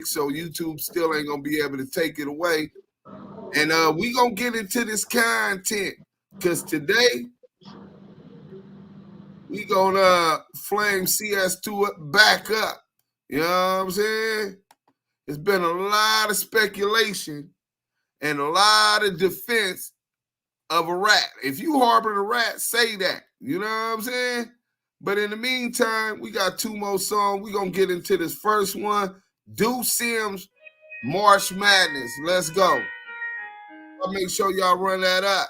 so YouTube still ain't gonna be able to take it away. And we gonna get into this content because today we gonna flame CS2 back up. You know what I'm saying? It's been a lot of speculation and a lot of defense of a rat. If you harbor a rat, say that. You know what I'm saying? But in the meantime, we got two more songs. We're going to get into this first one. Do Sims, March Madness. Let's go. I'll make sure y'all run that up.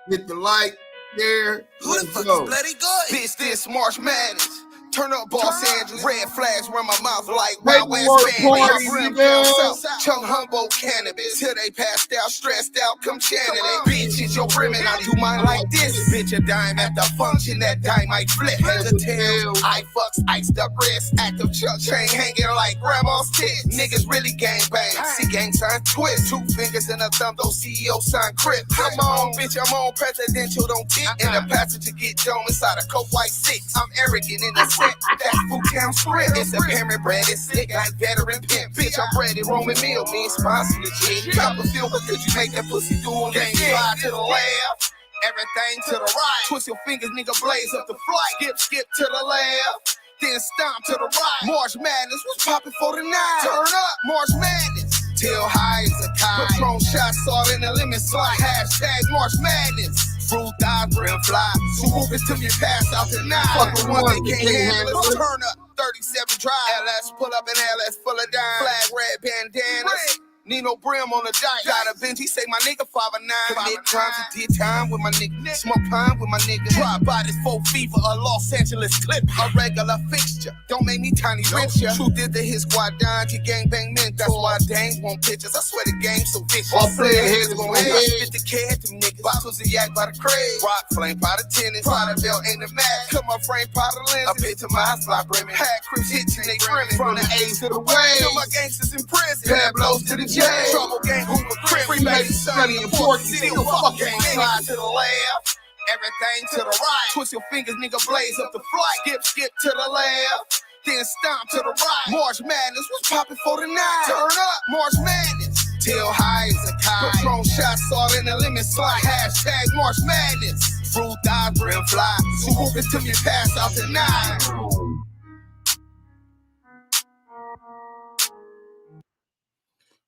Hit the like there. Who the fuck is Bloody Good? Bitch, this March Madness. Turn up Los Angeles, red flags run my mouth like Wild West Band. Chunk Humboldt cannabis till they passed out, stressed out, come chanting it. Bitch, it's your brimming, I do mine like this. Bitch, a dime at the function, that dime might flip. Heads or tails, I fucks, iced up wrist, active chuck chain hanging like grandma's tits. Niggas really gang bang, see gang sign twist. 2 fingers and a thumb, those CEO sign crip. Come on, bitch, I'm on presidential, don't get in the passenger, get dome inside a Coke White 6. I'm arrogant in the that's food town script. It's apparent bread, it's sick like veteran pimp. Bitch, I'm ready, Roman meal, me sponsor the shit. Copperfield, but could you make that pussy do on game? Slide to the left, everything to the right. Twist your fingers, nigga, blaze up the flight. Skip to the left, then stomp to the right. March Madness, what's poppin' for the night? Turn up, March Madness. Till high as a kite. Patron shots all in the limit slide. Hashtag March Madness. Fruit thighs, brim fly. So move it till you pass out tonight. Fuck the one that can't handle it. Turn up, 37 drive. LS pull up an LS full of dime. Flag red bandanas. Nino Brim on the dike. Got a Benji, say my nigga 5'9". Commit crimes and did time with my nigga. Smoke pine with my nigga. Drive by this 4 fever, a Los Angeles clip. A regular fixture. Don't make me tiny richer. Truth is that his squad dying to gangbang men. That's why Dames want pictures. I swear the game's so vicious. All player heads gon' head. 50K at them niggas. Bottles of yak by the crate. Rock flame by the tennis. Prada belt ain't the match. Cut my frame powder lens. I bit to my eyes fly brimming. Had Crips hitching, they brimming. From the A's to the waves. Till my gangsters in prison. Bad blows to the trouble gang, Hoover Crip, Freemason, Sunny, and Porky, still fuck gang. Slide to the left, everything to the right. Twist your fingers, nigga, blaze up the flight. Skip to the left, then stomp to the right. March Madness, what's poppin' for the night? Turn up, March Madness. Till high as a kite. Patron shots all in the limit slide. Hashtag March Madness. Fruit thighs, brim fly. So move it till you pass out tonight.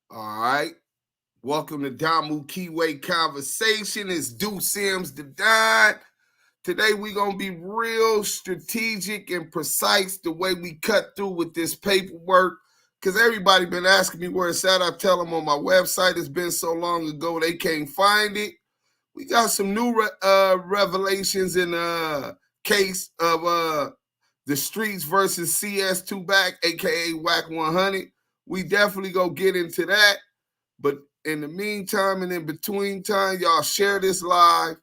All right. Welcome to Damu Keyway Conversation. It's Do Sims the Don. Today we're going to be real strategic and precise the way we cut through with this paperwork because everybody been asking me where it's at. I tell them on my website. It's been so long ago they can't find it. We got some new revelations in case of the Streets versus CS2 back, a.k.a. WACK100. We definitely go get into that. But in the meantime and in between time, y'all share this live.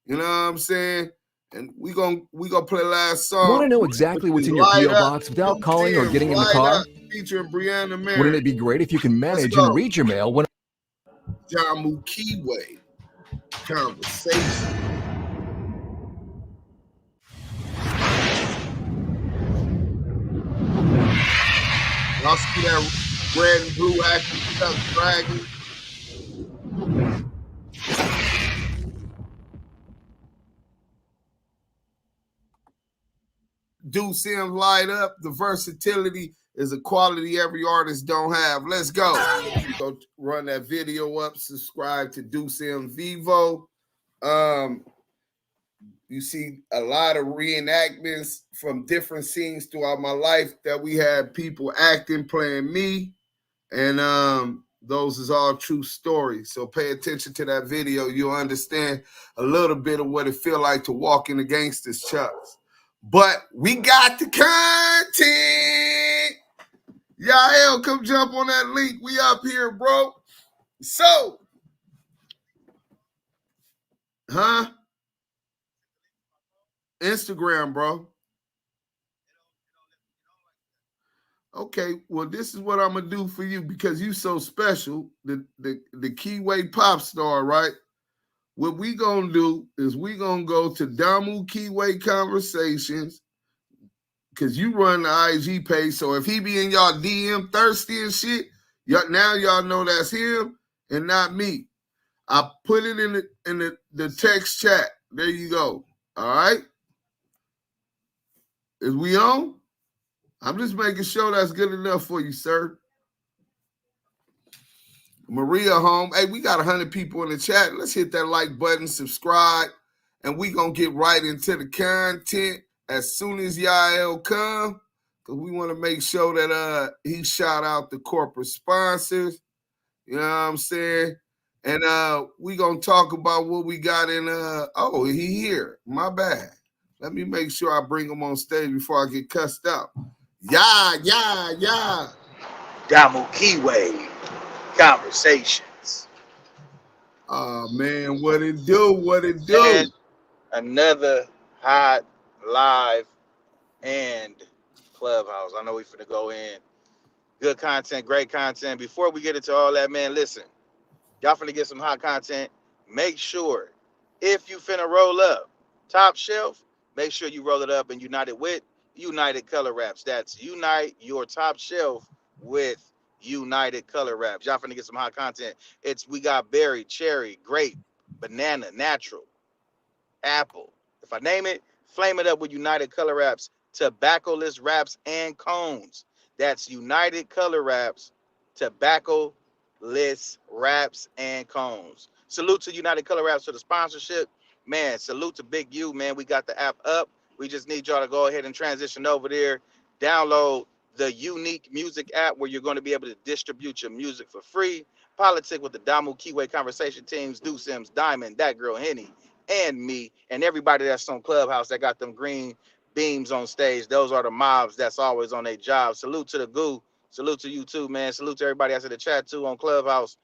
You know what I'm saying? And we gonna play last song. Want to know exactly what's in your P.O. box without calling or getting in the car? Featuring Brianna Mary. Wouldn't it be great if you can manage and read your mail when Damu Keyway Conversation. Y'all see that red and blue action stuff dragon? Do Sims light up. The versatility is a quality every artist don't have. Let's go. Go run that video up. Subscribe to Do Sims Vivo. You see a lot of reenactments from different scenes throughout my life that we had people acting, playing me. And those is all true stories. So pay attention to that video. You'll understand a little bit of what it feel like to walk in the gangster's chucks. But we got the content. Y'all, come jump on that link. We up here, bro. So, Instagram, bro. Okay, well, this is what I'm gonna do for you because you so special, the Keyway pop star, right? What we gonna do is we gonna go to Damu Keyway Conversations, because you run the IG page. So if he be in y'all DM thirsty and shit, now y'all know that's him and not me. I put it in the text chat. There you go. All right. Is we on? I'm just making sure that's good enough for you, sir. Maria home. Hey, we got 100 people in the chat. Let's hit that like button, subscribe, and we gonna get right into the content as soon as y'all come, because we want to make sure that he shout out the corporate sponsors. You know what I'm saying? And we gonna talk about what we got in oh, he here. My bad. Let me make sure I bring him on stage before I get cussed out. Yeah. Damu Keyway Conversations. Oh man, what it do? And another hot live and Clubhouse. I know we finna go in. Good content, great content. Before we get into all that, man, listen. Y'all finna get some hot content. Make sure, if you finna roll up top shelf, make sure you roll it up and unite it with United Color Wraps. That's unite your top shelf with United Color Wraps. Y'all finna get some hot content. We got berry, cherry, grape, banana, natural, apple. If I name it, flame it up with United Color Wraps, tobacco-less wraps and cones. That's United Color Wraps, tobacco-less wraps and cones. Salute to United Color Wraps for the sponsorship. Man, salute to Big U, man. We got the app up. We just need y'all to go ahead and transition over there. Download the Unique Music app where you're going to be able to distribute your music for free. Politic with the Damu Keyway Conversation teams, Do Sims, Diamond, That Girl Henny, and me, and everybody that's on Clubhouse that got them green beams on stage. Those are the mobs that's always on their job. Salute to the goo. Salute to you too, man. Salute to everybody that's in the chat too on Clubhouse.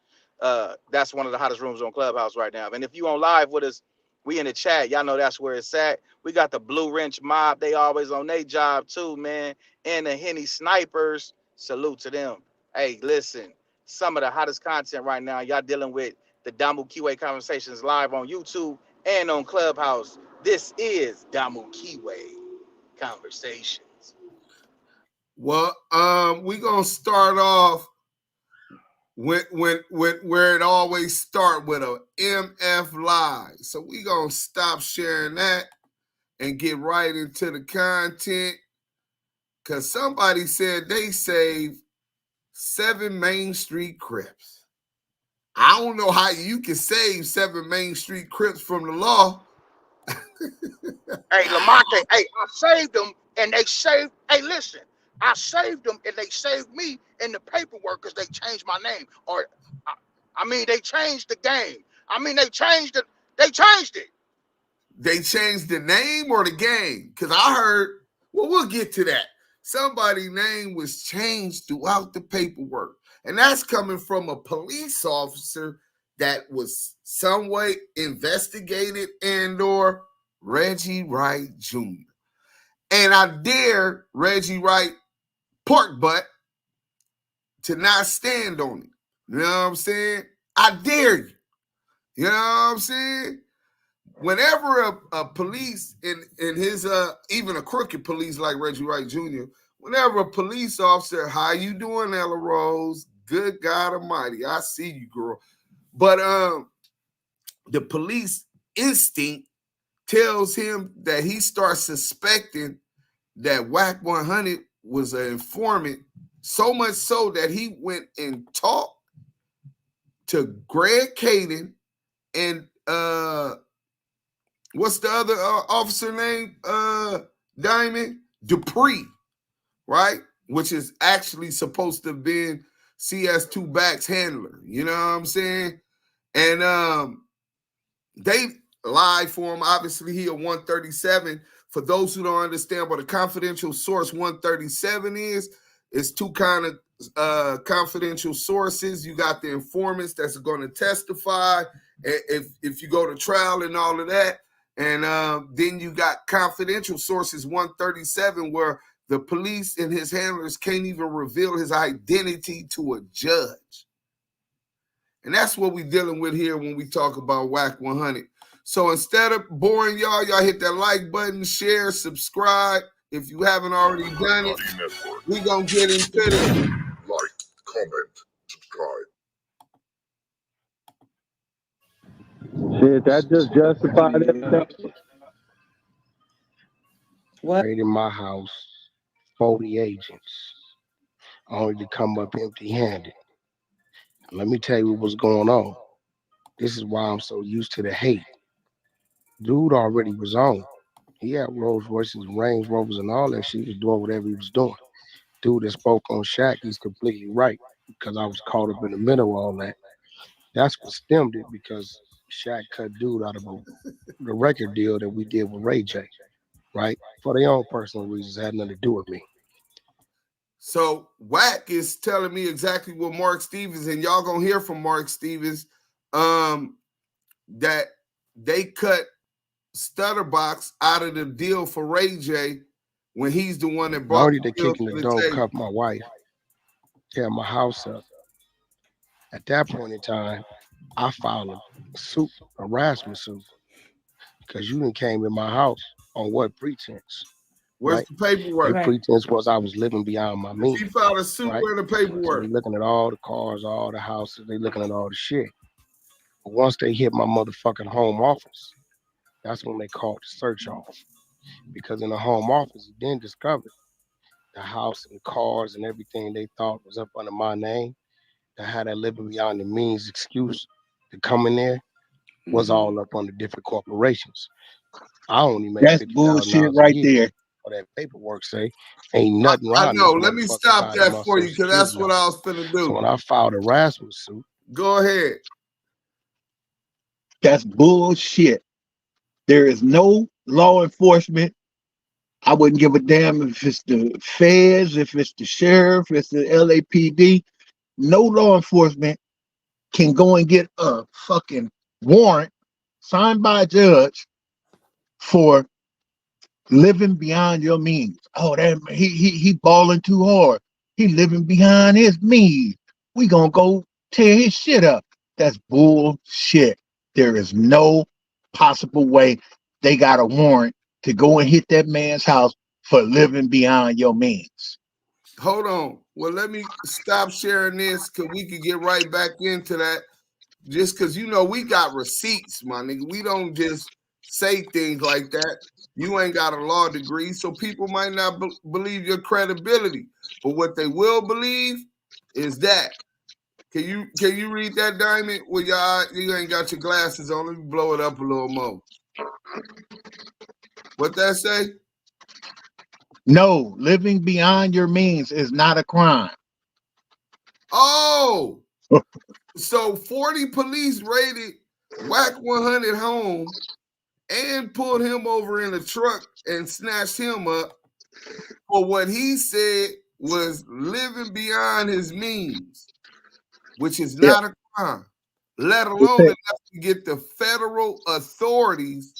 That's one of the hottest rooms on Clubhouse right now. And if you on live with us, we in the chat. Y'all know that's where it's at. We got the Blue Wrench mob. They always on their job too, man. And the Henny snipers. Salute to them. Hey, listen, some of the hottest content right now. Y'all dealing with the Damu Keyway Conversations live on YouTube and on Clubhouse. This is Damu Keyway Conversations. Well, we gonna start off with where it always start with a MF live. So we gonna stop sharing that and get right into the content, because somebody said they saved 7 Main Street Crips. I don't know how you can save 7 Main Street Crips from the law. Hey, Lamonte, hey, I saved them and they saved. Hey, listen, I saved them and they saved me in the paperwork because they changed my name. Or, I mean, they changed the game. I mean, they changed it. They changed it. They changed the name or the game? Because I heard, well, we'll get to that. Somebody's name was changed throughout the paperwork. And that's coming from a police officer that was some way investigated and or Reggie Wright Jr. And I dare Reggie Wright pork butt to not stand on it. You know what I'm saying? I dare you. You know what I'm saying? Whenever a police in his even a crooked police like Reggie Wright Jr., whenever a police officer, how you doing, Ella Rose? Good God Almighty, I see you, girl. But the police instinct tells him that he starts suspecting that WACK100 was an informant, so much so that he went and talked to Greg Caden and what's the other officer name? Diamond Dupree, right? Which is actually supposed to have been CS2 Back's handler. You know what I'm saying? And they lied for him. Obviously, he a 137. For those who don't understand what a confidential source 137 is, it's two kind of confidential sources. You got the informants that's going to testify if you go to trial and all of that. And then you got confidential sources 137, where the police and his handlers can't even reveal his identity to a judge. And that's what we're dealing with here when we talk about WACK100. So instead of boring y'all hit that like button, share, subscribe, If you haven't already done it, we're going to get into this. Like, comment, subscribe. Shit, that just justified everything. What? Right in my house, 40 agents, only to come up empty-handed. Let me tell you what's going on. This is why I'm so used to the hate. Dude already was on. He had Rolls Royces, Range Rovers, and all that shit. He was doing whatever he was doing. Dude that spoke on Shaq, he's completely right because I was caught up in the middle of all that. That's what stemmed it because Shaq cut dude out of the record deal that we did with Ray J, right? For their own personal reasons, it had nothing to do with me. So Wack is telling me exactly what Mark Stevens, and y'all gonna hear from Mark Stevens, that they cut Stutterbox out of the deal for Ray J when he's the one that Not brought only the they deal kicking to the the door, table. cuff my wife, tear my house up. At that point in time, I filed a suit, a harassment suit, because you done came in my house on what pretense? Where's Right? the paperwork? Their pretense was I was living beyond my means. He filed a suit. Right? Where the So paperwork? they looking at all the cars, all the houses, they looking at all the shit. But once they hit my motherfucking home office, that's when they called the search off. Because in the home office, he then discovered the house and cars and everything they thought was up under my name, that had that living beyond the means excuse to come in there, was all up under different corporations. I only make That's $50,000 bullshit a right year. there. Or that paperwork say ain't nothing I riding know. this Let me motherfucking stop side of that my for you Social because that's Security what number. I was finna do. So when I filed a harassment suit, go ahead. That's bullshit. There is no law enforcement. I wouldn't give a damn if it's the feds, if it's the sheriff, if it's the LAPD. No law enforcement can go and get a fucking warrant signed by a judge for living beyond your means. Oh, that he balling too hard. He living behind his means. We gonna go tear his shit up. That's bullshit. There is no possible way they got a warrant to go and hit that man's house for living beyond your means. Hold on. Well, let me stop sharing this because we could get right back into that. Just because we got receipts, my nigga. We don't just say things like that. You ain't got a law degree, so people might not believe your credibility. But what they will believe is that. Can you read that, Diamond? Well, you ain't got your glasses on. Let me blow it up a little more. What that say? No, living beyond your means is not a crime. Oh, so 40 police raided WACK100 home and pulled him over in a truck and snatched him up for what he said was living beyond his means, which is not a crime, let alone enough to get the federal authorities,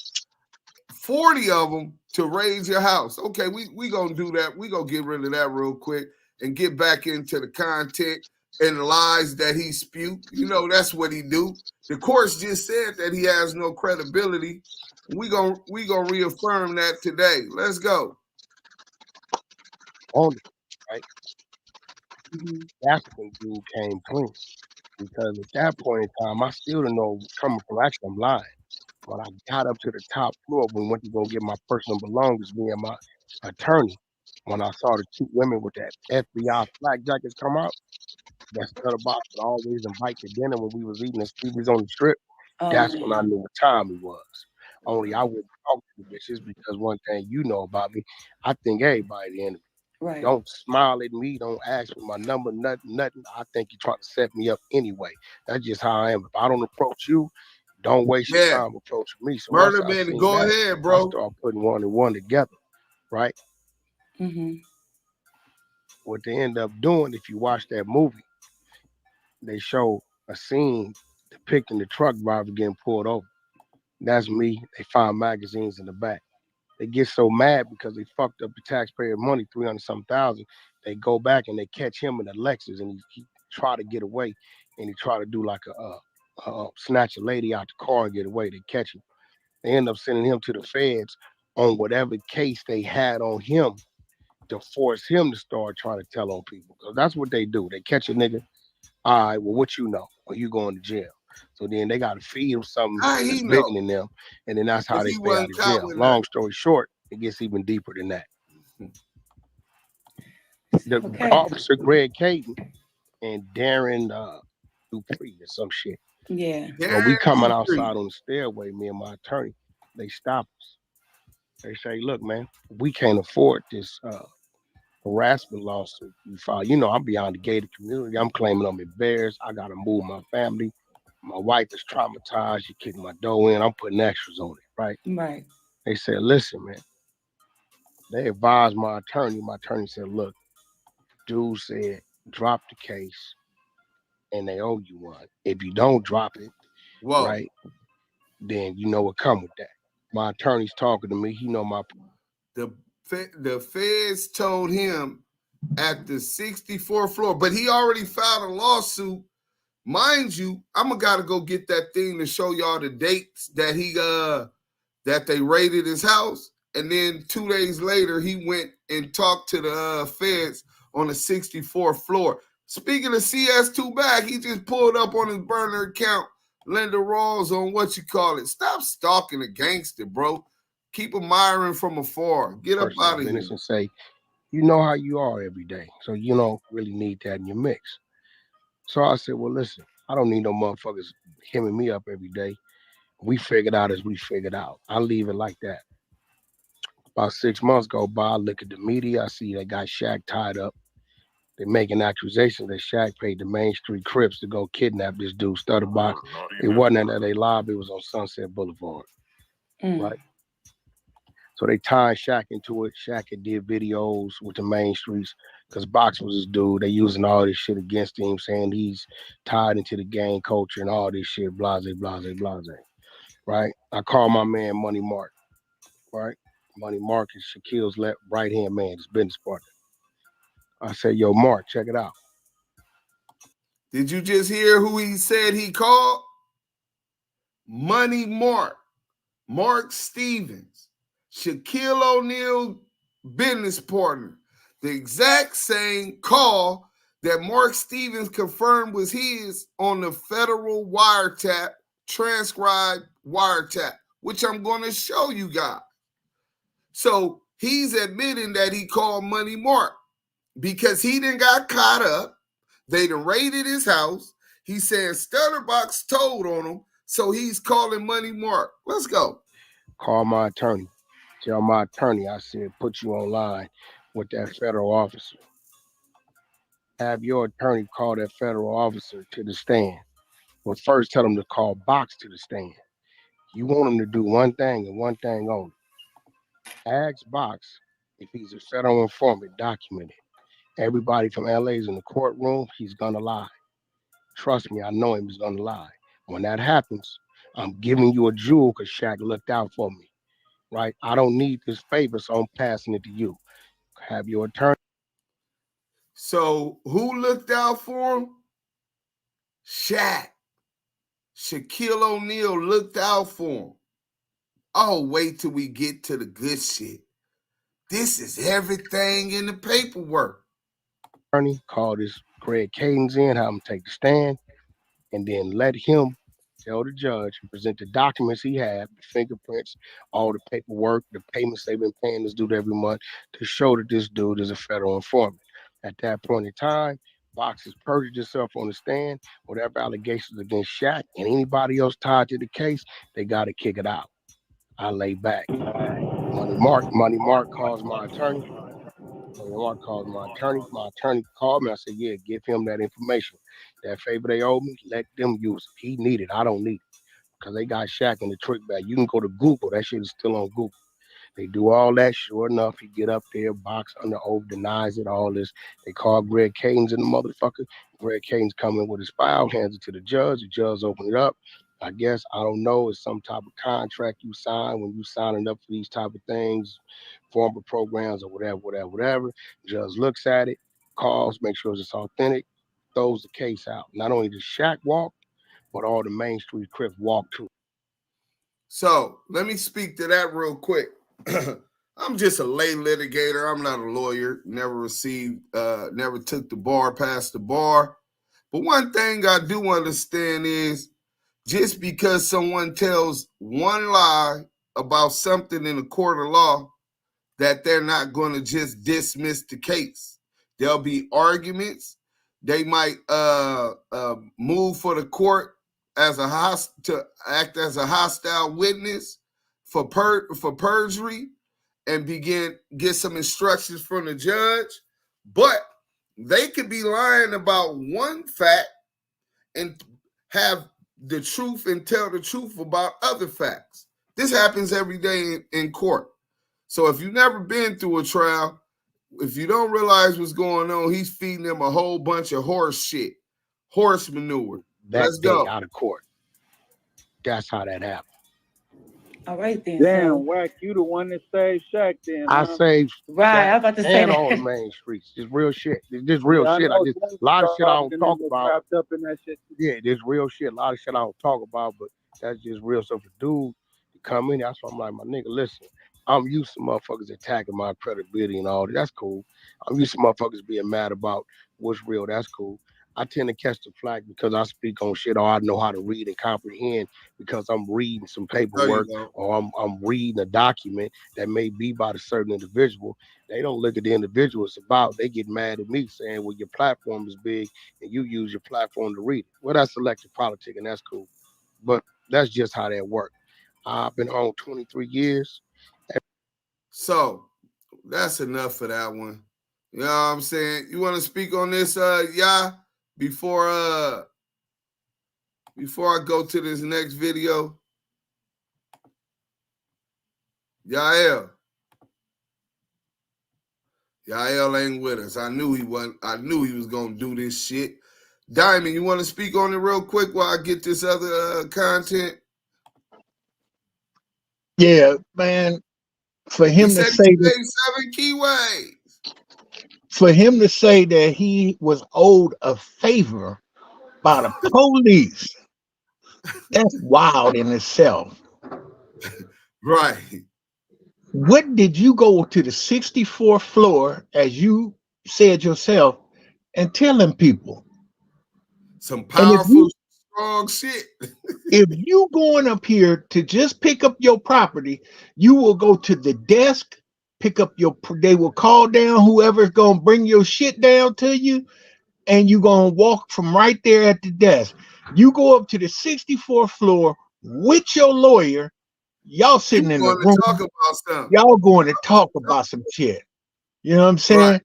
40 of them, to raid your house. Okay, we gonna do that. We gonna get rid of that real quick and get back into the content and lies that he spewed. That's what he do. The courts just said that he has no credibility. We gonna reaffirm that today. Let's go. right? That's when dude came clean. Because at that point in time, I still didn't know it was coming from. Actually, I'm lying. When I got up to the top floor, we went to go get my personal belongings, me and my attorney. When I saw the two women with that FBI flag jackets come out, that Stutterbox would always invite to dinner when we was eating at Stevie's on the strip. That's when I knew what time it was. Only I wouldn't talk to the bitches because one thing you know about me, I think everybody the enemy. Right. Don't smile at me. Don't ask for my number. Nothing. I think you're trying to set me up anyway. That's just how I am. If I don't approach you, don't waste your time approaching me. So Murder once I man, seen go that, ahead, bro. I start putting one and one together, right? What they end up doing, if you watch that movie, they show a scene depicting the truck driver getting pulled over. That's me. They find magazines in the back. They get so mad because they fucked up the taxpayer money, 300 some thousand. They go back and they catch him in a Lexus, and he try to get away, and he try to do like snatch a lady out the car and get away. They catch him. They end up sending him to the feds on whatever case they had on him to force him to start trying to tell on people. Because that's what they do. They catch a nigga. All right, well, what you know? Or you going to jail. So then they got to feed him something How he that's know? bigger than them. And then that's how If they he stay out wasn't of caught jail. with Long nothing. story short, it gets even deeper than that. The Okay. officer Greg Caden and Darren Dupree or some shit. Yeah. When we Darren coming Dupree. outside on the stairway, me and my attorney, they stop us. They say, look, man, we can't afford this harassment lawsuit you file. You know, I'm beyond the gated community. I'm claiming I'm embarrassed. I got to move my family. My wife is traumatized. She kicked my dough in. I'm putting extras on it, right? Right. They said, listen, man. They advised my attorney. My attorney said, look, dude said, drop the case and they owe you one. If you don't drop it, Whoa. right, then you know what come with that. My attorney's talking to me. He know my. The feds told him at the 64th floor, but he already filed a lawsuit. Mind you, I'm gonna gotta go get that thing to show y'all the dates that he that they raided his house. And then 2 days later, he went and talked to the feds on the 64th floor. Speaking of CS2 back, he just pulled up on his burner account, Linda Rawls on what you call it. Stop stalking a gangster, bro. Keep admiring from afar. Get up out of here. And say, you know how you are every day, so you don't really need that in your mix. So I said, well, listen, I don't need no motherfuckers hemming me up every day. We figured out as we figured out. I leave it like that. About 6 months go by, I look at the media, I see they got Shaq tied up. They're making accusations that Shaq paid the Main Street Crips to go kidnap this dude, Stutterbox. It wasn't at LA Lobby, it was on Sunset Boulevard, right? So they tied Shaq into it. Shaq had did videos with the Main Streets because Box was his dude. They using all this shit against him, saying he's tied into the gang culture and all this shit, blase, blase, blase, right? I call my man Money Mark, right? Money Mark is Shaquille's left right-hand man, his business partner. I said, yo, Mark, check it out. Did you just hear who he said he called? Money Mark. Mark Stevens. Shaquille O'Neal business partner. The exact same call that Mark Stevens confirmed was his on the federal wiretap, transcribed wiretap, which I'm going to show you guys. So he's admitting that he called Money Mark because he done got caught up. They done raided his house. He said Stutterbox told on him, so he's calling Money Mark. Let's go. Call my attorney. Tell my attorney, I said, put you online with that federal officer. Have your attorney call that federal officer to the stand. But first tell him to call Box to the stand. You want him to do one thing and one thing only. Ask Box if he's a federal informant, documented. Everybody from LA is in the courtroom, he's gonna lie. Trust me, I know him, he's gonna lie. When that happens, I'm giving you a jewel because Shaq looked out for me. Right? I don't need this favor, so I'm passing it to you. Have your attorney. So who looked out for him? Shaq. Shaquille O'Neal looked out for him. Oh, wait till we get to the good shit. This is everything in the paperwork. Attorney, call this Greg Cadence in, have him take the stand, and then let him tell the judge and present the documents he had, the fingerprints, all the paperwork, the payments they've been paying this dude every month to show that this dude is a federal informant. At that point in time, Box has perjured himself on the stand. Whatever allegations against Shaq and anybody else tied to the case, they got to kick it out. I lay back. Money Mark calls my attorney. Money Mark calls my attorney. My attorney called me. I said, yeah, give him that information. That favor they owe me, let them use it. He need it. I don't need it. Because they got Shaq in the trick bag. You can go to Google. That shit is still on Google. They do all that. Sure enough, he get up there, Box under oath, denies it, all this. They call Greg Cadence in the motherfucker. Greg Cadence coming with his file, hands it to the judge. The judge open it up. I guess, I don't know, it's some type of contract you sign when you signing up for these type of things, formal programs or whatever. Judge looks at it, calls, makes sure it's authentic, throws the case out. Not only does Shaq walk, but all the Main Street Crips walk too. So let me speak to that real quick. I'm just a lay litigator. I'm not a lawyer. Never took the bar past the bar. But one thing I do understand is just because someone tells one lie about something in a court of law, that they're not going to just dismiss the case. There'll be arguments. They might move for the court as to act as a hostile witness for perjury and get some instructions from the judge. But they could be lying about one fact and have the truth and tell the truth about other facts. This happens every day in court. So if you've never been through a trial, if you don't realize what's going on, he's feeding them a whole bunch of horse manure. Let's go. Out of court. That's how that happened. All right then. Damn, Wack, you the one that saved Shaq then. I saved right. I'm about to say and that. all the main streets. Just real shit. Just real shit. A lot of shit I don't talk about. Wrapped up in that shit. Yeah, there's real shit. A lot of shit I don't talk about, but that's just real stuff to do. To come in, that's why I'm like, my nigga, listen. I'm used to motherfuckers attacking my credibility and all that. That's cool. I'm used to motherfuckers being mad about what's real. That's cool. I tend to catch the flack because I speak on shit, or I know how to read and comprehend because I'm reading some paperwork or I'm reading a document that may be by a certain individual. They don't look at the individual it's about. They get mad at me saying, well, your platform is big and you use your platform to read it. Well, that's selective politics and that's cool. But that's just how that works. I've been on 23 years. So that's enough for that one. You know what I'm saying? You want to speak on this, before I go to this next video? Yael ain't with us. I knew he wasn't. I knew he was gonna do this shit. Diamond, you want to speak on it real quick while I get this other content? Yeah, man. For him to say that, 7 keyways. For him to say that he was owed a favor by the police, that's wild in itself. Right. What did you go to the 64th floor, as you said yourself, and telling people? Some powerful, strong shit. If you going up here to just pick up your property, you will go to the desk, pick up they will call down whoever's going to bring your shit down to you, and you're going to walk from right there at the desk. You go up to the 64th floor with your lawyer, y'all sitting in the room, talk about something. Y'all going to talk about some shit. You know what I'm saying?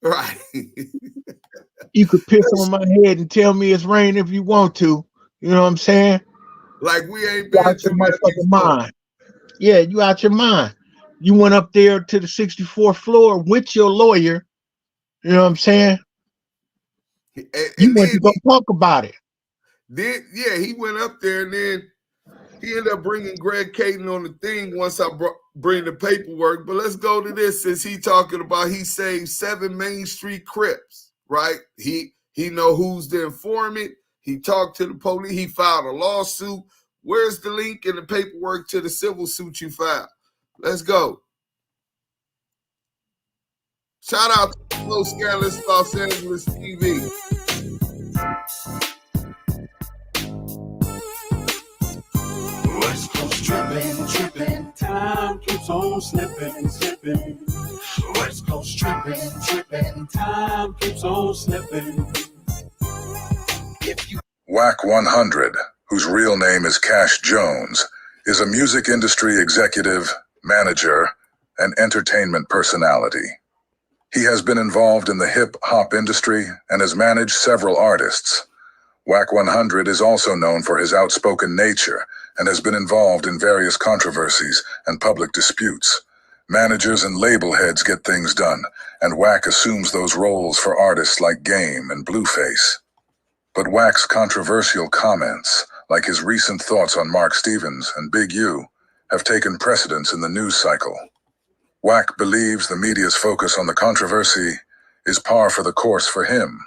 Right. You could piss on my head and tell me it's rain if you want to. You know what I'm saying? Like we ain't been out your motherfucking mind. Yeah, you out your mind. You went up there to the 64th floor with your lawyer. You know what I'm saying? You went to go talk about it. Then, yeah, he went up there and then he ended up bringing Greg Caden on the thing once I bring the paperwork. But let's go to this since he talking about he saved 7 Main Street Crips, right? He know who's the informant. He talked to the police. He filed a lawsuit. Where's the link in the paperwork to the civil suit you filed? Let's go. Shout out to Los Scandalous Los Angeles TV. West Coast tripping, time keeps on slipping. West Coast tripping, time keeps on slipping. WACK100, whose real name is Cash Jones, is a music industry executive, manager, and entertainment personality. He has been involved in the hip-hop industry and has managed several artists. WACK100 is also known for his outspoken nature and has been involved in various controversies and public disputes. Managers and label heads get things done, and Wack assumes those roles for artists like Game and Blueface. But Wack's controversial comments, like his recent thoughts on Mark Stevens and Big U, have taken precedence in the news cycle. Wack believes the media's focus on the controversy is par for the course for him.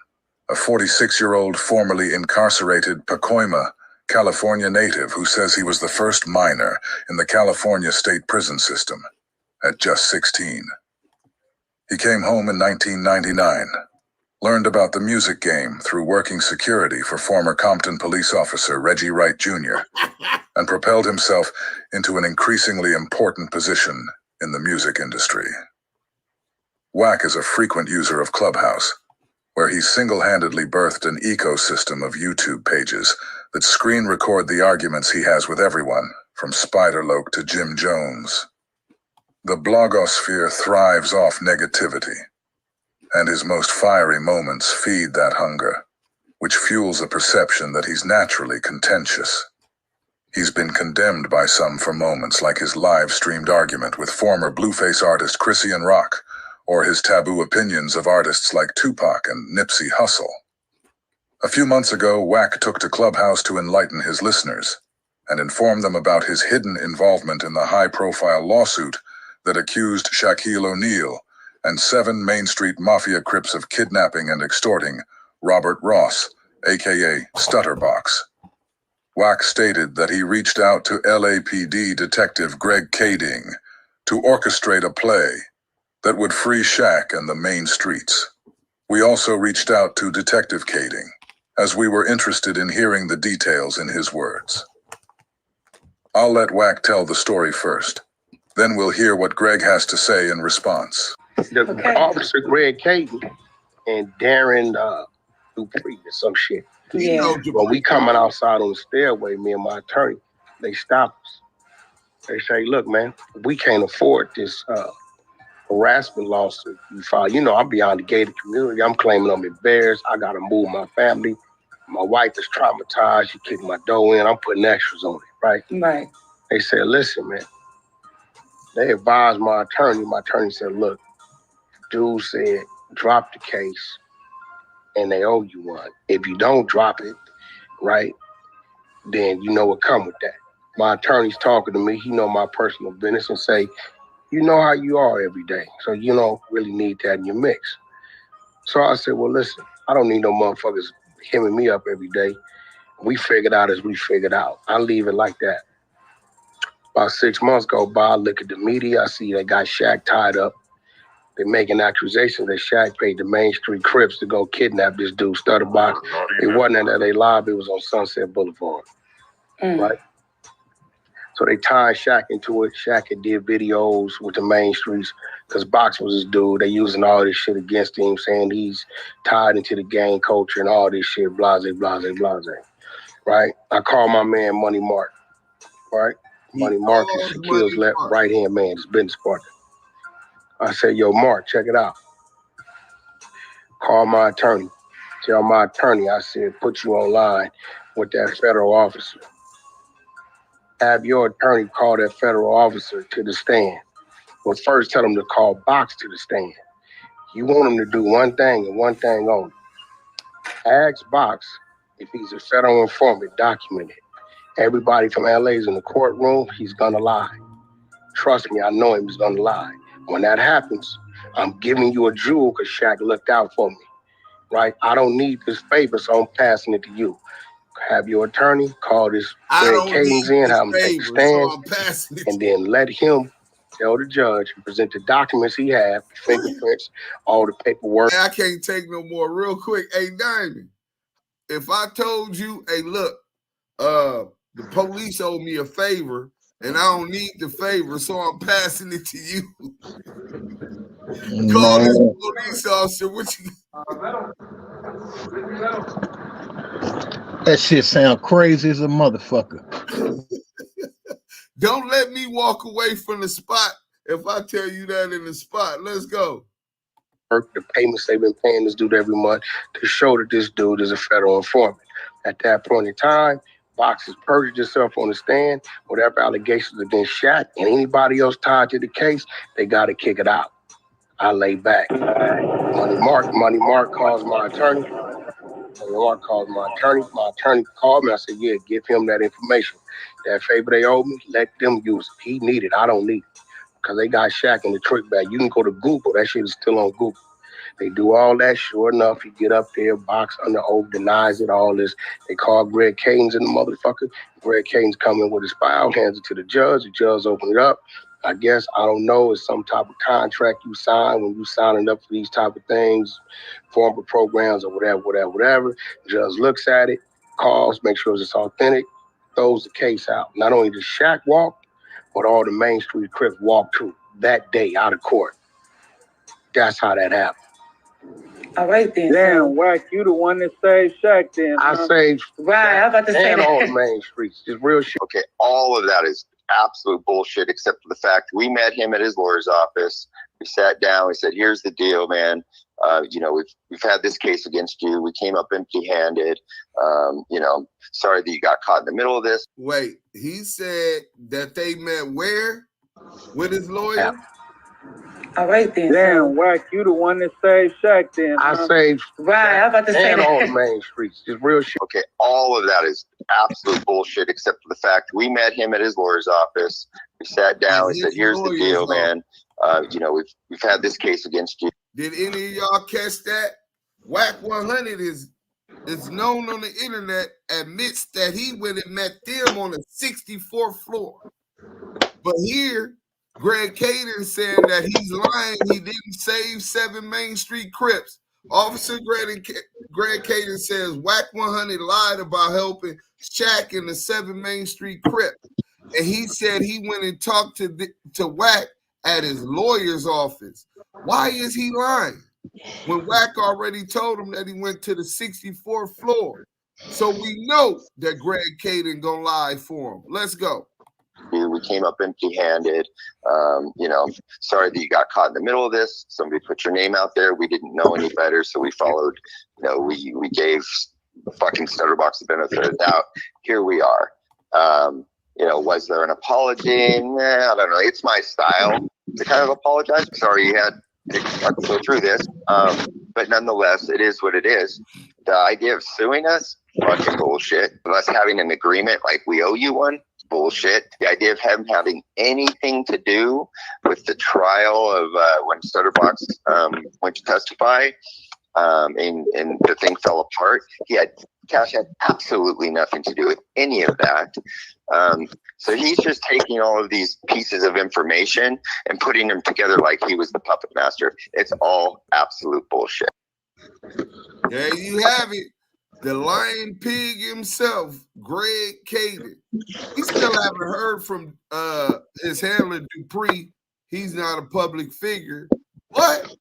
A 46-year-old formerly incarcerated Pacoima California native who says he was the first minor in the California state prison system at just 16. He came home in 1999, learned about the music game through working security for former Compton police officer Reggie Wright Jr., and propelled himself into an increasingly important position in the music industry. WACK is a frequent user of Clubhouse, where he single-handedly birthed an ecosystem of YouTube pages that screen record the arguments he has with everyone, from Spiderloke to Jim Jones. The blogosphere thrives off negativity, and his most fiery moments feed that hunger, which fuels a perception that he's naturally contentious. He's been condemned by some for moments like his live-streamed argument with former Blueface artist Chrisian Rock, or his taboo opinions of artists like Tupac and Nipsey Hussle. A few months ago, WACK took to Clubhouse to enlighten his listeners and inform them about his hidden involvement in the high-profile lawsuit that accused Shaquille O'Neal and 7 Main Street Mafia Crips of kidnapping and extorting Robert Ross, aka Stutterbox. WACK stated that he reached out to LAPD Detective Greg Kading to orchestrate a play that would free Shaq and the main streets. We also reached out to Detective Kading, as we were interested in hearing the details in his words. I'll let WACK tell the story first. Then we'll hear what Greg has to say in response. The officer Greg Kading and Darren Dupree or some shit. Yeah. When we coming outside on the stairway, me and my attorney, they stop us. They say, look, man, we can't afford this harassment lawsuit you file. You know, I'm beyond the gated community. I'm claiming I'm embarrassed. I got to move my family. My wife is traumatized. She kicked my dough in. I'm putting extras on it, right? Right. They said, listen, man. They advised my attorney. My attorney said, look, dude said, drop the case and they owe you one. If you don't drop it, right, then you know what come with that. My attorney's talking to me. He know my personal business and say, you know how you are every day. So you don't really need that in your mix. So I said, well, listen, I don't need no motherfuckers hemming me up every day. We figured out as we figured out. I leave it like that. About 6 months go by, I look at the media. I see they got Shaq tied up. They're making accusations that Shaq paid the Main Street Crips to go kidnap this dude, Stutterbox. It wasn't at LA Live, it was on Sunset Boulevard, right? So they tied Shaq into it. Shaq had did videos with the Main Streets because Box was his dude. They using all this shit against him, saying he's tied into the gang culture and all this shit, blase, blase, blase, right? I call my man Money Mark, right? Money Mark is Shaquille's right-hand man, his business partner. I said, yo, Mark, check it out. Call my attorney. Tell my attorney, I said, put you online with that federal officer. Have your attorney call that federal officer to the stand. But first tell him to call Box to the stand. You want him to do one thing and one thing only. Ask Box if he's a federal informant, document it. Everybody from LA is in the courtroom, he's gonna lie. Trust me, I know him, he's gonna lie. When that happens, I'm giving you a jewel because Shaq looked out for me, right? I don't need this favor, so I'm passing it to you. Have your attorney call this Greg Kading in, have him take the stand, and then let him tell the judge and present the documents he have, fingerprints, all the paperwork. Hey, I can't take no more. Real quick, hey, Diamond, if I told you, hey, look, the police owe me a favor, and I don't need the favor, so I'm passing it to you. Call this police officer. What you? That shit sound crazy as a motherfucker. Don't let me walk away from the spot if I tell you that in the spot. Let's go. The payments they've been paying this dude every month to show that this dude is a federal informant. At that point in time, Box has perjured himself on the stand. Whatever allegations against Shaq and anybody else tied to the case, they got to kick it out. I lay back. Money Mark calls my attorney. Money Mark calls my attorney. My attorney called me. I said, yeah, give him that information. That favor they owe me, let them use it. He need it. I don't need it. Because they got Shaq in the trick bag. You can go to Google. That shit is still on Google. They do all that. Sure enough, he get up there, box under oath, denies it, all this. They call Greg Cadence in the motherfucker. Greg Cadence coming with his file, hands it to the judge. The judge open it up. I guess, I don't know, it's some type of contract you sign when you signing up for these type of things, formal programs or whatever. The judge looks at it, calls, makes sure it's authentic, throws the case out. Not only does Shaq walk, but all the Main Street Crips walked through that day out of court. That's how that happened. All right then. Damn, Wack, you the one that saved Shaq then. I saved Right, I was about to say and that. all the main streets. Just real shit. Okay, all of that is absolute bullshit, except for the fact we met him at his lawyer's office. We sat down. We said, "Here's the deal, man. You know, we've had this case against you. We came up empty-handed. You know, sorry that you got caught in the middle of this." Wait, he said that they met where? With his lawyer? Yeah. All right then. Damn, Wack, you the one that saved Shaq then. I saved Right, I was about to say and that. all the main streets. Just real shit. Okay, all of that is absolute bullshit, except for the fact we met him at his lawyer's office. We sat down. We said, "Here's the deal, man. You know, we've had this case against you." Did any of y'all catch that? WACK100 is known on the internet, admits that he went and met them on the 64th floor. But here, Greg Cadence saying that he's lying. He didn't save 7 Main Street Crips. Officer Greg Cadence says WACK100 lied about helping Shaq and the 7 Main Street Crips. And he said he went and talked to Wack at his lawyer's office. Why is he lying? When Wack already told him that he went to the 64th floor. So we know that Greg Cadence gonna lie for him. Let's go. We came up empty-handed. You know, sorry that you got caught in the middle of this. Somebody put your name out there. We didn't know any better, so we followed. You know, we gave the fucking Stutterbox the benefit of the doubt. Here we are. You know, was there an apology? Nah, I don't know. It's my style to kind of apologize. Sorry you had to go through this. But nonetheless, it is what it is. The idea of suing us, fucking bullshit. Us having an agreement like we owe you one, bullshit. The idea of him having anything to do with the trial of when Stutterbox went to testify, and the thing fell apart. Cash had absolutely nothing to do with any of that. So he's just taking all of these pieces of information and putting them together like he was the puppet master. It's all absolute bullshit. There you have it. The lion pig himself, Greg Cadence. We still haven't heard from his handler, Dupree. He's not a public figure. But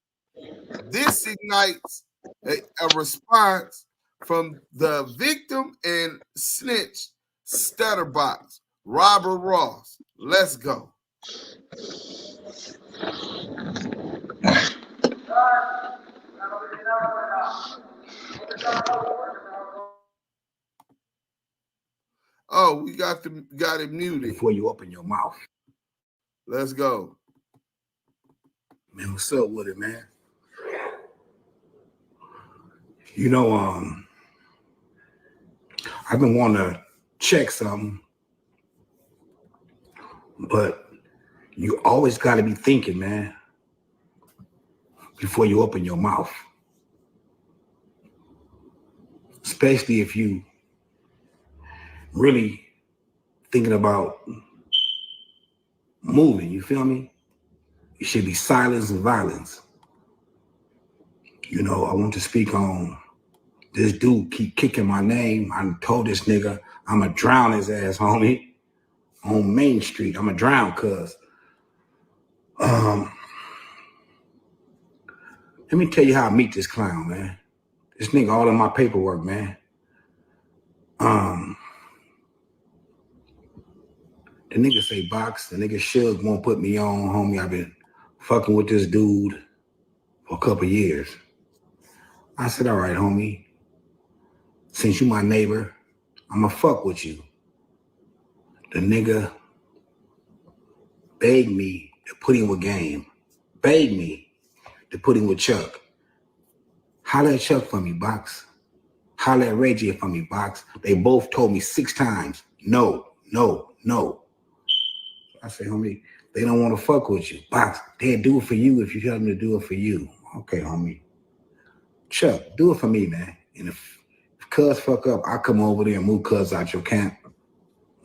this ignites a response from the victim and snitch, Stutterbox, Robert Ross. Let's go. Oh, we got it muted. Before you open your mouth. Let's go. Man, what's up with it, man? You know, I've been wanting to check something, but you always got to be thinking, man, before you open your mouth. Especially if you really thinking about moving, you feel me? It should be silence and violence. You know, I want to speak on this dude keep kicking my name. I told this nigga I'ma drown his ass, homie, on Main Street. I'ma drown, cuz. Let me tell you how I meet this clown, man. This nigga all in my paperwork, man. The nigga say box, the nigga Suge won't put me on, homie. I've been fucking with this dude for a couple years. I said, all right, homie. Since you my neighbor, I'ma fuck with you. The nigga begged me to put him with game. Begged me to put him with Chuck. Holla at Chuck for me, Box. Holla at Reggie for me, Box. They both told me 6 times, no, no, no. I say, homie, they don't want to fuck with you. Box, they'll do it for you if you tell them to do it for you. Okay, homie. Chuck, do it for me, man. And if cuz fuck up, I'll come over there and move cuz out your camp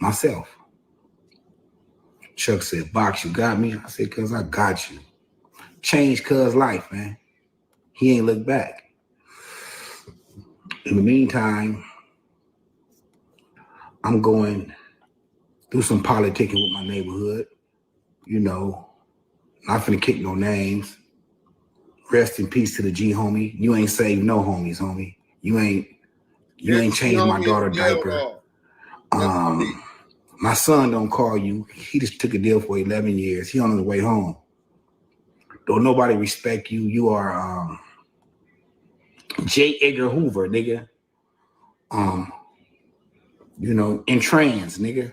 myself. Chuck said, Box, you got me? I said, cuz I got you. Changed cuz life, man. He ain't looked back. In the meantime, I'm going through some politicking with my neighborhood. You know, not finna kick no names. Rest in peace to the G homie. You ain't saved no homies, homie. You ain't changed my daughter diaper. My son don't call you. He just took a deal for 11 years. He on his way home. Don't nobody respect you. You are J. Edgar Hoover, nigga. You know, in trans, nigga.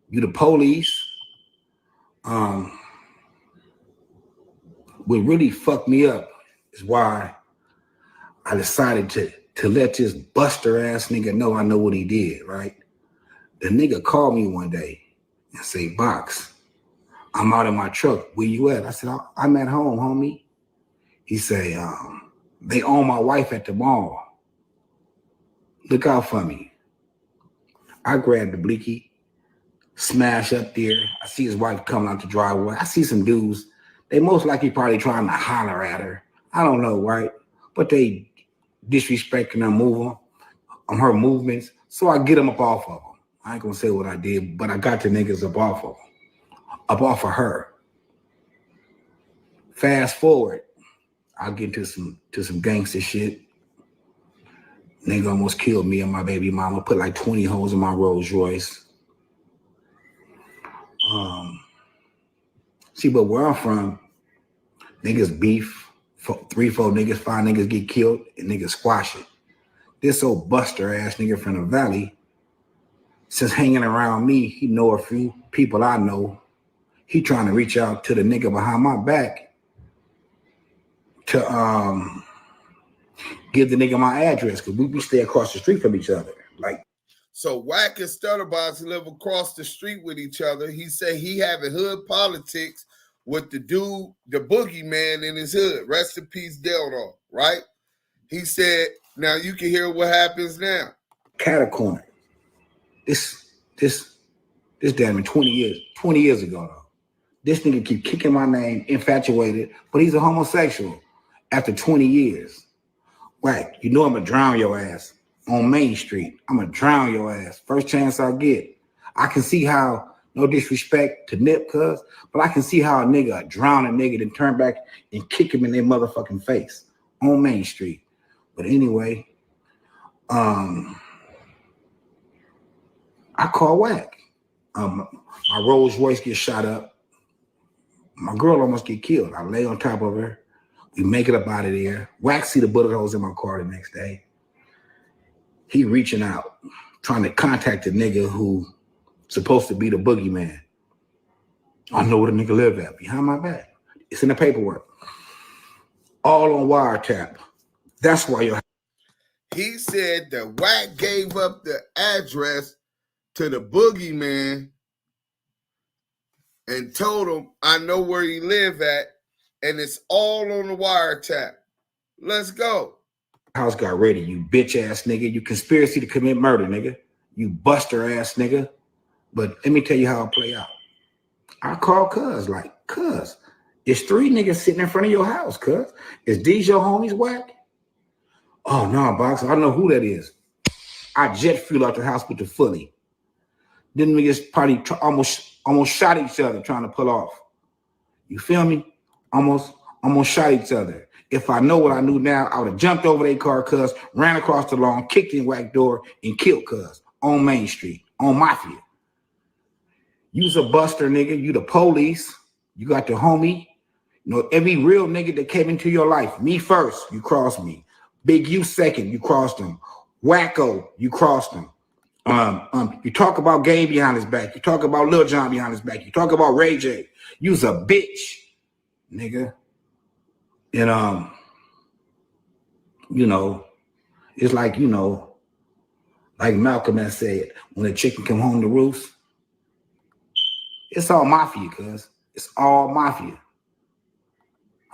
You the police. What really fucked me up is why I decided to let this buster ass nigga know I know what he did, right? The nigga called me one day and say, Box, I'm out in my truck. Where you at? I said, I'm at home, homie. He say, they own my wife at the mall. Look out for me. I grabbed the blicky, smash up there. I see his wife coming out the driveway. I see some dudes. They most likely probably trying to holler at her. I don't know, right? But they disrespecting her her movements. So I get them up off of them. I ain't gonna say what I did, but I got the niggas up off of them. Up off of her. Fast forward, I'll get to some gangster shit. Nigga almost killed me and my baby mama, put like 20 holes in my Rolls Royce. See, but where I'm from, niggas beef, 3, 4 niggas, 5 niggas get killed, and niggas squash it. This old buster ass nigga from the valley, since hanging around me, he know a few people I know. He trying to reach out to the nigga behind my back to give the nigga my address, because we stay across the street from each other. Like, so Wack and Stutterbox live across the street with each other. He said he having hood politics with the dude, the boogeyman in his hood. Rest in peace, Deldo, right? He said, now you can hear what happens now. Catacorn. This damn near 20 years ago, though. This nigga keep kicking my name, infatuated, but he's a homosexual after 20 years. Wack, you know I'm gonna drown your ass on Main Street. I'm gonna drown your ass. First chance I get. I can see how, no disrespect to Nip, cuz, but I can see how a nigga drown a nigga then turn back and kick him in their motherfucking face on Main Street. But anyway, I call Wack. My Rolls Royce gets shot up. My girl almost get killed. I lay on top of her. We make it up out of there. Wack see the bullet holes in my car the next day. He reaching out, trying to contact the nigga who supposed to be the boogeyman. I know where the nigga live at, behind my back. It's in the paperwork. All on wiretap. That's why you're... He said that Wack gave up the address to the boogeyman and told him, I know where he live at, and it's all on the wiretap. Let's go. House got ready, you bitch ass nigga. You conspiracy to commit murder, nigga. You buster ass nigga. But let me tell you how it play out. I call cuz, like, cuz, it's 3 niggas sitting in front of your house, cuz. Is these your homies, Wack? Oh, no, Box, I know who that is. I jet fuel out the house with the fully. Then niggas probably almost shot each other trying to pull off. You feel me? Almost shot each other. If I know what I knew now, I would have jumped over their car, cuz, ran across the lawn, kicked in Wack door, and killed cuz on Main Street, on Mafia. You's a buster, nigga. You the police. You got the homie. You know, every real nigga that came into your life, me first, you crossed me. Big U second, you crossed him. Wacko, you crossed him. You talk about Game behind his back. You talk about Lil Jon behind his back. You talk about Ray J. You's a bitch, nigga. And you know, it's like, you know, like Malcolm has said, when a chicken come home to roost, it's all mafia, cuz. It's all mafia.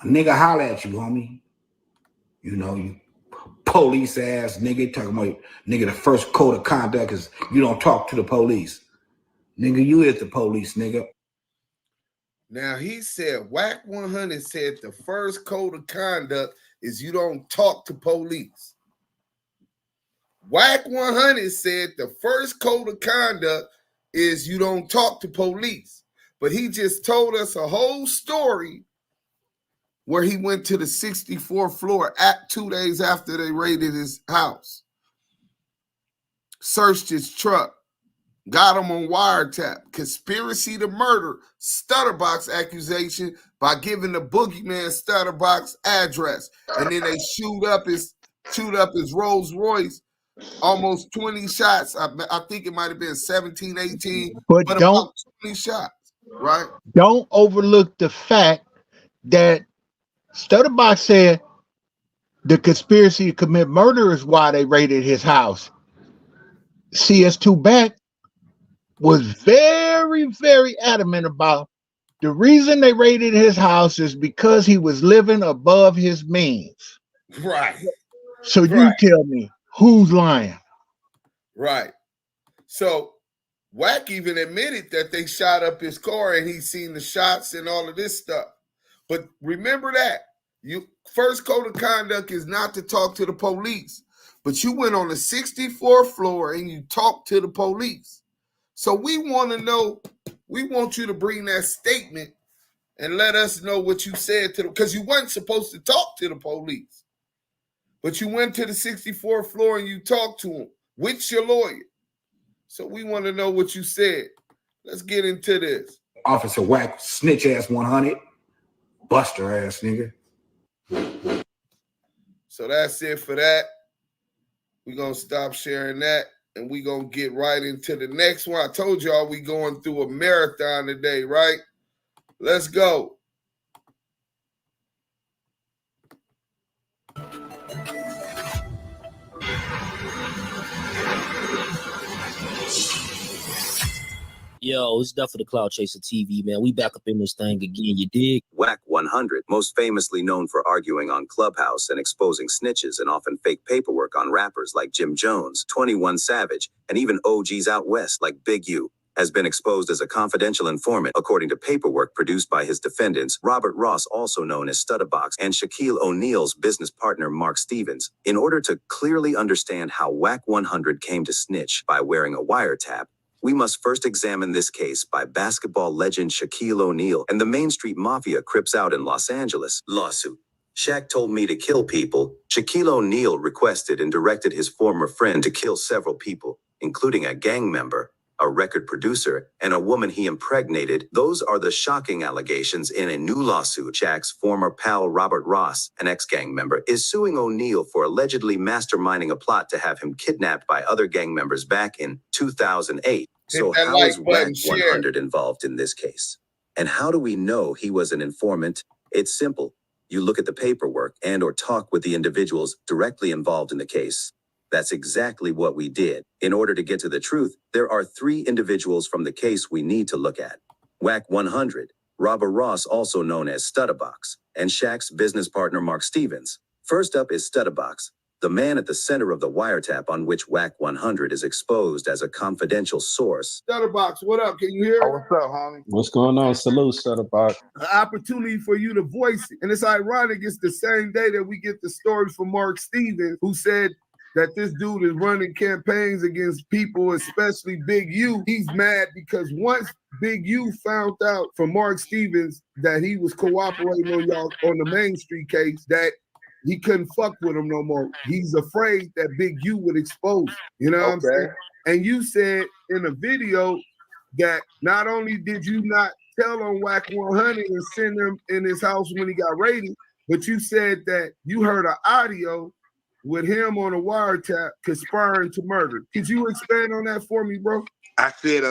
A nigga holler at you, homie. You know, you police ass nigga. Talking about, nigga, the first code of conduct is you don't talk to the police. Nigga, you is the police, nigga. Now, he said, WACK100 said the first code of conduct is you don't talk to police. WACK100 said the first code of conduct is you don't talk to police. But he just told us a whole story where he went to the 64th floor 2 days after they raided his house, searched his truck, got him on wiretap, conspiracy to murder, Stutterbox accusation by giving the boogeyman Stutterbox address, and then they shoot up his Rolls Royce, almost 20 shots. I think it might have been 17, 18, but about don't 20 shots, right? Don't overlook the fact that Stutterbox said the conspiracy to commit murder is why they raided his house. CS2 Back was very, very adamant about the reason they raided his house is because he was living above his means. Right. So you tell me, who's lying? Right. So Wack even admitted that they shot up his car and he's seen the shots and all of this stuff. But remember that. First code of conduct is not to talk to the police. But you went on the 64th floor and you talked to the police. So we want to know, we want you to bring that statement and let us know what you said to them, because you weren't supposed to talk to the police. But you went to the 64th floor and you talked to him with your lawyer. So we want to know what you said. Let's get into this. Officer Wack, snitch ass 100, buster ass nigga. So that's it for that. We're going to stop sharing that and we're going to get right into the next one. I told y'all we going through a marathon today, right? Let's go. Yo, it's Duff for the Cloud Chaser TV, man. We back up in this thing again, you dig? WACK100, most famously known for arguing on Clubhouse and exposing snitches and often fake paperwork on rappers like Jim Jones, 21 Savage, and even OGs out west like Big U, has been exposed as a confidential informant according to paperwork produced by his defendants, Robert Ross, also known as Stutterbox, and Shaquille O'Neal's business partner Mark Stevens. In order to clearly understand how WACK100 came to snitch by wearing a wiretap, we must first examine this case by basketball legend Shaquille O'Neal and the Main Street Mafia Crips out in Los Angeles. Lawsuit. Shaq told me to kill people. Shaquille O'Neal requested and directed his former friend to kill several people, including a gang member, a record producer, and a woman he impregnated. Those are the shocking allegations in a new lawsuit. Shaq's former pal Robert Ross, an ex-gang member, is suing O'Neal for allegedly masterminding a plot to have him kidnapped by other gang members back in 2008. So how is WACK100 involved in this case? And how do we know he was an informant? It's simple. You look at the paperwork and or talk with the individuals directly involved in the case. That's exactly what we did. In order to get to the truth, there are 3 individuals from the case we need to look at. WACK100, Robert Ross, also known as Stutterbox, and Shaq's business partner Mark Stevens. First up is Stutterbox, the man at the center of the wiretap on which WACK100 is exposed as a confidential source. Stutterbox, what up? Can you hear? Oh, what's up, homie? What's going on? Salute, Stutterbox. An opportunity for you to voice it. And it's ironic, it's the same day that we get the story from Mark Stevens, who said that this dude is running campaigns against people, especially Big U. He's mad because once Big U found out from Mark Stevens that he was cooperating on the Main Street case, that he couldn't fuck with him no more. He's afraid that Big U would expose him. You know what I'm saying? And you said in a video that not only did you not tell on WACK100 and send him in his house when he got raided, but you said that you heard an audio with him on a wiretap conspiring to murder. Could you expand on that for me, bro? I said,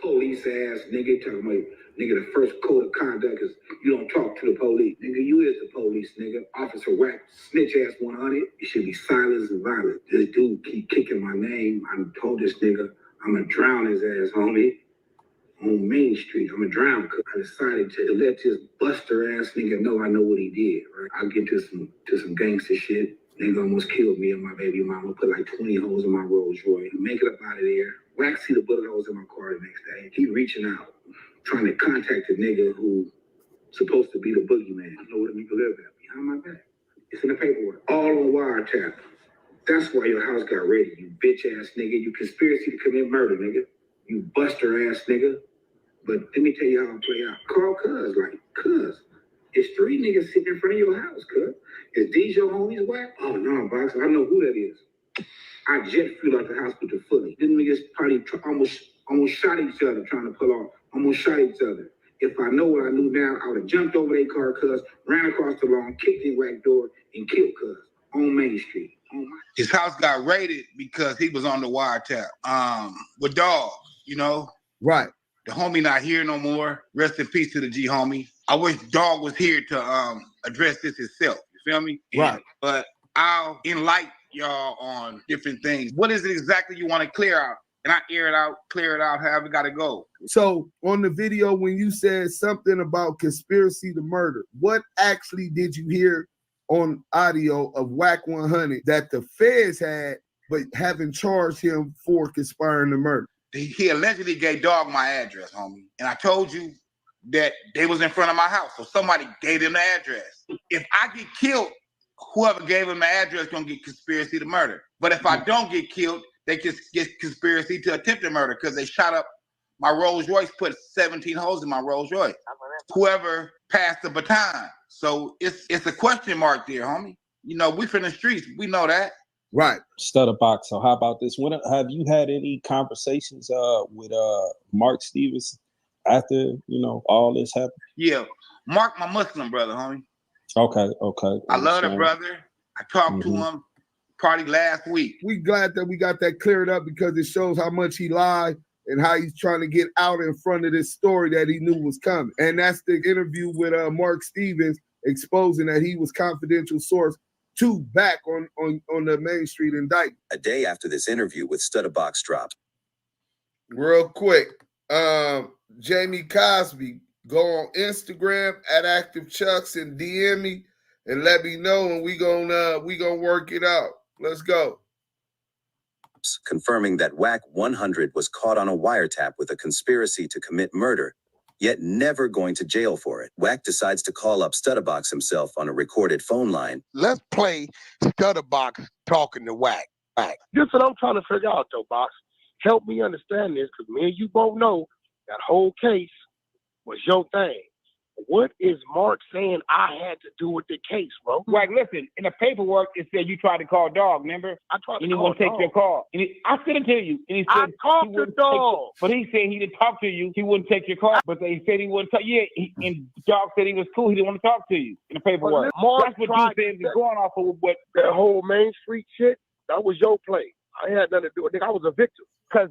police ass nigga, talking about, nigga, the first code of conduct is you don't talk to the police. Nigga, you is the police, nigga. Officer Wack, snitch ass 100. It should be silence and violence. This dude keep kicking my name. I told this nigga I'm gonna drown his ass, homie. On Main Street, I'm gonna drown. Cause I decided to let this buster ass nigga know I know what he did. Right? I'll get to some gangster shit. Nigga almost killed me and my baby mama, put like 20 holes in my Rolls Royce. Make it up out of there. Wack see the bullet holes in my car the next day. He reaching out, trying to contact the nigga who supposed to be the boogeyman. I know where the nigga live at, behind my back. It's in the paperwork. All on wiretap. That's why your house got raided, you bitch ass nigga. You conspiracy to commit murder, nigga. You buster ass nigga. But let me tell you how it play out. Call cuz, it's 3 niggas sitting in front of your house, cuz. Is these your homies, Wack? Oh no, Box, I know who that is. I just flew out the hospital fully. Them niggas probably almost shot each other trying to pull off. Almost shot each other. If I know what I knew now, I would have jumped over their car, cuz, ran across the lawn, kicked in Wack door, and killed cuz on Main Street. His house got raided because he was on the wiretap. With Dog, you know? Right. The homie not here no more. Rest in peace to the G homie. I wish Dog was here to address this himself. You feel me? Right. But I'll enlighten y'all on different things. What is it exactly you want to clear out? And I air it out, clear it out, however it got to go. So on the video, when you said something about conspiracy to murder, what actually did you hear on audio of WACK100 that the feds had, but haven't charged him for conspiring to murder? He allegedly gave Dog my address, homie. And I told you that they was in front of my house. So somebody gave him the address. If I get killed, whoever gave him the address gonna get conspiracy to murder. But if I don't get killed, they just get conspiracy to attempted murder because they shot up my Rolls Royce, put 17 holes in my Rolls Royce. Whoever passed the baton. So it's a question mark there, homie. You know, we from the streets. We know that. Right. Stutterbox. So how about this? When have you had any conversations with Mark Stevens after, you know, all this happened? Yeah. Mark, my Muslim brother, homie. Okay. I love the brother. I talked to him probably last week. We glad that we got that cleared up because it shows how much he lied and how he's trying to get out in front of this story that he knew was coming. And that's the interview with Mark Stevens exposing that he was confidential source to back on the Main Street indictment. A day after this interview with Stutterbox dropped. Real quick, Jamie Cosby, go on Instagram at Active Chucks and DM me and let me know, and we gonna work it out. Let's go. Confirming that WACK100 was caught on a wiretap with a conspiracy to commit murder, yet never going to jail for it. Wack decides to call up Stutterbox himself on a recorded phone line. Let's play Stutterbox talking to Wack. This is what I'm trying to figure out, though, Box. Help me understand this, because me and you both know that whole case was your thing. What is Mark saying I had to do with the case, bro? Wack, listen, in the paperwork, it said you tried to call Dog, remember? I tried to and he call won't take your call. And I sent it to you. And he said, I talked to Dog. But he said he didn't talk to you. He wouldn't take your call. But they said he wouldn't talk. Yeah, and Dog said he was cool. He didn't want to talk to you in the paperwork. Mark That's what you said is going off of what that whole Main Street shit, that was your play. I had nothing to do with it. I was a victim. Because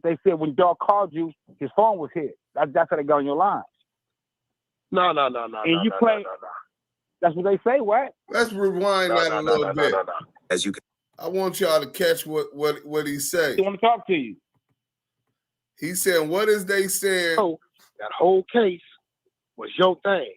they said when Dog called you, his phone was hit. That's how they got on your line. No. And you play. That's what they say, what? Let's rewind that a little bit. As you can. I want y'all to catch what he said. They want to talk to you. He said, what is they saying? So that whole case was your thing.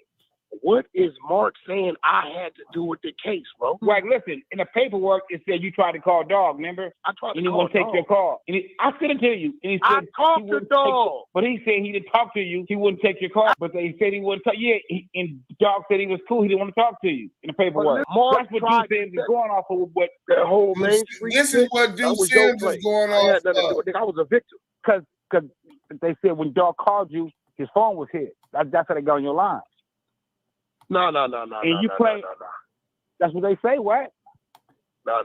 What is Mark saying I had to do with the case, bro? Wack, listen, in the paperwork, it said you tried to call Dog, remember? I tried to and he call won't take Dog. your call. And I sent it to you. And he said, I talked to Dog. But he said he didn't talk to you. He wouldn't take your call. But they said he wouldn't talk. Yeah, and Dog said he was cool. He didn't want to talk to you in the paperwork. Mark That's what you said is going off of what that whole Main Street. This is what Duke Sims is going I on. had nothing to do with it. I was a victim. Because they said when Dog called you, his phone was hit. That's how they got on your line. No. And you play. That's what they say, what? No.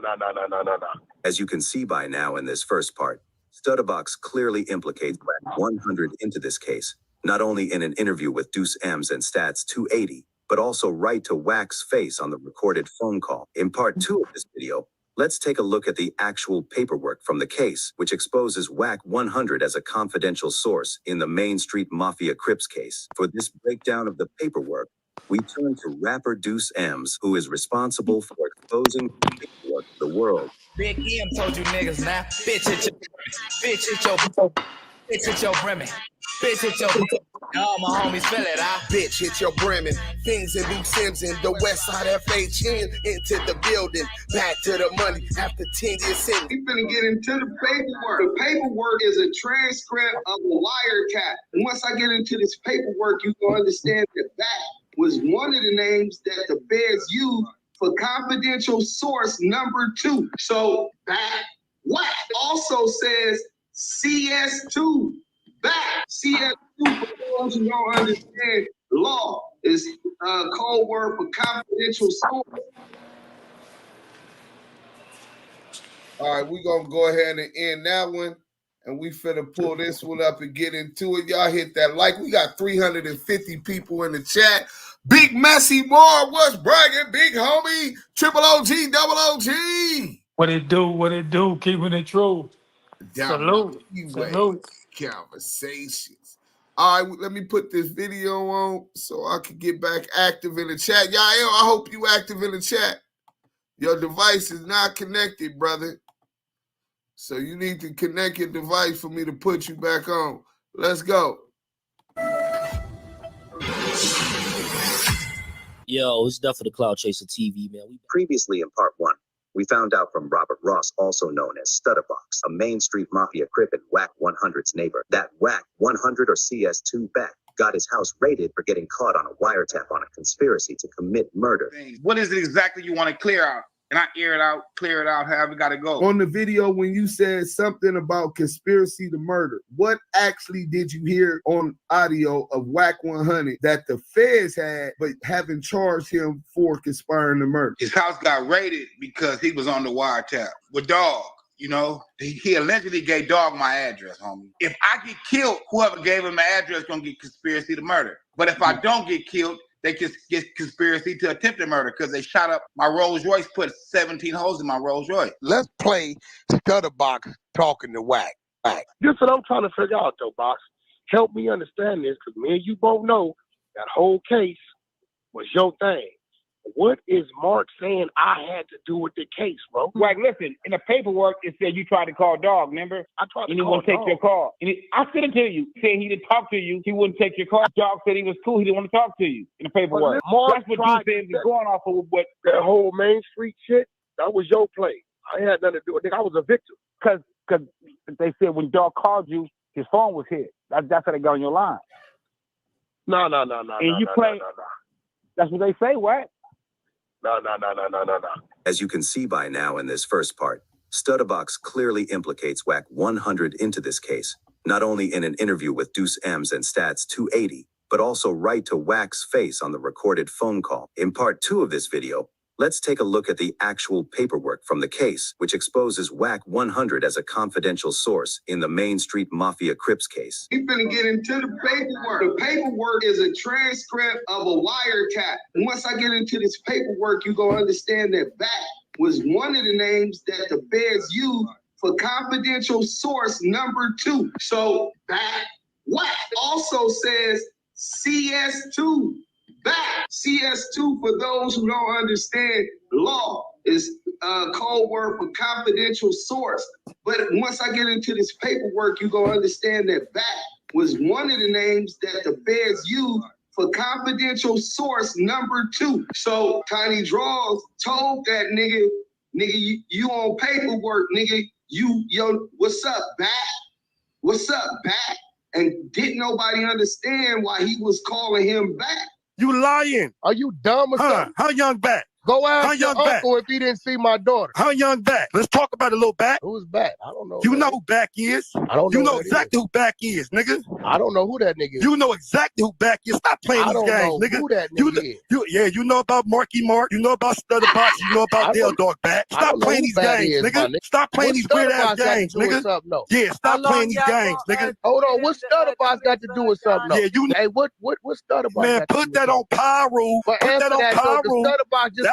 As you can see by now in this first part, Stutterbox clearly implicates WACK100 into this case, not only in an interview with Deuce M's and Stats 280, but also right to Wack's face on the recorded phone call. In part 2 of this video, let's take a look at the actual paperwork from the case, which exposes WACK100 as a confidential source in the Main Street Mafia Crips case. For this breakdown of the paperwork, we turn to rapper Deuce M's, who is responsible for exposing the paperwork to the world. Big M told you niggas now, bitch at your brimming. Bitch, hit your all my homies feel it, bitch, hit your Bremen. Things in Luke Sims in the West Side FHN. Into the building, back to the money after 10 years in. We finna get into the paperwork. The paperwork is a transcript of a wiretap. And once I get into this paperwork, you can understand that that was one of the names that the Bears used for confidential source number 2. So that WACK also says CS2. That CS2, for those who don't understand law, is code word for confidential source. All right, we're gonna go ahead and end that one. And we finna pull this one up and get into it. Y'all hit that like. We got 350 people in the chat. Big Messy Moore, what's bragging? Big homie, triple OG, double OG. What it do? What it do? Keeping it true. Salute. Salute. Conversations. All right, let me put this video on so I can get back active in the chat. Y'all, I hope you active in the chat. Your device is not connected, brother. So you need to connect your device for me to put you back on. Let's go. Yo, it's Duff for the Cloud Chaser TV, man. Previously in part 1, we found out from Robert Ross, also known as Stutterbox, a Main Street Mafia crip and WACK100's neighbor, that WACK100 or CS2 back got his house raided for getting caught on a wiretap on a conspiracy to commit murder. What is it exactly you want to clear out? And I air it out, clear it out, however it got to go. On the video, when you said something about conspiracy to murder, what actually did you hear on audio of WACK100 that the feds had, but haven't charged him for conspiring to murder? His house got raided because he was on the wiretap with Dog. You know, he allegedly gave Dog my address, homie. If I get killed, whoever gave him my address gonna get conspiracy to murder. But if I don't get killed, they just get conspiracy to attempted murder because they shot up my Rolls Royce, put 17 holes in my Rolls Royce. Let's play Stutterbox talking to WACK. This is what I'm trying to figure out, though, Box. Help me understand this, because me and you both know that whole case was your thing. What is Mark saying I had to do with the case, bro? Like, listen, in the paperwork, it said you tried to call Dog, remember? I tried to and he call wouldn't take Dog. your call. And I sent it to you. Saying he didn't talk to you. He wouldn't take your call. Dog said he was cool. He didn't want to talk to you in the paperwork. Mark That's what you said is going off of what that whole Main Street shit, that was your play. I had nothing to do with it. I was a victim. Because they said when Dog called you, his phone was hit. That's how they got on your line. No. And you play. That's what they say, what? No. As you can see by now in this first part, Stutterbox clearly implicates WACK100 into this case, not only in an interview with Deuce M's and Stats 280, but also right to WACK's face on the recorded phone call. In part 2 of this video, let's take a look at the actual paperwork from the case, which exposes WACK100 as a confidential source in the Main Street Mafia Crips case. We finna get into the paperwork. The paperwork is a transcript of a wiretap. And once I get into this paperwork, you gonna understand that that was one of the names that the Bears used for confidential source number 2. So that WACK also says CS2. That CS2, for those who don't understand law, is code word for confidential source. But once I get into this paperwork, you're going to understand that that was one of the names that the Bears used for confidential source number 2. So Tiny Draws told that nigga, you on paperwork, nigga. Yo, what's up, Bat? What's up, Bat? And didn't nobody understand why he was calling him back. You lying. Are you dumb or something? How young back? Go ask How your young back? uncle if he didn't see my daughter. How young back? Let's talk about a little back. Who's back? I don't know. You know who back is. I don't know. You know who that exactly who back is, nigga. I don't know who that nigga is. You know exactly who back is. Stop playing I these don't games, know nigga. who that nigga is. You know about Marky Mark. You know about Stutterbox. You know about Dale Dog back. Stop playing these games, nnigga. Stop playing these weird ass games, nigga. Yeah, stop playing these games, nigga. Hold on, what Stutterbox got to do with something? Yeah, you know. Hey, what Stutterbox? Man, got to put do that on Pyro. But Put that on Pyro.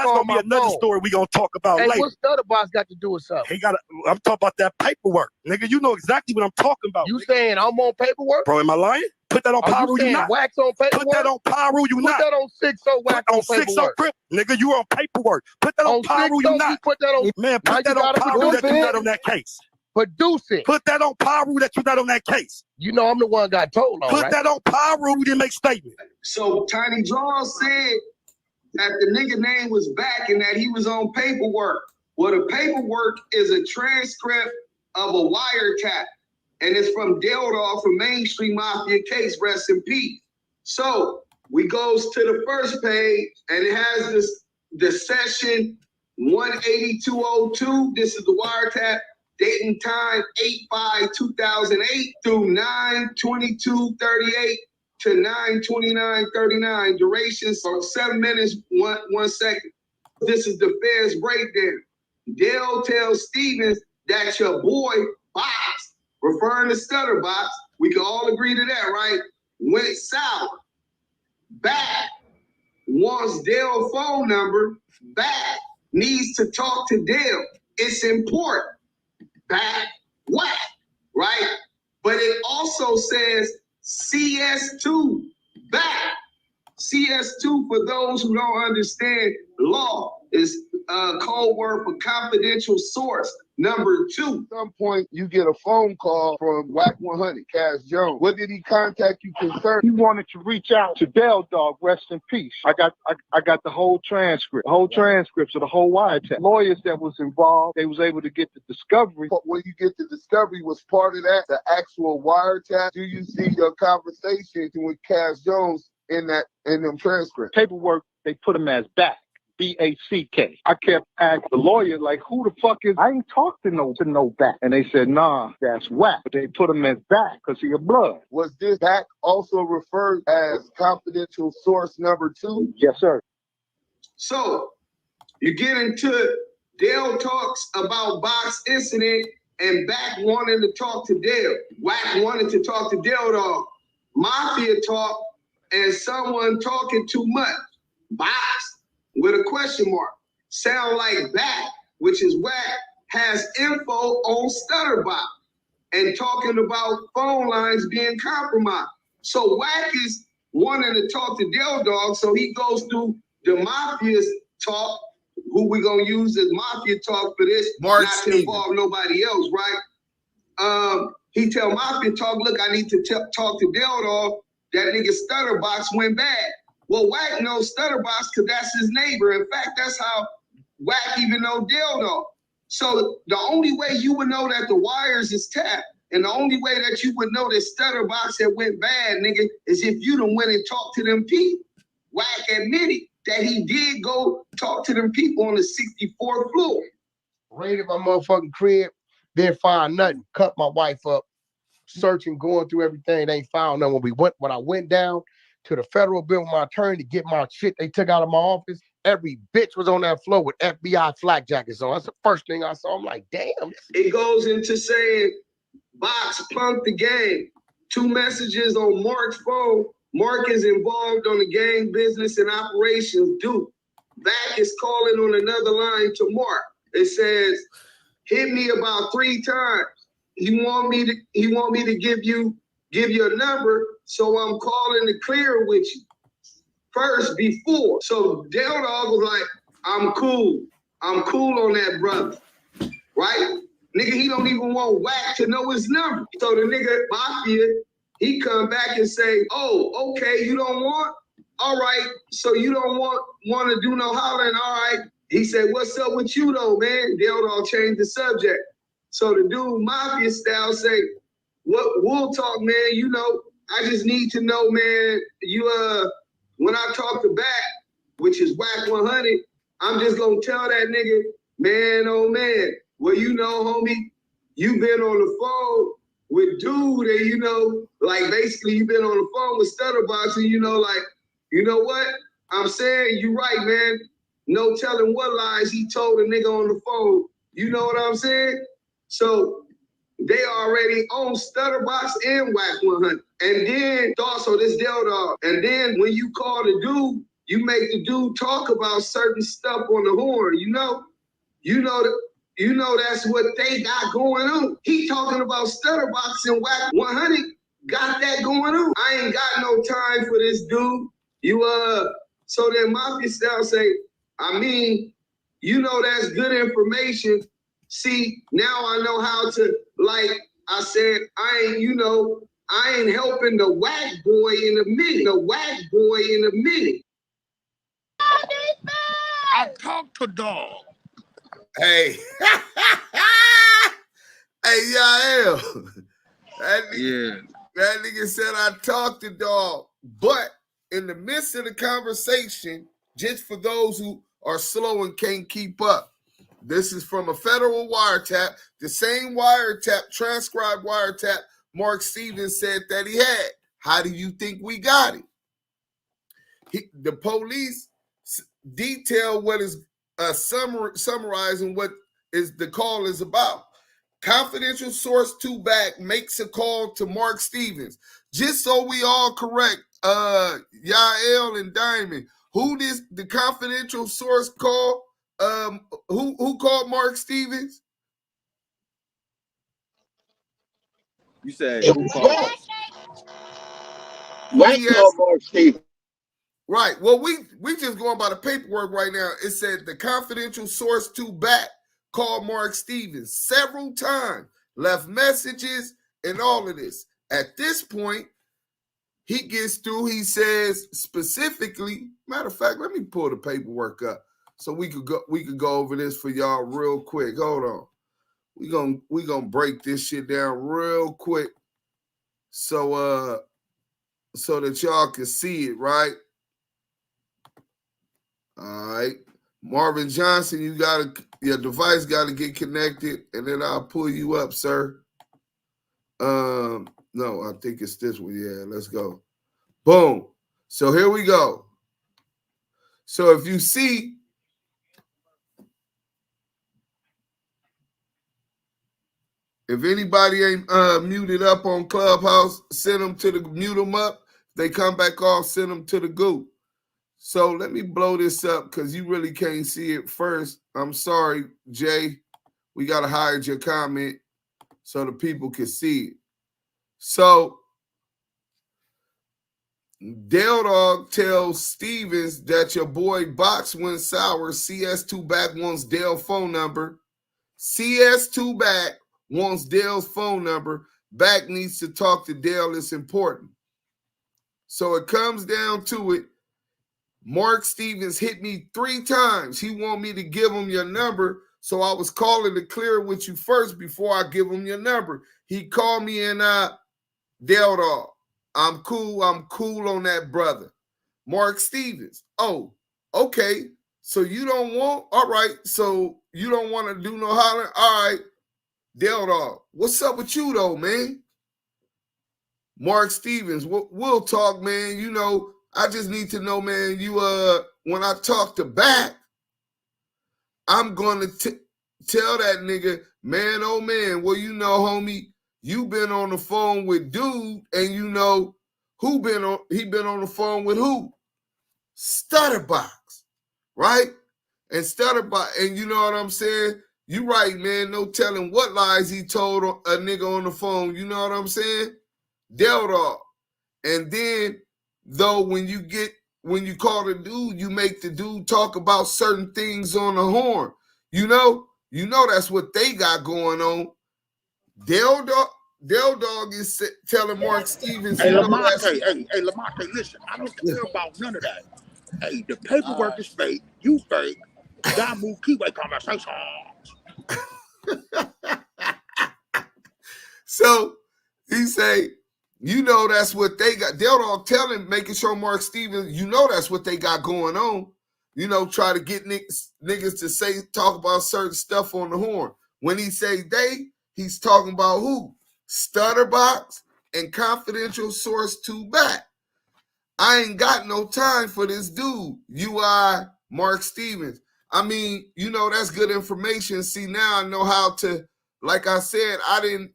That's gonna be another story we gonna talk about hey, later. What Stutterbox got to do with something? He got. I'm talking about that paperwork, nigga. You know exactly what I'm talking about. You saying I'm on paperwork? Bro, am I lying? Put that on Pyro. You saying not. Wax on paperwork? Put that on Pyro. You not. Put that on 6-0 Wax on paperwork. 6-0 Crip, nigga. You on paperwork. Put that on Pyro. You not. Put that on. Man, put that on Pyro that you got on that case. Produce it. Put that on Pyro that you're not on that case. You know I'm the one got told on, Put right? that on Pyro, we didn't make statement. So Tiny Draw said that the nigga name was back and that he was on paperwork. Well, the paperwork is a transcript of a wiretap, and it's from Dale from Mainstream Mafia case, rest in peace. So we goes to the first page, and it has the session 18202. This is the wiretap, date and time 8/5/2008 through 9/22/38 to 9/29/39. Duration for 7 minutes, 1 second. This is the Fed's breakdown. Dale tells Stevens that your boy Box, referring to Stutter Box, we can all agree to that, right? Went south. Back wants Dale's phone number. Back needs to talk to Dale. It's important. Back whack, right? But it also says CS2 back. CS2, for those who don't understand law, is code word for confidential source. Number 2. At some point, you get a phone call from WACK100, Cash Jones. What did he contact you concerning? He wanted to reach out to Dale Dog, rest in peace. I got the whole transcript, of the whole wiretap. Lawyers that was involved, they was able to get the discovery. But when you get the discovery, was part of that the actual wiretap? Do you see your conversation with Cash Jones in them transcripts? Paperwork, they put him as back. BACK. I kept asking the lawyer, like, who the fuck is? I ain't talked to no back. And they said, nah, that's whack. But they put him as back because he a blood. Was this back also referred as confidential source number 2? Yes, sir. So you get into Dale talks about Box incident and back wanting to talk to Dale. Wack wanted to talk to Dale Dog. Mafia talk and someone talking too much. Box with a question mark. Sound like back, which is Wack, has info on Stutterbox and talking about phone lines being compromised. So Wack is wanting to talk to Dale Dog, so he goes through the Mafia's talk, who we gonna use as Mafia talk for this, not to involve nobody else, right? He tell Mafia talk, look, I need to talk to Dale Dog. That nigga Stutterbox went bad. Well, Wack knows Stutterbox because that's his neighbor. In fact, that's how Wack even know Dale Dog. So the only way you would know that the wires is tapped, and the only way that you would know that Stutterbox had went bad, nigga, is if you done went and talked to them people. Wack admitted that he did go talk to them people on the 64th floor. Raided my motherfucking crib, didn't find nothing. Cut my wife up, searching, going through everything. They ain't found nothing. When I went down to the federal building with my attorney to get my shit they took out of my office, every bitch was on that floor with FBI flak jackets on. That's the first thing I saw. I'm like, damn. It goes into saying Box punked the game. 2 messages on Mark's phone. Mark is involved on the gang business and operations. Duke. Back is calling on another line to Mark. It says, hit me about 3 times. He want me to give you a number, so I'm calling to clear with you first before. So Dale Dog was like, I'm cool on that, brother. Right? Nigga, he don't even want Wack to know his number. So the nigga Mafia, he come back and say, oh, okay, you don't want? All right, so you don't want to do no hollering, all right. He said, what's up with you though, man? Dale Dog changed the subject. So the dude Mafia style say, what we'll talk, man, you know, I just need to know, man, you when I talk to back, which is WACK100, I'm just gonna tell that nigga, man, oh man, well, you know, homie, you been on the phone with dude, and you know, like basically you been on the phone with Stutterbox, and you know, like, you know what? I'm saying you right, man. No telling what lies he told a nigga on the phone. You know what I'm saying? So they already own Stutterbox and WACK100. And then also this Dale Dog. And then when you call the dude, you make the dude talk about certain stuff on the horn, you know? You know that's what they got going on. He talking about Stutterbox and WACK100 got that going on. I ain't got no time for this dude. So then Mafia style say, I mean, you know that's good information. See, now I know how to, like I said, I ain't helping the Wackboy in a minute. The Wackboy in a minute. I talk to dog. Hey. Hey, Yael. That nigga said I talked to dog. But in the midst of the conversation, just for those who are slow and can't keep up, this is from a federal wiretap, the same wiretap, transcribed wiretap Mark Stevens said that he had. How do you think we got it? The police detail what is summarizing what is the call is about. Confidential source 2 back makes a call to Mark Stevens. Just so we all correct, Yael and Diamond, who did the confidential source call? Who called Mark Stevens? You said who called? Wack called Mark Stevens. Right. Well, we just going by the paperwork right now. It said the confidential source 2 back called Mark Stevens several times, left messages and all of this. At this point, he gets through. He says specifically, matter of fact, let me pull the paperwork up so we could go over this for y'all real quick. Hold on. We gonna break this shit down real quick so that y'all can see it, right? All right. Marvin Johnson, your device gotta get connected, and then I'll pull you up, sir. No, I think it's this one. Yeah, let's go. Boom. So here we go. So if you see, if anybody ain't muted up on Clubhouse, mute them up. If they come back off, send them to the goo. So let me blow this up because you really can't see it first. I'm sorry, Jay. We got to hide your comment so the people can see it. So Dale Dog tells Stevens that your boy Box went sour. CS2 back wants Dale's phone number. CS2 back wants Dale's phone number. Back needs to talk to Dale. It's important. So it comes down to it. Mark Stevens hit me 3 times. He want me to give him your number. So I was calling to clear it with you first before I give him your number. He called me and Dale Dog. I'm cool on that, brother. Mark Stevens. Oh, okay. So you don't want, all right. So you don't want to do no hollering? All right. Dale Dog. What's up with you though, man? Mark Stevens. We'll talk, man. You know, I just need to know, man, you when I talk to Back, I'm gonna tell that nigga, man, oh man, well, you know, homie, you been on the phone with dude, and you know he been on the phone with who? Stutterbox, right? And Stutterbox, and you know what I'm saying? You right, man, no telling what lies he told a nigga on the phone, you know what I'm saying? Dale Dog. And then, though, when you call the dude, you make the dude talk about certain things on the horn. You know that's what they got going on. Dale Dog is telling Mark Stevens, Hey, Lamonte, listen, I don't care about none of that. Hey, the paperwork is fake, you fake. God move keyway conversations. So he say, you know that's what they got. Dale Dog telling, making sure Mark Stevens, you know that's what they got going on. You know, try to get niggas to talk about certain stuff on the horn. When he say they, he's talking about who? Stutterbox and confidential source 2 back. I ain't got no time for this dude. UI Mark Stevens. I mean, you know, that's good information. See, now I know how to, like I said, I ain't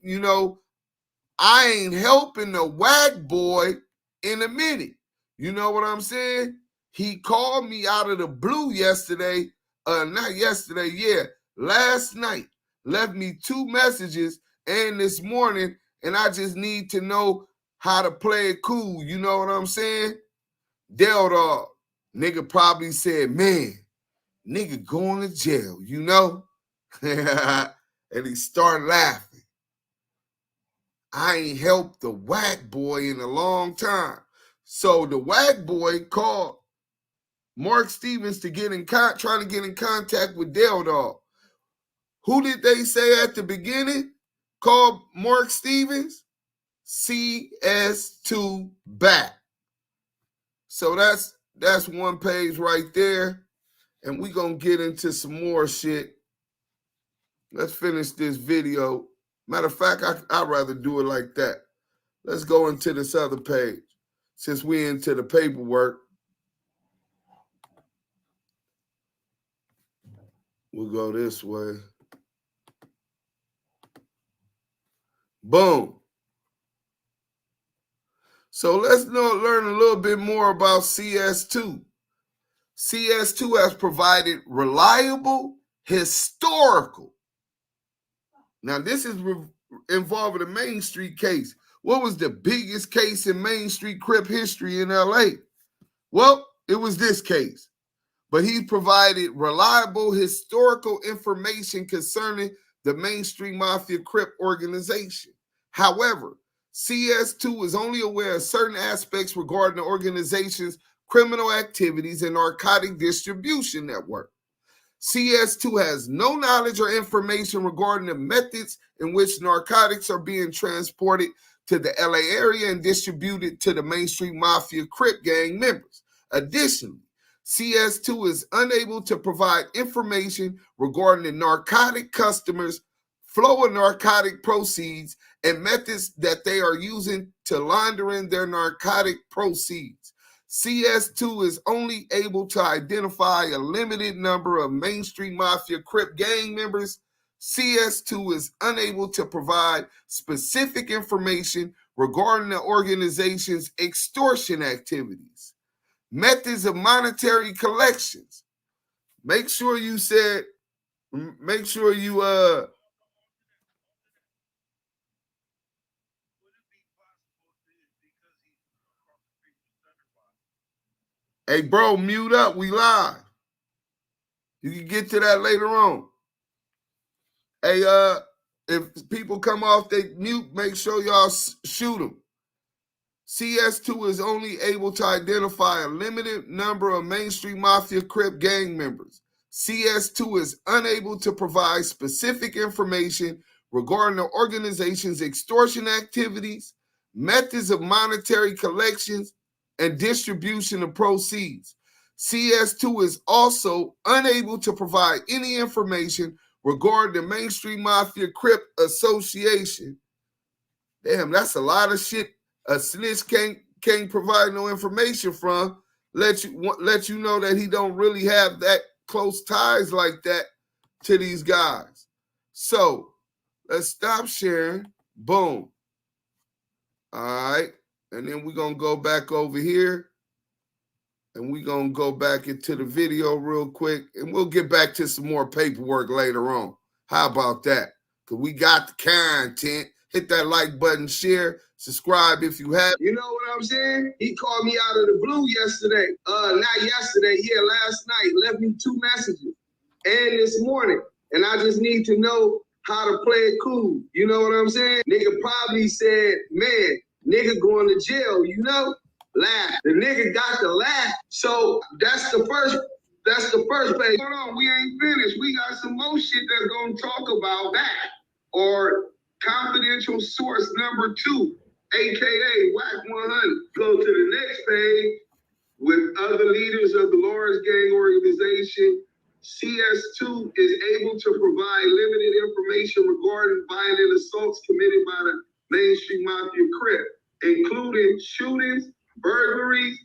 helping the Wackboy in a minute. You know what I'm saying? He called me out of the blue yesterday. Last night. Left me 2 messages and this morning, and I just need to know how to play it cool. You know what I'm saying? Dale Dog. Nigga probably said, man, nigga going to jail, you know? And he started laughing. I ain't helped the Wackboy in a long time. So the Wackboy called Mark Stevens to get in trying to get in contact with Dale Dog. Who did they say at the beginning called Mark Stevens? CS2 back. So that's one page right there. And we're going to get into some more shit. Let's finish this video. Matter of fact, I'd rather do it like that. Let's go into this other page. Since we're into the paperwork, we'll go this way. Boom. So let's learn a little bit more about CS2. CS2 has provided reliable, historical. Now, this is involving a Main Street case. What was the biggest case in Main Street Crip history in LA? Well, it was this case. But he provided reliable historical information concerning the Main Street Mafia Crip organization. However, CS2 is only aware of certain aspects regarding the organization's criminal activities and narcotic distribution network. CS2 has no knowledge or information regarding the methods in which narcotics are being transported to the LA area and distributed to the Main Street Mafia Crip gang members. Additionally, CS2 is unable to provide information regarding the narcotic customers, flow of narcotic proceeds, and methods that they are using to laundering their narcotic proceeds. CS2 is only able to identify a limited number of Main Street Mafia Crip gang members. CS2 is unable to provide specific information regarding the organization's extortion activities, methods of monetary collections. Make sure you hey, bro, mute up. We live. You can get to that later on. Hey, if people come off they mute, make sure y'all shoot them. CS2 is only able to identify a limited number of Main Street Mafia Crip gang members. CS2 is unable to provide specific information regarding the organization's extortion activities, methods of monetary collections, and distribution of proceeds. CS2 is also unable to provide any information regarding the Main Street Mafia Crip Association. Damn, that's a lot of shit a snitch can't provide no information from. Let you know that he don't really have that close ties like that to these guys. So let's stop sharing. Boom. All right. And then we're going to go back over here. And we're going to go back into the video real quick. And we'll get back to some more paperwork later on. How about that? Because we got the content. Hit that like button, share, subscribe if you have. You know what I'm saying? He called me out of the blue yesterday. Not yesterday, last night. Left me 2 messages. And this morning. And I just need to know how to play it cool. You know what I'm saying? Nigga probably said, man, nigga going to jail, you know? Laugh. The nigga got to laugh. So that's the first page. Hold on, we ain't finished. We got some more shit that's gonna talk about that. Or confidential source number 2, aka WACK100. Go to the next page with other leaders of the Lawrence Gang organization. CS2 is able to provide limited information regarding violent assaults committed by the Main Street Mafia Crip, including shootings, burglaries,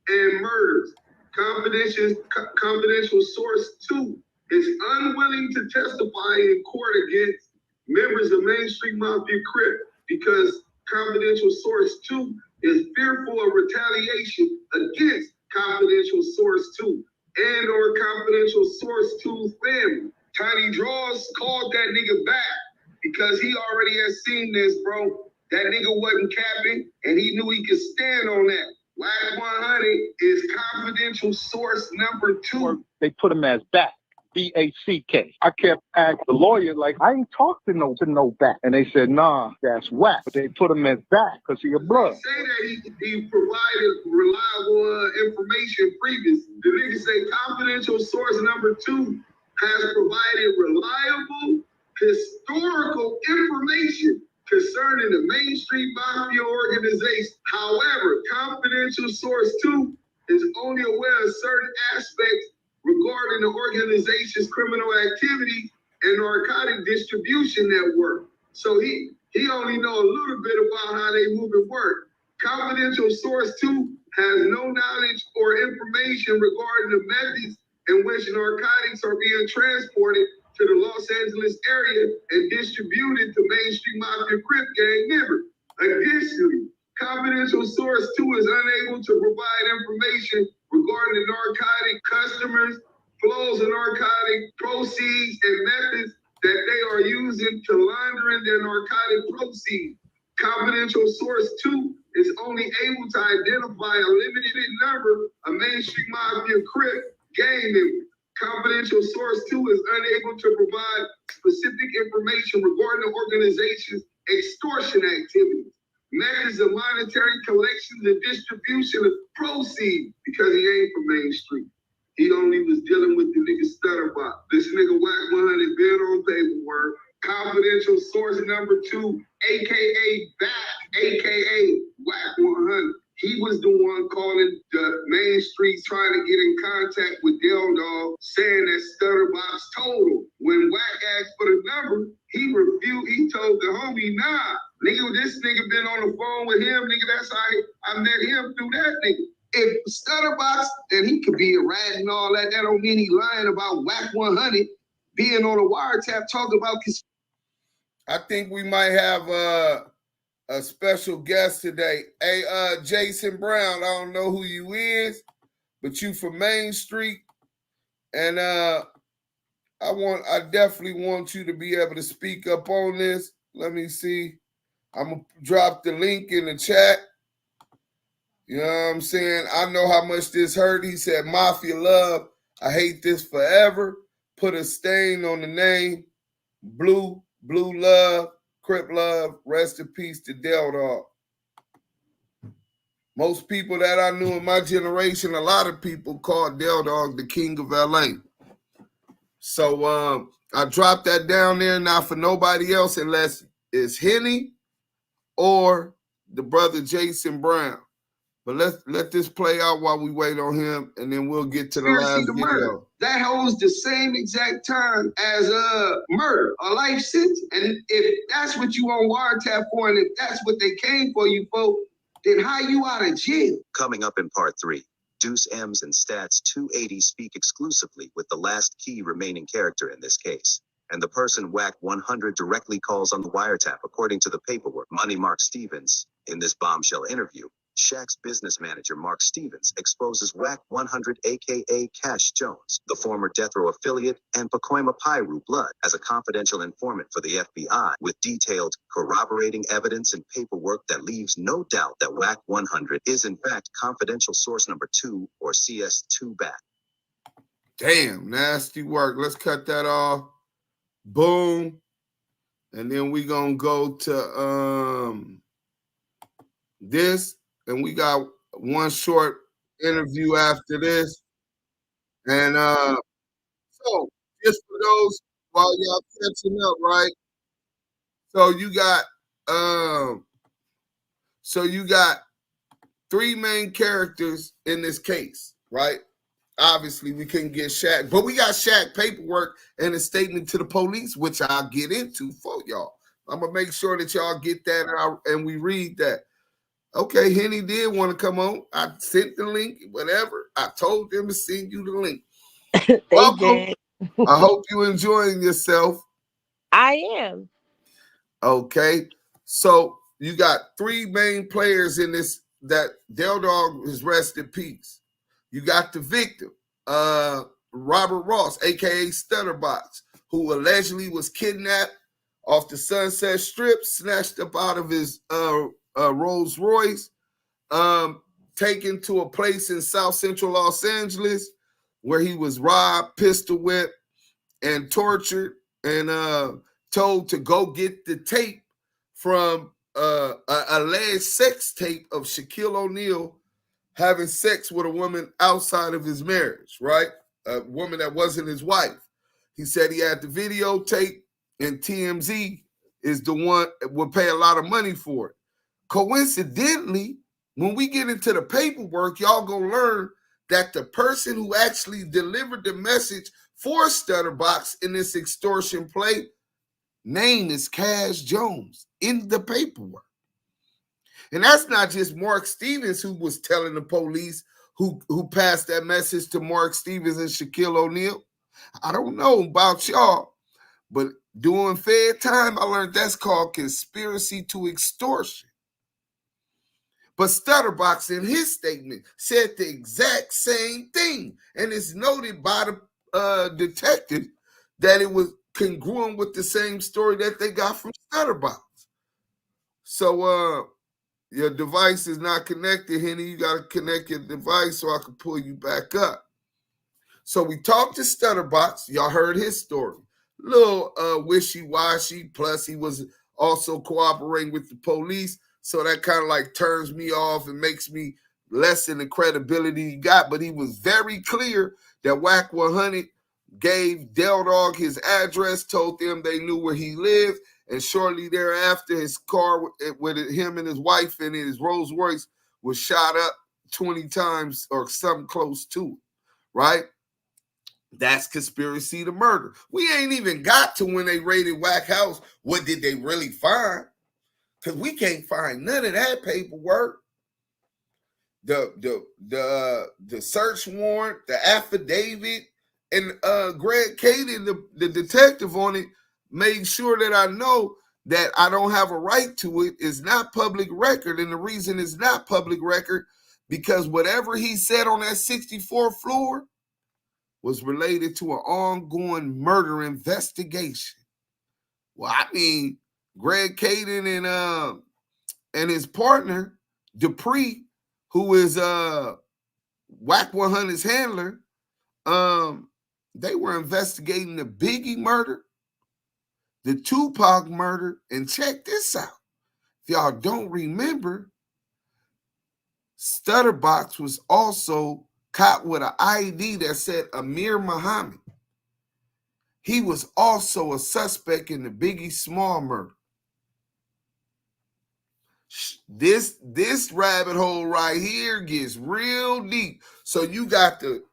and murders. Confidential source 2 is unwilling to testify in court against members of Main Street Mafia Crip because confidential source 2 is fearful of retaliation against confidential source 2 and or confidential source 2's family. Tiny Draws called that nigga back because he already has seen this, bro. That nigga wasn't capping and he knew he could stand on that. WACK100 is confidential source number 2. They put him as back. WACK. I kept asking the lawyer, like, I ain't talked to no back. And they said, nah, that's whack. But they put him as back because he a blood. Say that he provided reliable information previously. The nigga say confidential source number 2 has provided reliable historical information concerning the Main Street Mafia organization. However, confidential source 2 is only aware of certain aspects regarding the organization's criminal activity and narcotic distribution network. So he only know a little bit about how they move and work. Confidential source 2 has no knowledge or information regarding the methods in which narcotics are being transported to the Los Angeles area and distributed to Main Street Mafia Crip gang members. Additionally, confidential source 2 is unable to provide information regarding the narcotic customers, flows of narcotic proceeds, and methods that they are using to laundering their narcotic proceeds. Confidential source 2 is only able to identify a limited number of Main Street Mafia Crip gang members. Confidential source 2 is unable to provide specific information regarding the organization's extortion activities, methods of monetary collections and distribution of proceeds, because he ain't from Main Street. He only was dealing with the nigga Stutterbot. This nigga WACK100 been on paperwork. Confidential source number 2, aka Back, aka WACK100. He was the one calling the Main Street trying to get in contact with Del Dog, saying that Stutterbox told him. When Wack asked for the number, he refused. He told the homie, nah, nigga, this nigga been on the phone with him, nigga. That's how I met him through that nigga. If Stutterbox, and he could be a rat and all that, that don't mean he lying about WACK100 being on a wiretap talking about. I think we might have a special guest today. Hey, Jason Brown, I don't know who you is, but you from Main Street. And I definitely want you to be able to speak up on this. Let me see. I'm going to drop the link in the chat. You know what I'm saying? I know how much this hurt. He said, Mafia love, I hate this forever. Put a stain on the name. Blue love, Crip love, rest in peace to Del Dog. Most people that I knew in my generation, a lot of people called Del Dog the king of LA. So I dropped that down there now for nobody else unless it's Henny or the brother Jason Brown. But let this play out while we wait on him, and then we'll get to the last video. Murder. That holds the same exact time as a murder, a life sentence. And if that's what you on wiretap for, and if that's what they came for you for, then how you out of jail? Coming up in part 3, Deuce M's and Stats 280 speak exclusively with the last key remaining character in this case. And the person WACK100 directly calls on the wiretap according to the paperwork. Money Mark Stevens, in this bombshell interview, Shaq's business manager Mark Stevens exposes WACK100 aka Cash Jones, the former Death Row affiliate and Pacoima Piru blood, as a confidential informant for the FBI with detailed corroborating evidence and paperwork that leaves no doubt that WACK100 is in fact confidential source number 2 or CS2 back. Damn, nasty work. Let's cut that off. Boom. And then we gonna go to this. And we got one short interview after this. And so just for those while y'all catching up, right? So you got 3 main characters in this case, right? Obviously, we couldn't get Shaq, but we got Shaq paperwork and a statement to the police, which I'll get into for y'all. I'm gonna make sure that y'all get that and we read that. Okay, Henny did want to come on. I sent the link, whatever. I told them to send you the link. Welcome. I hope you're enjoying yourself. I am. Okay, so you got 3 main players in this that Del Dog is rest in peace. You got the victim, Robert Ross, aka Stutterbox, who allegedly was kidnapped off the Sunset Strip, snatched up out of his Rolls Royce, taken to a place in South Central Los Angeles where he was robbed, pistol whipped, and tortured and told to go get the tape from a alleged sex tape of Shaquille O'Neal having sex with a woman outside of his marriage, right? A woman that wasn't his wife. He said he had the videotape, and TMZ is the one that would pay a lot of money for it. Coincidentally, when we get into the paperwork, y'all gonna learn that the person who actually delivered the message for Stutterbox in this extortion play, name is Cash Jones in the paperwork. And that's not just Mark Stevens who was telling the police who passed that message to Mark Stevens and Shaquille O'Neal. I don't know about y'all, but during Fed time, I learned that's called conspiracy to extortion. But Stutterbox in his statement said the exact same thing. And it's noted by the detective that it was congruent with the same story that they got from Stutterbox. So your device is not connected, Henny. You got to connect your device so I can pull you back up. So we talked to Stutterbox. Y'all heard his story. Little wishy-washy. Plus, he was also cooperating with the police. So that kind of like turns me off and makes me lessen the credibility he got. But he was very clear that WACK100 gave Del Dog his address, told them they knew where he lived. And shortly thereafter, his car with him and his wife in it, his Rolls Royce, was shot up 20 times or something close to it, right? That's conspiracy to murder. We ain't even got to when they raided Wack House. What did they really find? Because we can't find none of that paperwork. The search warrant, the affidavit, and Greg Caden, the detective on it, made sure that I know that I don't have a right to it. It's not public record. And the reason it's not public record, because whatever he said on that 64th floor was related to an ongoing murder investigation. Well, I mean, Greg Caden and his partner, Dupree, who is WACK100's handler, they were investigating the Biggie murder, the Tupac murder, and check this out. If y'all don't remember, Stutterbox was also caught with an ID that said Amir Muhammad. He was also a suspect in the Biggie Small murder. This rabbit hole right here gets real deep. So you got the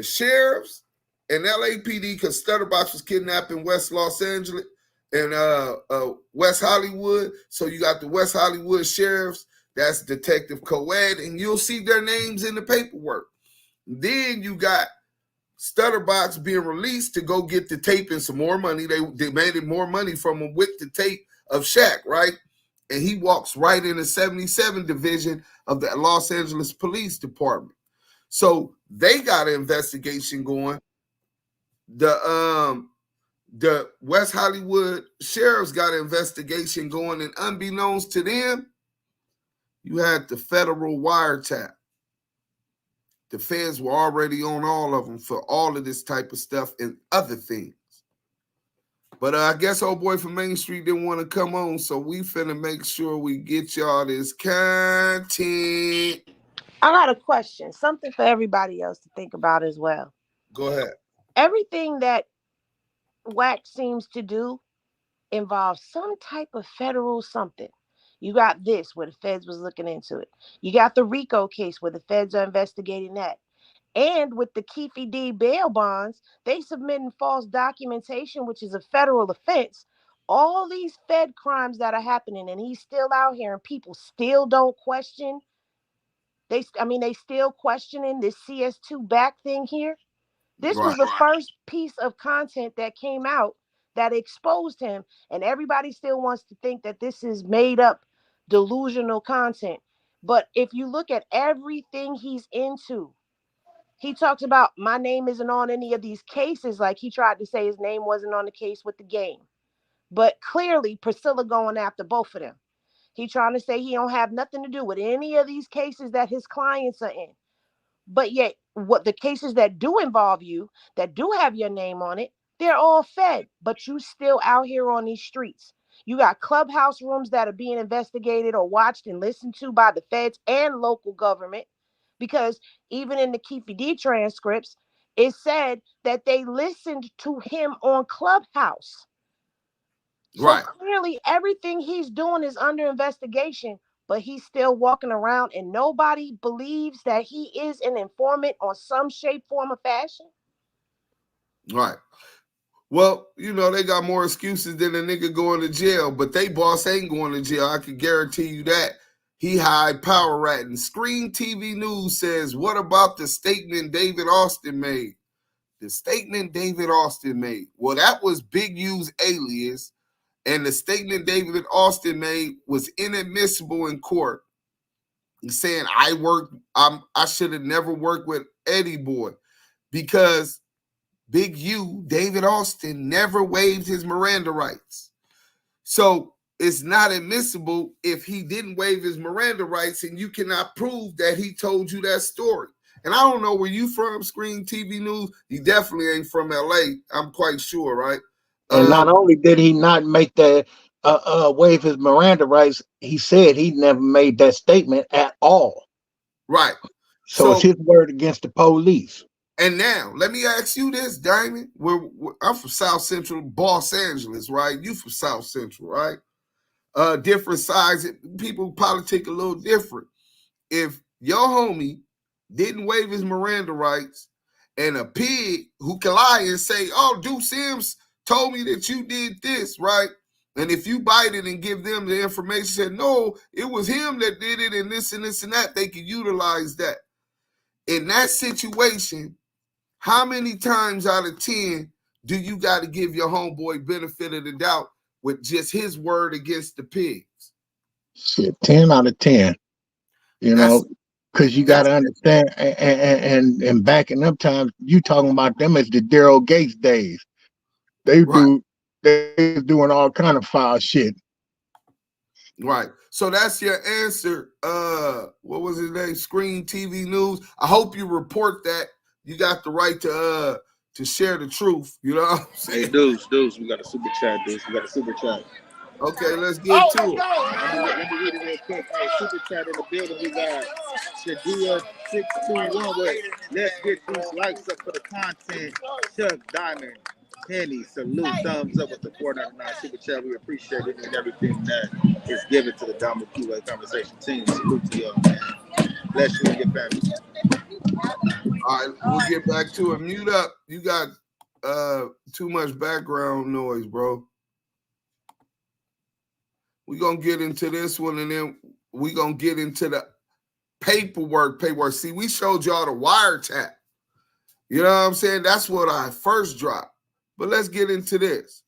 sheriffs and LAPD, because Stutterbox was kidnapped in West Los Angeles and West Hollywood. So you got the West Hollywood sheriffs. That's Detective Coed, and you'll see their names in the paperwork. Then you got Stutterbox being released to go get the tape and some more money. They demanded more money from him with the tape of Shaq, right? And he walks right in the 77 division of the Los Angeles Police Department. So they got an investigation going. The West Hollywood sheriffs got an investigation going, and unbeknownst to them, you had the federal wiretap. The feds were already on all of them for all of this type of stuff and other things. But I guess old boy from Main Street didn't want to come on, so we finna make sure we get y'all this content. I got a question, something for everybody else to think about as well. Go ahead. Everything that WACK seems to do involves some type of federal something. You got this where the feds was looking into it. You got the RICO case where the feds are investigating that. And with the Keefe D bail bonds, they submitting false documentation, which is a federal offense. All these Fed crimes that are happening, and he's still out here, and people still don't question. They still questioning this CS2 back thing here. This was the first piece of content that came out that exposed him, and everybody still wants to think that this is made up, delusional content. But if you look at everything he's into, he talks about my name isn't on any of these cases, like he tried to say his name wasn't on the case with the game. But clearly, Priscilla going after both of them. He trying to say he don't have nothing to do with any of these cases that his clients are in. But yet, what the cases that do involve you, that do have your name on it, They're all fed, but you still out here on these streets. You got clubhouse rooms that are being investigated or watched and listened to by the feds and local government, because even in the Keefe D transcripts, it said that they listened to him on Clubhouse. So clearly everything he's doing is under investigation, but he's still walking around and nobody believes that he is an informant on some shape, form, or fashion. Right. Well, you know, they got more excuses than a nigga going to jail, but they boss ain't going to jail. I can guarantee you that. He high power ratting. Screen TV News says, what about the statement David Austin made? The statement David Austin made. Well, that was Big U's alias, and the statement David Austin made was inadmissible in court. He's saying I should have never worked with Eddie Boy because Big U, David Austin, never waived his Miranda rights. So it's not admissible if he didn't waive his Miranda rights and you cannot prove that he told you that story. And I don't know where you from, Screen TV News. He definitely ain't from LA, I'm quite sure, right? And not only did he not make the waive his Miranda rights, he said he never made that statement at all. Right. So it's his word against the police. And now, let me ask you this, Diamond. I'm from South Central Los Angeles, right? You from South Central, right? Different sides. People politic a little different. If your homie didn't waive his Miranda rights and a pig who can lie and say, oh, Deuce Sims told me that you did this, right? And if you bite it and give them the information, said, no, it was him that did it and this and this and that, they can utilize that. In that situation, how many times out of 10 do you got to give your homeboy benefit of the doubt with just his word against the pigs? Shit, 10 out of 10. You know, because you got to understand, and back in them times, you talking about them as the Daryl Gates days. They doing all kind of foul shit. Right. So that's your answer. What was his name? Screen TV News. I hope you report that. You got the right to share the truth. You know what I'm saying? Hey, Deuce, we got a super chat, Deuce. We got a super chat. Okay, let's get to it. Let me read it real quick. Hey, super chat in the building. We got Shadia621 with let's get these likes up for the content. Chuck Diamond, Henny, salute, thumbs up with the $4.99 super chat. We appreciate it and everything that is given to the Dominant Keyway Conversation team. Salute to y'all, man. Bless you and your family. All right, we'll get back to it. Mute up. You got too much background noise, bro. We're going to get into this one, and then we're going to get into the paperwork. See, we showed y'all the wiretap. You know what I'm saying? That's what I first dropped. But let's get into this.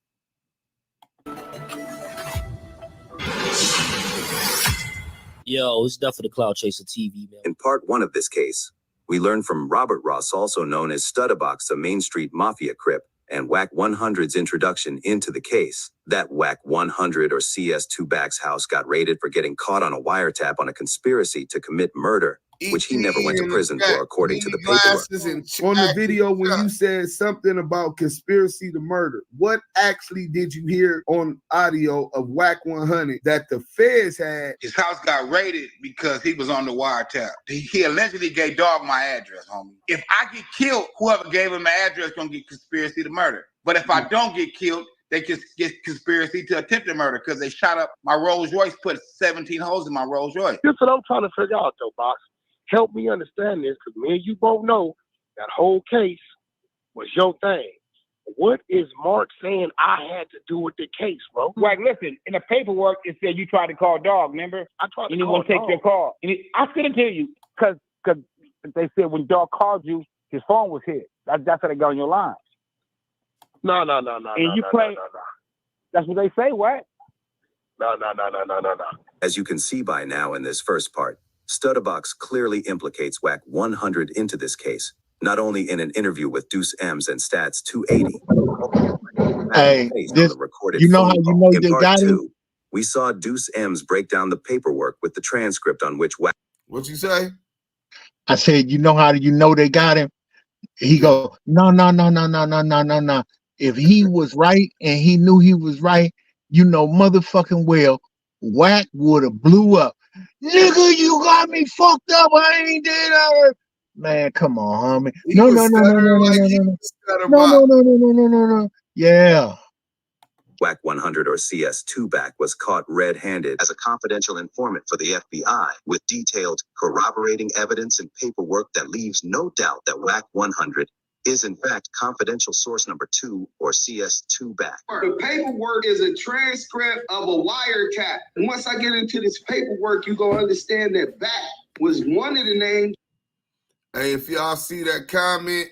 Yo, it's definitely Cloud Chaser TV, man. In part 1 of this case, we learned from Robert Ross, also known as Studabox, a Main Street Mafia Crip, and WACK100's introduction into the case, that WACK100 or CS2 Back's house got raided for getting caught on a wiretap on a conspiracy to commit murder, which he never went to prison for, according to the paperwork. On the video when you said something about conspiracy to murder, what actually did you hear on audio of WACK100 that the feds had? His house got raided because he was on the wiretap. He allegedly gave Dog my address, homie. If I get killed, whoever gave him my address gonna get conspiracy to murder. But if I don't get killed, they just get conspiracy to attempted murder because they shot up my Rolls Royce, put 17 holes in my Rolls Royce. This is what I'm trying to figure out, though, Box. Help me understand this, because me and you both know that whole case was your thing. What is Mark saying I had to do with the case, bro? Right, listen, in the paperwork, it said you tried to call Dog, remember? I tried to and he call won't take Dog. your call. And I couldn't tell you, because they said when Dog called you, his phone was hit. That's how they got on your line. No. And you play. That's what they say, what? No. As you can see by now in this first part, Studabox clearly implicates WACK100 into this case, not only in an interview with Deuce M's and Stats 280. Hey, this, on the recorded you know how phone you call. know In they part got 2, him? we saw Deuce M's break down the paperwork with the transcript on which WACK. What'd you say? I said, you know how you know they got him? He go, no. if he was right and he knew he was right, you know motherfucking well, Wack would have blew up. Nigga, you got me fucked up. I ain't did that. Man, come on, homie. He No, was no, no, no, stuttering no, no, like no, he no, was stuttering no, by. no, no, no, no, no, no, no. Yeah. WACK100 or CS2-back was caught red-handed as a confidential informant for the FBI with detailed corroborating evidence and paperwork that leaves no doubt that WACK100 is in fact confidential source number 2 or CS2-back. The paperwork is a transcript of a wiretap. And once I get into this paperwork, you're going to understand that Back was one of the names. Hey, if y'all see that comment,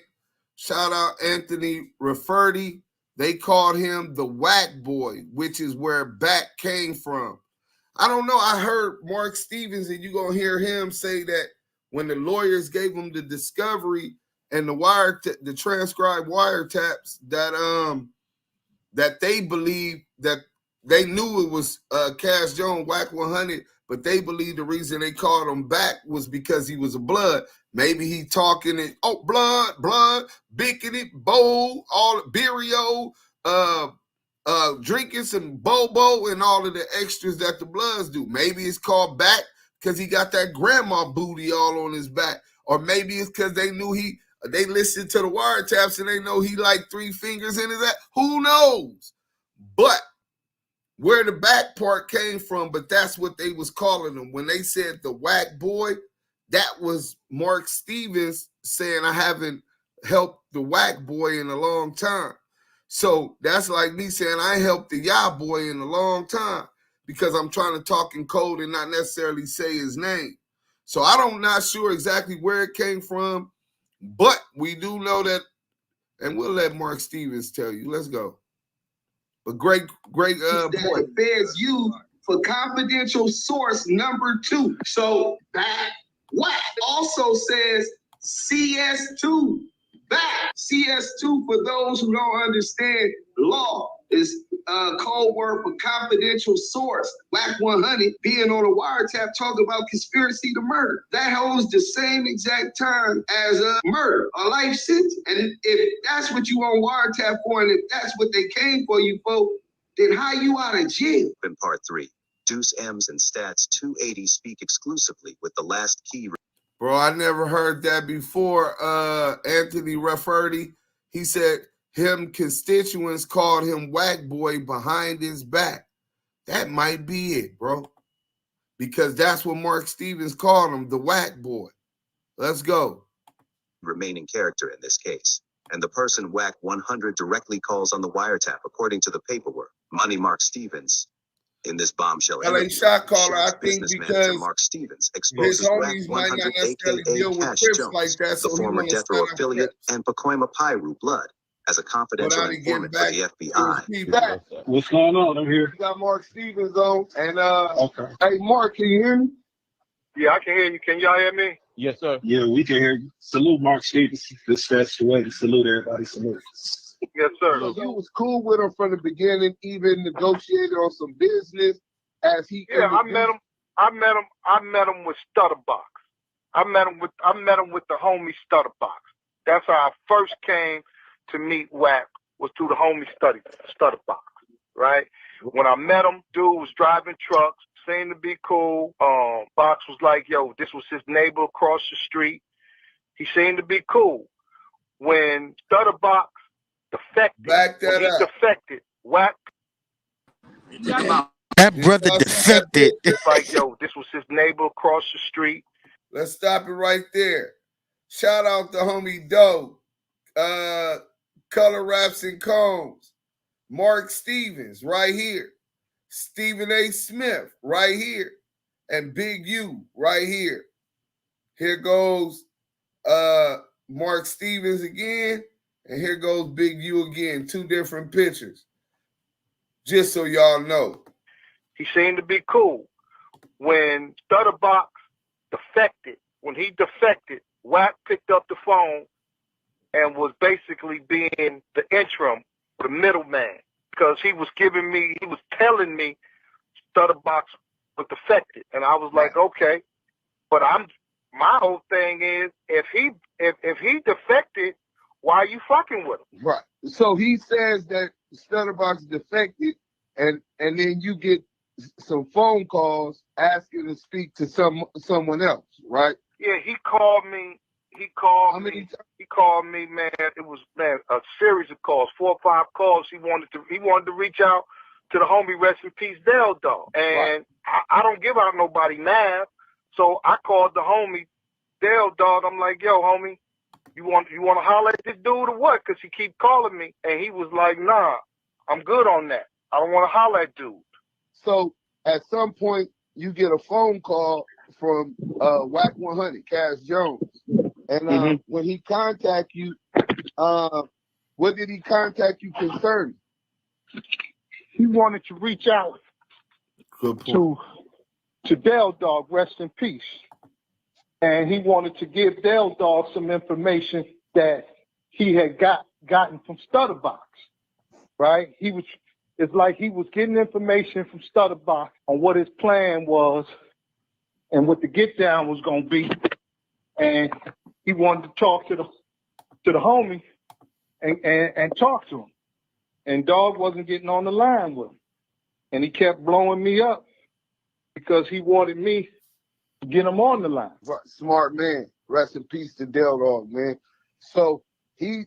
shout out Anthony Rafferty. They called him the Wackboy, which is where Back came from. I don't know. I heard Mark Stevens, and you're going to hear him say that when the lawyers gave him the discovery and the transcribed wiretaps, that they believe that they knew it was Cash Jones, WACK100, but they believe the reason they called him Back was because he was a blood. Maybe he talking it, blood, bicking it, bowl, all the Birio, drinking some bobo and all of the extras that the Bloods do. Maybe it's called Back because he got that grandma booty all on his back. Or maybe it's because they knew they listened to the wiretaps and they know he like 3 fingers in his ass. Who knows? But where the back part came from, but that's what they was calling him. When they said the Wack Boy, that was Mark Stevens saying, I haven't helped the Wack Boy in a long time. So that's like me saying I helped the Ya Boy in a long time because I'm trying to talk in code and not necessarily say his name. So I'm not sure exactly where it came from, but we do know that, and we'll let Mark Stevens tell you. Let's go. But great point. The feds use for confidential source number 2. So Back Wack also says CS2. Back CS2, for those who don't understand law, is code word for confidential source. WACK100 being on a wiretap talking about conspiracy to murder. That holds the same exact time as a murder, a life sentence. And if that's what you on wiretap for, and if that's what they came for you for, then how you out of jail? In part 3, Deuce M's and Stats 280 speak exclusively with the last key. Bro, I never heard that before. Anthony Rafferty, he said constituents called him Wack Boy behind his back. That might be it, bro. Because that's what Mark Stevens called him, the Wack Boy. Let's go. Remaining character in this case. And the person WACK100 directly calls on the wiretap according to the paperwork. Money Mark Stevens. In this bombshell LA shot caller, I think business because manager Mark Stevens exposes his homies might not WACK100, necessarily aka deal with Cash Crips Jones, like that, so the he former want to Death Row sign up affiliate, Crips. and Pacoima Pyru Blood as a confidential informant for the FBI. What's going on? I'm here. You got Mark Stevens on, and okay. Hey Mark, can you hear me? Yeah, I can hear you. Can y'all hear me? Yes, sir. Yeah, we can hear you. Salute Mark Stevens. This that's the way to salute everybody. Salute. Yes, sir. So you was cool with him from the beginning, even negotiated on some business as he. Yeah, I met him with Stutterbox. I met him with the homie Stutterbox. That's how I first came to meet Wack, was through the homie Stutterbox. Right? When I met him, dude was driving trucks, seemed to be cool. Box was like, yo, this was his neighbor across the street. He seemed to be cool. When Stutterbox defected, Wack. That brother defected. It's like, yo, this was his neighbor across the street. Let's stop it right there. Shout out to homie Doe, Color Raps and Combs, Mark Stevens right here, Stephen A. Smith right here, and Big U right here. Here goes Mark Stevens again, and here goes Big U again. 2 different pictures. Just so y'all know. He seemed to be cool. When Stutterbox defected, Wack picked up the phone and was basically being the interim, the middleman, because he was telling me Stutterbox was defected, and I was like, okay, but my whole thing is if he defected, why are you fucking with him? Right. So he says that Stutterbox is defected, and then you get some phone calls asking to speak to someone else, right? Yeah, he called me. He called me. He called me, man. It was, man, a series of calls, 4 or 5 calls. He wanted to reach out to the homie, rest in peace, Dell Dog. And I don't give out nobody nav. So I called the homie, Dell Dog. I'm like, yo, homie, you want to holler at this dude or what? Because he keep calling me. And he was like, nah, I'm good on that. I don't want to holler at dude. So at some point, you get a phone call from WACK100, Cash Jones. And when he contact you, what did he contact you concerning? He wanted to reach out to Dell Dog, rest in peace. And he wanted to give Dell Dog some information that he had gotten from Stutterbox, right? It's like he was getting information from Stutterbox on what his plan was and what the get down was gonna be. And he wanted to talk to the homie and talk to him. And Dog wasn't getting on the line with him. And he kept blowing me up because he wanted me to get him on the line. Smart man. Rest in peace to Dell Dog, man. So he's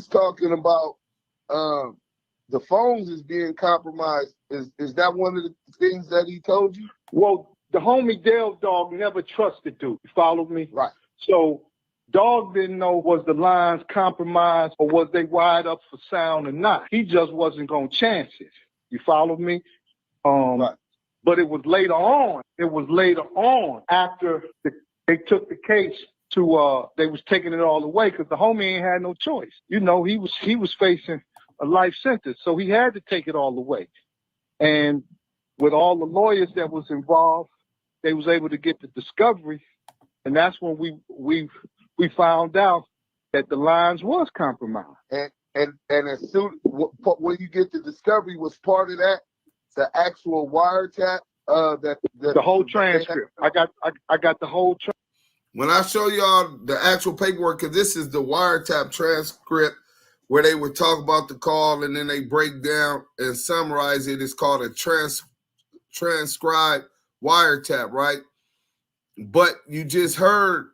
talking about the phones is being compromised. Is that one of the things that he told you? Well, the homie Dell Dog never trusted dude. You follow me? Right. So Dog didn't know was the lines compromised or was they wired up for sound or not. He just wasn't gonna chance it. You follow me? Right. But it was later on. It was later on after they took the case to they was taking it all away because the homie ain't had no choice. You know, he was facing a life sentence, so he had to take it all away. And with all the lawyers that was involved, they was able to get the discovery, and that's when we found out that the lines was compromised. And as soon when you get the discovery, was part of that the actual wiretap the whole transcript. I got the whole transcript. When I show y'all the actual paperwork, because this is the wiretap transcript where they would talk about the call and then they break down and summarize it. It's called a transcribed wiretap, right? But you just heard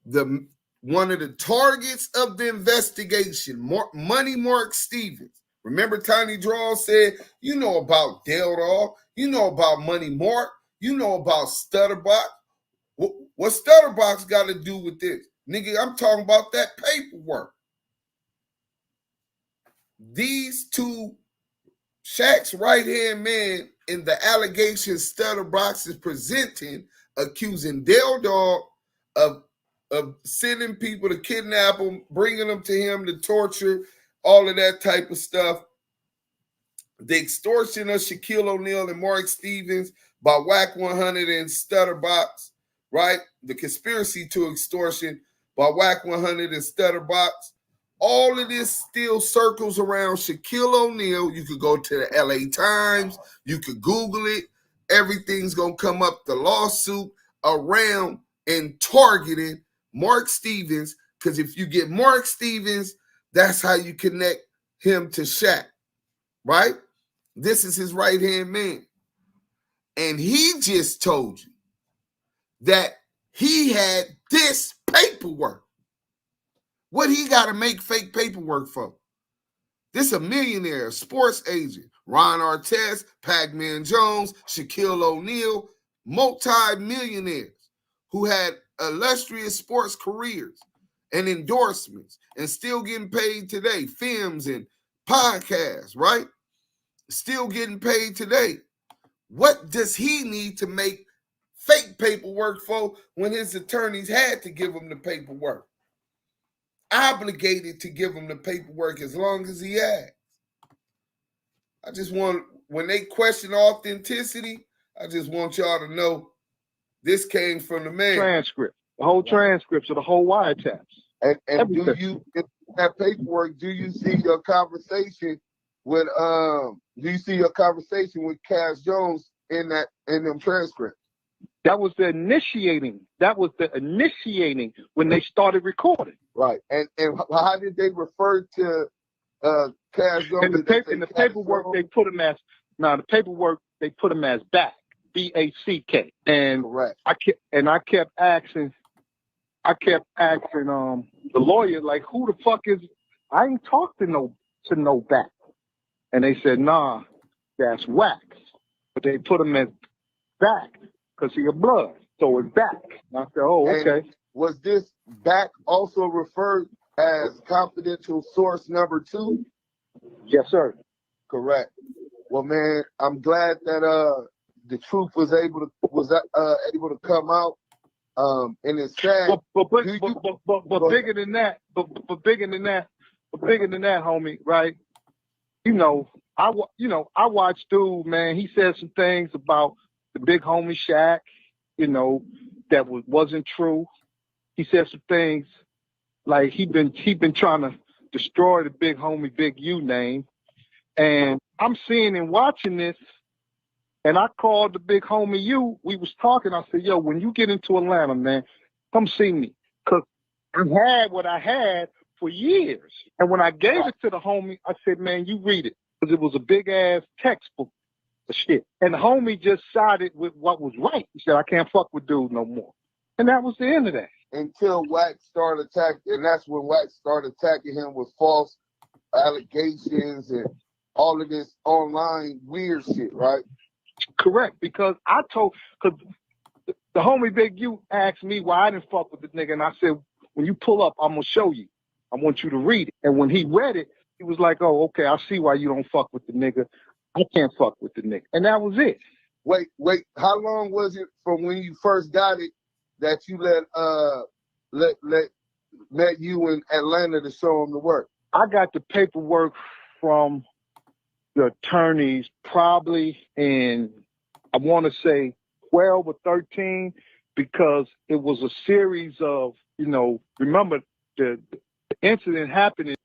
one of the targets of the investigation, Money Mark Stevens. Remember Tiny Draw said, you know about Dell Dog, you know about Money Mark, you know about Stutterbox. What Stutterbox got to do with this? Nigga, I'm talking about that paperwork. These two Shaq's right-hand man in the allegations Stutterbox is presenting, accusing Dell Dog of sending people to kidnap him, bringing them to him to torture, all of that type of stuff. The extortion of Shaquille O'Neal and Mark Stevens by WACK100 and Stutterbox, right? The conspiracy to extortion by WACK100 and Stutterbox. All of this still circles around Shaquille O'Neal. You could go to the LA Times. You could Google it. Everything's going to come up, the lawsuit around and targeting Mark Stevens, because if you get Mark Stevens, that's how you connect him to Shaq, right? This is his right-hand man. And he just told you that he had this paperwork. What he got to make fake paperwork for? This a millionaire, sports agent. Ron Artest, Pac-Man Jones, Shaquille O'Neal, multi-millionaires who had illustrious sports careers and endorsements and still getting paid today. Films and podcasts, right? Still getting paid today. What does he need to make fake paperwork for when his attorneys had to give him the paperwork? Obligated to give him the paperwork as long as he asked. I just want, when they question authenticity, I just want y'all to know this came from the man. Transcript. The whole transcripts of the whole wiretaps. And do you, in that paperwork, do you see your conversation with Cash Jones in them transcripts? That was the initiating. That was the initiating when they started recording. Right. And how did they refer to Cash In the paperwork they put him as back, BACK. And correct. I kept asking the lawyer, like, who the fuck is, I ain't talked to no back. And they said, nah, that's Wack. But they put him as back because he a blood. So it's back. And I said, oh, okay. And was this back also referred as confidential source number 2? Yes, sir. Correct. Well, man, I'm glad that the truth was able to come out. And it's sad. But bigger than that, homie, right? You know, I watched dude, man. He said some things about the big homie Shaq, you know, that wasn't true. He said some things like he been trying to destroy the big homie Big U name. And I'm seeing and watching this, and I called the big homie U. We was talking. I said, yo, when you get into Atlanta, man, come see me. Because I had what I had for years. And when I gave it to the homie, I said, man, you read it. Because it was a big-ass textbook of shit. And the homie just sided with what was right. He said, I can't fuck with dude no more. And that was the end of that. Until Wack started attacking, and that's when Wack started attacking him with false allegations and all of this online weird shit, right? Correct, because the homie Big U asked me why I didn't fuck with the nigga, and I said, when you pull up, I'm gonna show you. I want you to read it. And when he read it, he was like, oh, okay, I see why you don't fuck with the nigga. I can't fuck with the nigga. And that was it. Wait, how long was it from when you first got it that you met you in Atlanta to show him the work? I got the paperwork from the attorneys probably in, I want to say 12 or 13, because it was a series of, you know, remember the incident happened.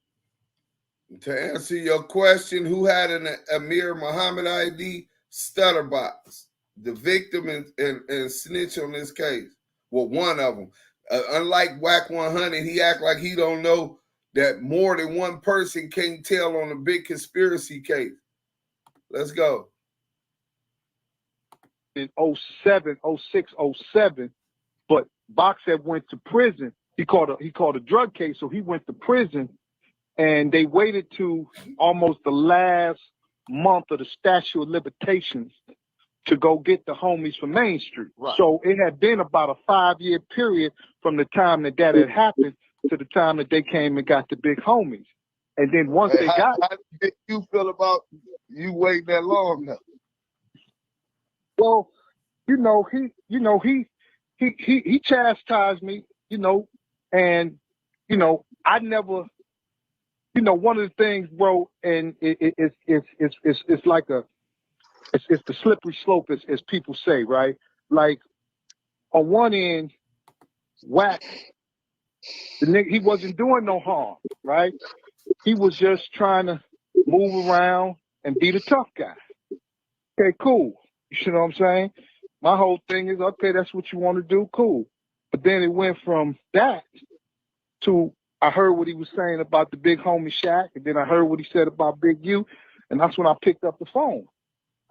To answer your question, who had an Amir Muhammad ID? Stutterbox, the victim and snitch on this case. Well, one of them. Unlike WACK100, he act like he don't know that more than one person can't tell on a big conspiracy case. Let's go. In 06, 07, but Box had went to prison. He called a drug case, so he went to prison, and they waited to almost the last month of the statute of limitations to go get the homies from Main Street. Right. So it had been about a 5-year period from the time that had happened to the time that they came and got the big homies. And then once they got, how did you feel about you waiting that long now? Well, he chastised me, and I never, one of the things, bro, and it's like it's the slippery slope, as people say, right? Like on one end, Wack, the nigga, he wasn't doing no harm, right? He was just trying to move around and be the tough guy. Okay, cool. You know what I'm saying? My whole thing is, okay, that's what you want to do, cool. But then it went from that to, I heard what he was saying about the big homie Shaq, and then I heard what he said about Big U, and that's when I picked up the phone.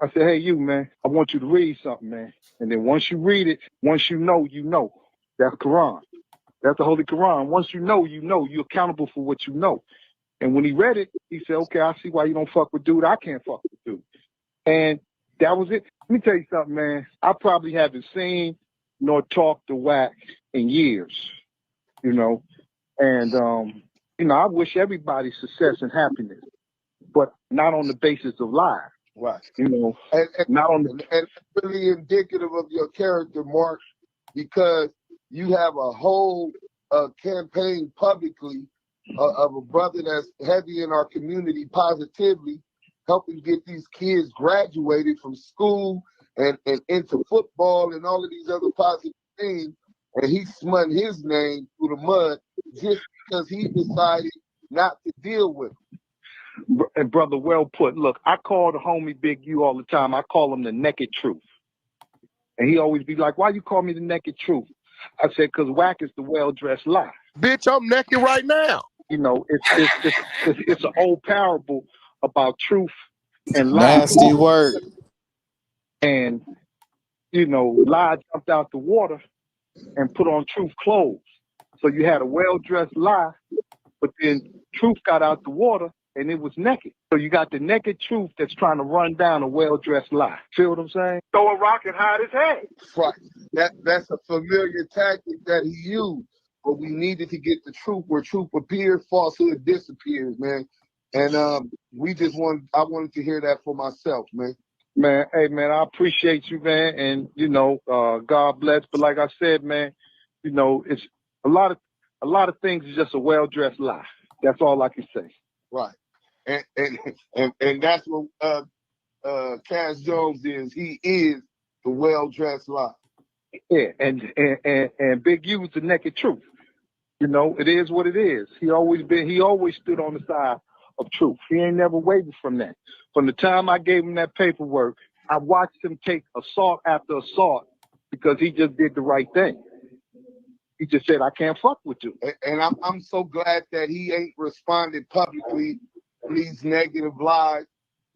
I said, hey, you, man, I want you to read something, man. And then once you read it, once you know. That's Quran. That's the Holy Quran. Once you know, you're accountable for what you know. And when he read it, he said, okay, I see why you don't fuck with dude. I can't fuck with dude. And that was it. Let me tell you something, man. I probably haven't seen nor talked to Wack in years, and, I wish everybody success and happiness, but not on the basis of lies. Right. And not on and it's really indicative of your character, Mark, because you have a whole campaign publicly of a brother that's heavy in our community positively, helping get these kids graduated from school and into football and all of these other positive things. And he smutting his name through the mud just because he decided not to deal with them. And brother, well put. Look, I call the homie Big U all the time. I call him the naked truth. And he always be like, why you call me the naked truth? I said, because Wack is the well-dressed lie. Bitch, I'm naked right now. You know, it's an old parable about truth and lie. Nasty work. And you know, lie jumped out the water and put on truth clothes. So you had a well-dressed lie, but then truth got out the water and it was naked. So you got the naked truth that's trying to run down a well-dressed lie. Feel what I'm saying? Throw a rock and hide his head. Right. That's a familiar tactic that he used. But we needed to get the truth where truth appears, falsehood disappears, man. And I wanted to hear that for myself, man. Man, hey man, I appreciate you, man, and you know, God bless. But like I said, man, you know, it's a lot of things is just a well-dressed lie. That's all I can say. Right, and that's what Cash Jones is. He is the well-dressed lie. Yeah, and Big U is the naked truth. You know, it is what it is. He always stood on the side of truth. He ain't never wavered from that. From the time I gave him that paperwork, I watched him take assault after assault because he just did the right thing. He just said, I can't fuck with you. And I'm so glad that he ain't responded publicly to these negative lies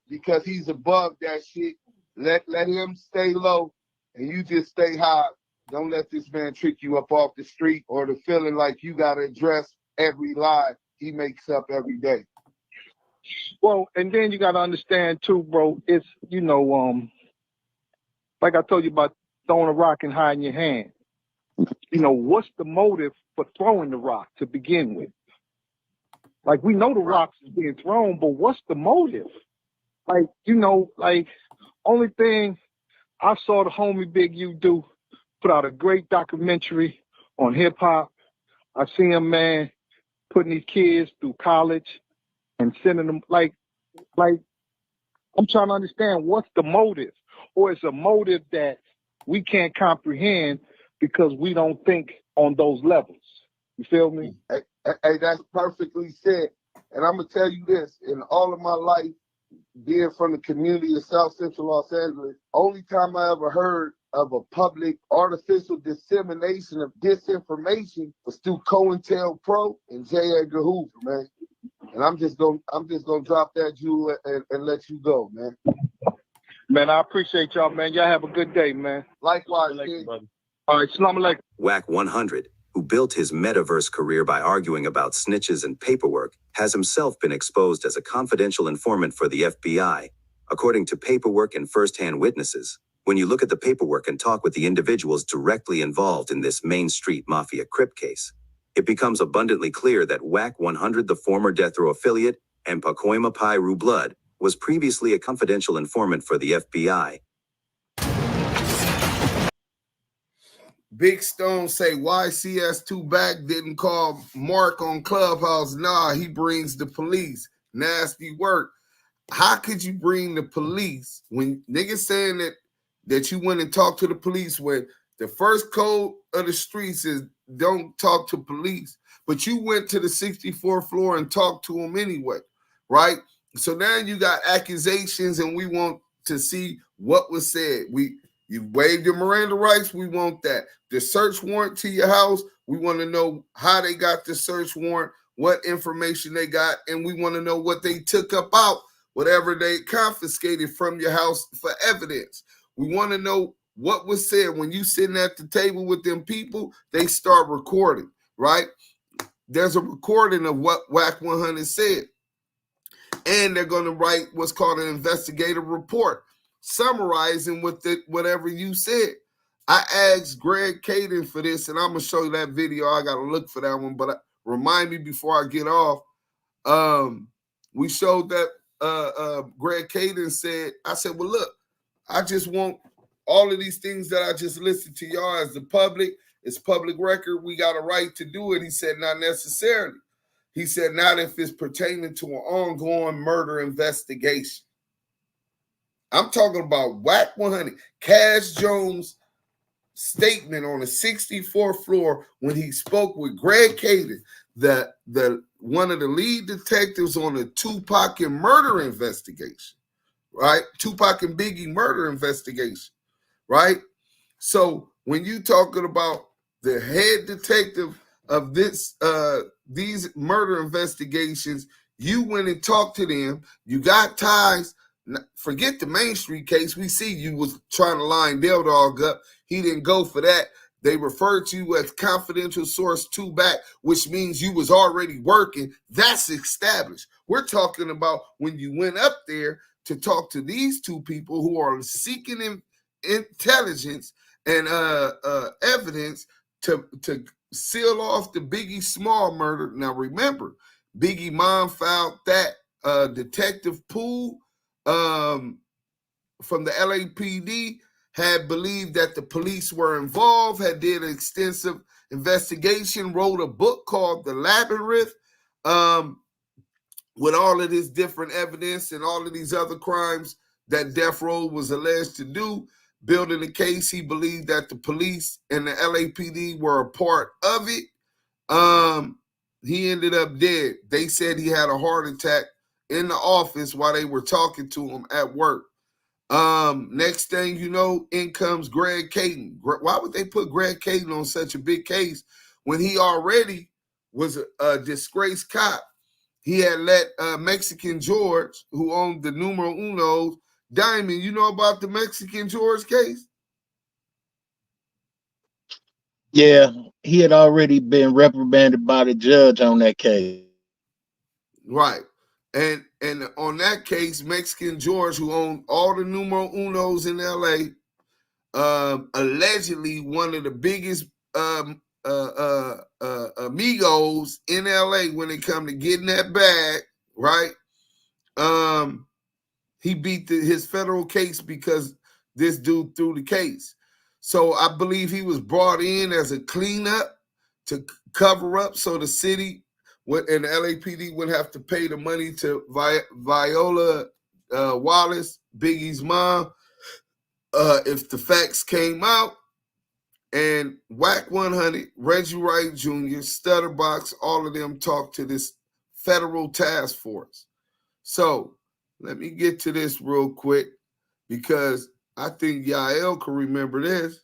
because he's above that shit. Let him stay low and you just stay high. Don't let this man trick you up off the street or the feeling like you got to address every lie he makes up every day. Well, and then you got to understand too, bro, it's, you know, like I told you about throwing a rock and hiding your hand. You know, what's the motive for throwing the rock to begin with? Like, we know the rocks is being thrown, but what's the motive? Like, you know, like, only thing I saw the homie Big U do, put out a great documentary on hip-hop. I see him, man, putting these kids through college and sending them, like, I'm trying to understand what's the motive, or it's a motive that we can't comprehend because we don't think on those levels. You feel me? Hey, that's perfectly said. And I'm going to tell you this, in all of my life, being from the community of South Central Los Angeles, only time I ever heard of a public artificial dissemination of disinformation was through COINTELPRO and J. Edgar Hoover, man. And I'm just gonna drop that jewel and let you go, man. Man, I appreciate y'all, man. Y'all have a good day, man. Likewise, brother. All right, salam alaikum. WACK100, who built his metaverse career by arguing about snitches and paperwork, has himself been exposed as a confidential informant for the FBI. According to paperwork and first-hand witnesses, when you look at the paperwork and talk with the individuals directly involved in this Main Street Mafia Crip case, it becomes abundantly clear that WACK100, the former death row affiliate, and Pacoima Piru Blood, was previously a confidential informant for the FBI. Big Stone say, why CS2 Back didn't call Mark on Clubhouse? Nah, he brings the police. Nasty work. How could you bring the police when niggas saying that you went and talked to the police when the first code of the streets is don't talk to police, but you went to the 64th floor and talked to them anyway, right? So now you got accusations and we want to see what was said. You waived your Miranda rights, we want that. The search warrant to your house, we want to know how they got the search warrant, what information they got, and we want to know what they took up out, whatever they confiscated from your house for evidence. We want to know what was said. When you sitting at the table with them people, they start recording, right? There's a recording of what WACK100 said. And they're going to write what's called an investigative report, summarizing whatever you said. I asked Greg Caden for this, and I'm going to show you that video. I got to look for that one, but remind me before I get off. We showed that Greg Caden said, I said, well, look, I just want all of these things that I just listed to y'all as the public. It's public record. We got a right to do it. He said, not necessarily. He said, not if it's pertaining to an ongoing murder investigation. I'm talking about WACK100. Cash Jones' statement on the 64th floor when he spoke with Greg Caden, the one of the lead detectives on the Tupac and murder investigation, right? Tupac and Biggie murder investigation, right? So when you talking about the head detective of these murder investigations, you went and talked to them. You got ties. Forget the Main Street case. We see you was trying to line Del Dog up. He didn't go for that. They referred to you as confidential source 2 back, which means you was already working. That's established. We're talking about when you went up there to talk to these two people who are seeking intelligence and evidence to seal off the Biggie Small murder. Now remember, Biggie mom filed that. Detective Poole from the LAPD had believed that the police were involved, had did an extensive investigation, wrote a book called The Labyrinth with all of this different evidence and all of these other crimes that Death Row was alleged to do. Building the case, he believed that the police and the LAPD were a part of it. He ended up dead. They said he had a heart attack in the office while they were talking to him at work. Next thing you know, in comes Greg Caden. Why would they put Greg Caden on such a big case when he already was a disgraced cop? He had let Mexican George, who owned the Numero Unos, Diamond, you know about the Mexican George case? Yeah, he had already been reprimanded by the judge on that case. Right. And on that case, Mexican George, who owned all the Numero Unos in LA, allegedly one of the biggest amigos in LA when it come to getting that bag, right? He beat his federal case because this dude threw the case. So I believe he was brought in as a cleanup to cover up so the city and the LAPD would have to pay the money to Viola Wallace, Biggie's mom, if the facts came out. And WACK100, Reggie Wright Jr., Stutterbox, all of them talked to this federal task force. So let me get to this real quick because I think Yael can remember this.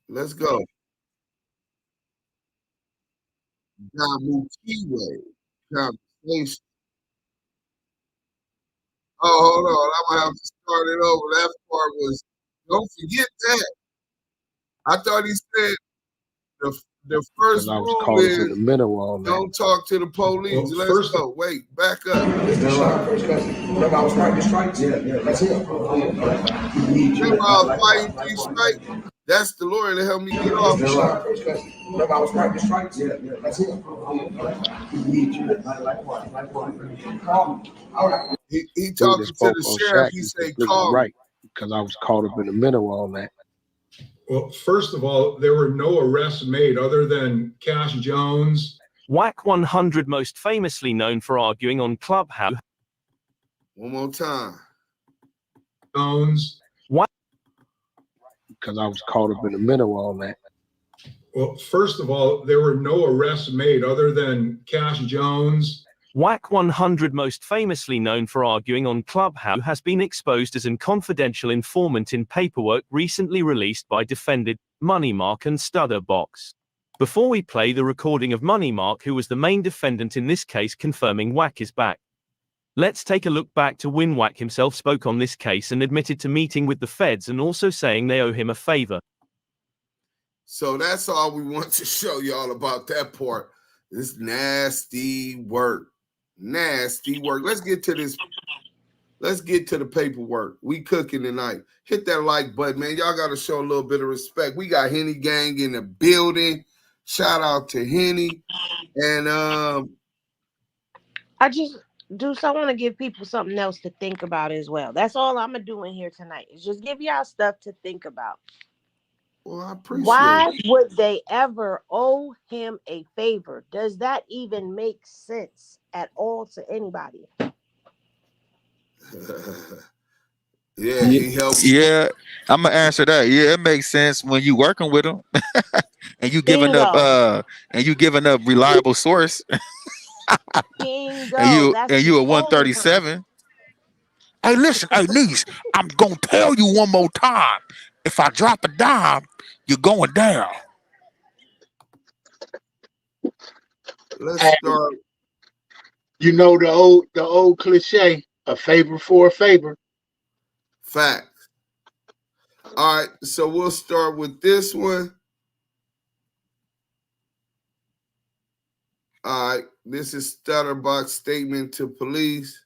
Let's go. Damu Keyway conversation. Oh, hold on. I'm gonna have to start it over. That part was, don't forget that. I thought he said the first rule is don't talk to the police. Well, let's go. Wait, back up. Remember I was fighting strikes? Yeah, that's it. Remember I was fighting 3 strikes? That's the lawyer that helped me get off. Remember I was fighting strikes? Yeah, that's it. He talking to the sheriff. He said, call right, because I was caught up in the middle of all that. Well, first of all, there were no arrests made other than Cash Jones. WACK100, most famously known for arguing on Clubhouse. One more time. Jones. What? Because I was caught up in the middle of all that. Well, first of all, there were no arrests made other than Cash Jones. WACK100, most famously known for arguing on Clubhouse, has been exposed as an confidential informant in paperwork recently released by defendant Money Mark and Stutterbox. Before we play the recording of Money Mark, who was the main defendant in this case, confirming WACK is back, let's take a look back to when WACK himself spoke on this case and admitted to meeting with the feds and also saying they owe him a favor. So that's all we want to show y'all about that part. This nasty work. Nasty work. Let's get to this. Let's get to the paperwork. We cooking tonight. Hit that like button, man. Y'all got to show a little bit of respect. We got Henny Gang in the building. Shout out to Henny. And I want to give people something else to think about as well. That's all I'm going to do in here tonight is just give y'all stuff to think about. Well, I appreciate Why would they ever owe him a favor? Does that even make sense at all to anybody? Yeah, he helped. Yeah, I'm gonna answer that. Yeah, it makes sense when you working with him and you giving up reliable source. and you a 137. Hey, listen, hey, niece, I'm gonna tell you one more time. If I drop a dime, you're going down. let's start. You know the old cliche, a favor for a favor. Facts. All right, so we'll start with this one. All right, this is Stutterbox statement to police.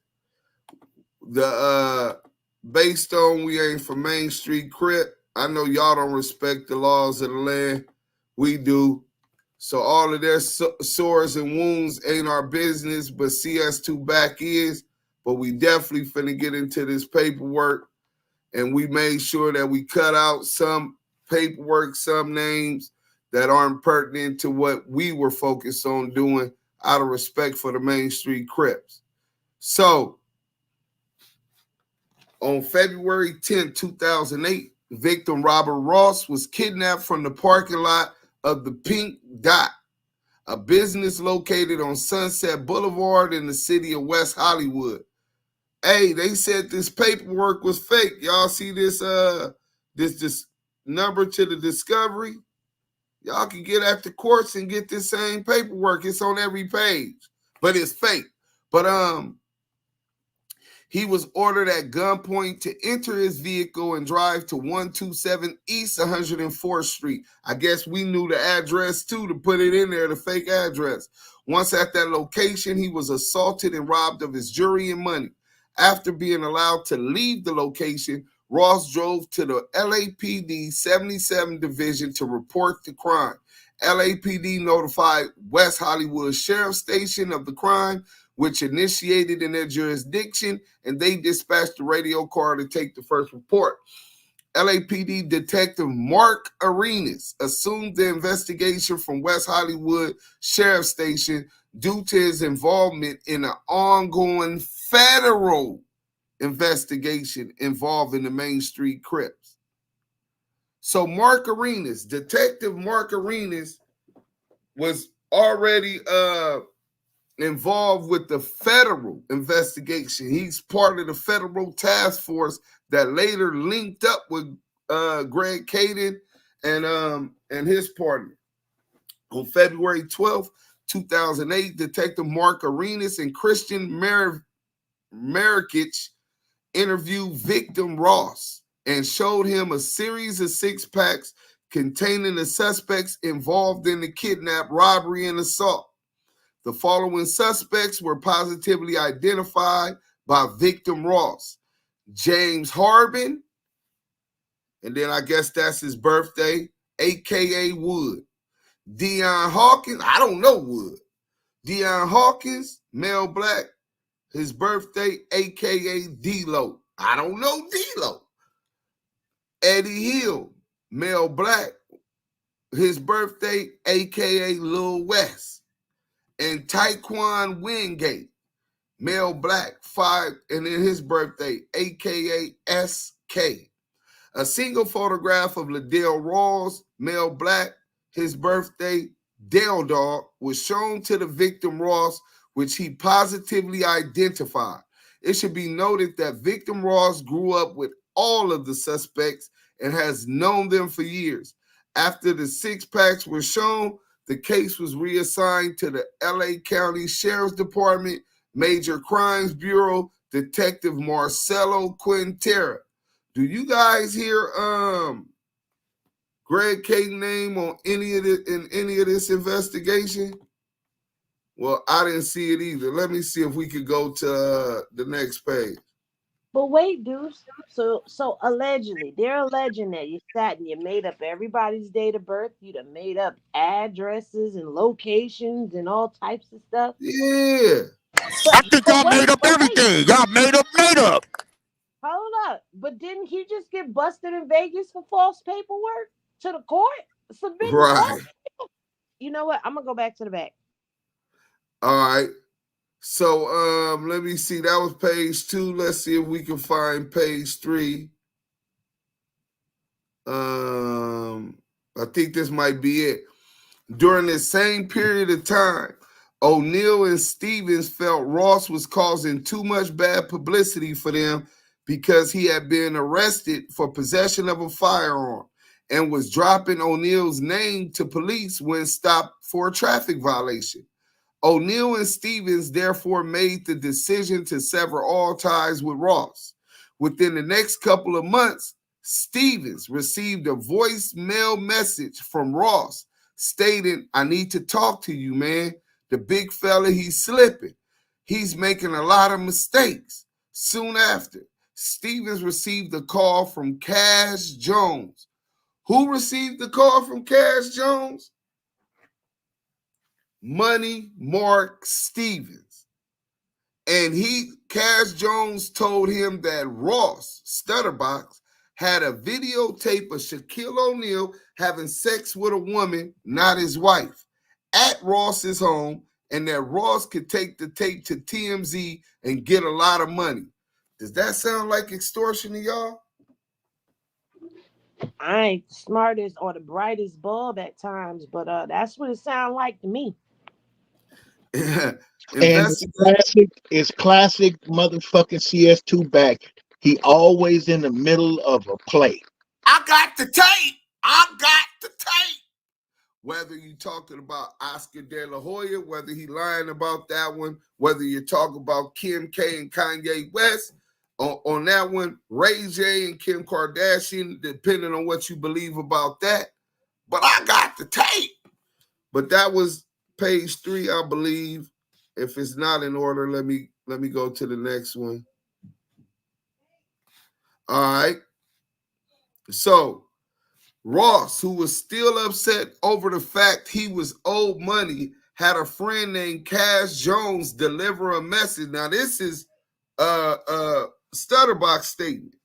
Based on we ain't from Main Street Crip, I know y'all don't respect the laws of the land. We do. So all of their sores and wounds ain't our business, but CS2 back is. But we definitely finna get into this paperwork. And we made sure that we cut out some paperwork, some names that aren't pertinent to what we were focused on doing out of respect for the Main Street Crips. So on February 10, 2008, victim Robert Ross was kidnapped from the parking lot of the Pink Dot, a business located on Sunset Boulevard in the city of West Hollywood. Hey, they said this paperwork was fake. Y'all see this this number to the discovery? Y'all can get at the courts and get this same paperwork. It's on every page, but it's fake. But he was ordered at gunpoint to enter his vehicle and drive to 127 East 104th Street. I guess we knew the address too to put it in there, the fake address. Once at that location, he was assaulted and robbed of his jewelry and money. After being allowed to leave the location, Ross drove to the LAPD 77 Division to report the crime. LAPD notified West Hollywood Sheriff Station of the crime, which initiated in their jurisdiction, and they dispatched the radio car to take the first report. LAPD Detective Mark Arenas assumed the investigation from West Hollywood Sheriff Station due to his involvement in an ongoing federal investigation involving the Main Street Crips. So Mark Arenas, Detective Mark Arenas, was already involved with the federal investigation. He's part of the federal task force that later linked up with Greg Caden and his partner. On February 12th, 2008, Detective Mark Arenas and Christian Marikich interviewed victim Ross and showed him a series of 6-packs containing the suspects involved in the kidnap, robbery, and assault. The following suspects were positively identified by victim Ross: James Harbin, and then I guess that's his birthday, a.k.a. Wood. Deion Hawkins, I don't know Wood. Deion Hawkins, male black, his birthday, a.k.a. D-Lo. I don't know D-Lo. Eddie Hill, male black, his birthday, a.k.a. Lil West. And Taekwon Wingate, male black, 5, and then his birthday, a.k.a. SK. A single photograph of Liddell Rawls, male black, his birthday, Dale Dog, was shown to the victim Ross, which he positively identified. It should be noted that victim Ross grew up with all of the suspects and has known them for years. After the 6-packs were shown, the case was reassigned to the LA County Sheriff's Department, Major Crimes Bureau, Detective Marcelo Quintera. Do you guys hear Greg Caden's name on any of this investigation? Well, I didn't see it either. Let me see if we could go to the next page. But wait, dudes. So allegedly, they're alleging that you sat and you made up everybody's date of birth. You done made up addresses and locations and all types of stuff. Yeah. I think y'all made up everything. Y'all made up. Hold up. But didn't he just get busted in Vegas for false paperwork to the court? Submitting right. You know what? I'm going to go back to the back. All right. So let me see. That was page 2. Let's see if we can find page 3. I think this might be it. During this same period of time, O'Neill and Stevens felt Ross was causing too much bad publicity for them because he had been arrested for possession of a firearm and was dropping O'Neill's name to police when stopped for a traffic violation. O'Neal and Stevens therefore made the decision to sever all ties with Ross. Within the next couple of months, Stevens received a voicemail message from Ross stating, "I need to talk to you, man. The big fella, he's slipping. He's making a lot of mistakes." Soon after, Stevens received a call from Cash Jones. Who received the call from Cash Jones? Money Mark Stevens. And Cash Jones told him that Ross Stutterbox had a videotape of Shaquille O'Neal having sex with a woman, not his wife, at Ross's home, and that Ross could take the tape to TMZ and get a lot of money. Does that sound like extortion to y'all? I ain't the smartest or the brightest bulb at times, but that's what it sounds like to me. And it's classic motherfucking CS2 back. He always in the middle of a play. I got the tape. I got the tape. Whether you talking about Oscar De La Hoya, whether he lying about that one, whether you talk about Kim K and Kanye West, on that one, Ray J and Kim Kardashian, depending on what you believe about that. But I got the tape. But that was page 3, I believe. If it's not in order, let me go to the next one. All right. So Ross, who was still upset over the fact he was owed money, had a friend named Cash Jones deliver a message. Now, this is Stutterbox statement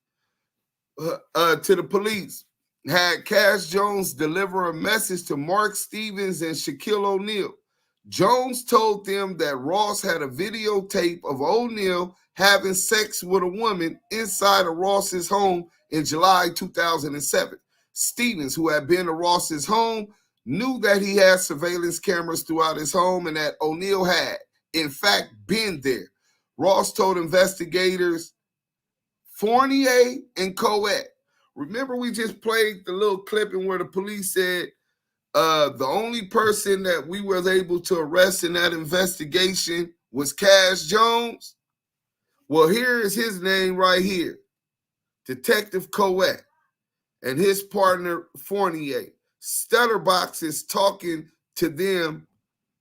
to the police. Had Cash Jones deliver a message to Mark Stevens and Shaquille O'Neal. Jones told them that Ross had a videotape of O'Neal having sex with a woman inside of Ross's home in July 2007. Stevens, who had been to Ross's home, knew that he had surveillance cameras throughout his home and that O'Neal had, in fact, been there. Ross told investigators Fournier and Coet. Remember, we just played the little clipping where the police said the only person that we were able to arrest in that investigation was Cash Jones? Well, here is his name right here, Detective Coet, and his partner Fournier. Stutterbox is talking to them,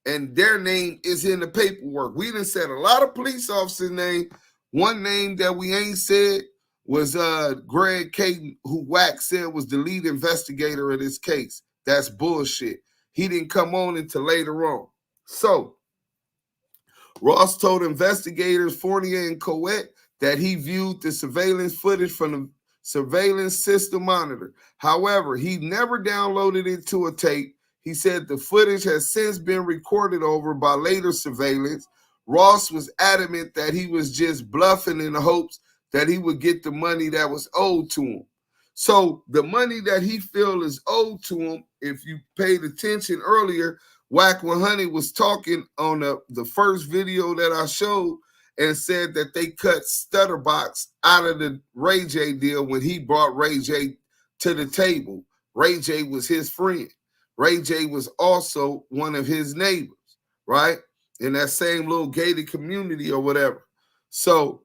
and their name is in the paperwork. We done said a lot of police officers' name. One name that we ain't said was Greg Caton, who WACK said was the lead investigator of this case. That's bullshit. He didn't come on until later on. So Ross told investigators Fournier and Coet that he viewed the surveillance footage from the surveillance system monitor. However, he never downloaded it to a tape. He said the footage has since been recorded over by later surveillance. Ross was adamant that he was just bluffing in the hopes that he would get the money that was owed to him. So the money that he feels is owed to him, if you paid attention earlier, WACK100 was talking on the first video that I showed and said that they cut Stutterbox out of the Ray J deal when he brought Ray J to the table. Ray J was his friend. Ray J was also one of his neighbors, right? In that same little gated community or whatever. So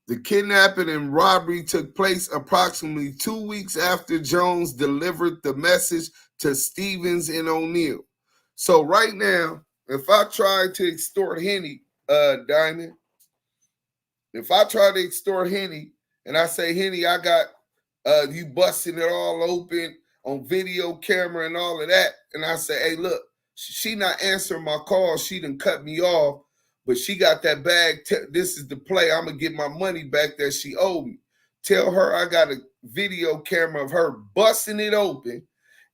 the kidnapping and robbery took place approximately 2 weeks after Jones delivered the message to Stevens and O'Neal. So right now, if I try to extort Henny, Diamond, if I try to extort Henny and I say, Henny, I got you busting it all open on video camera and all of that, and I say, hey, look, she not answering my call. She done cut me off, but she got that bag. This is the play. I'm going to get my money back that she owed me. Tell her I got a video camera of her busting it open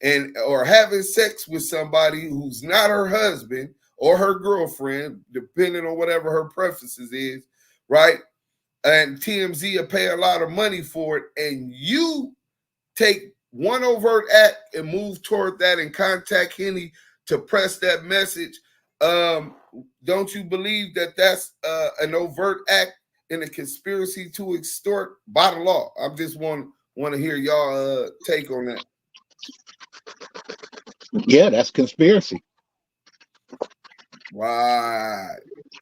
and or having sex with somebody who's not her husband or her girlfriend, depending on whatever her preferences is, right? And TMZ will pay a lot of money for it, and you take one overt act and move toward that and contact Henny to press that message. Don't you believe that that's an overt act in a conspiracy to extort by the law? I just want to hear y'all take on that. Yeah, that's conspiracy. Right.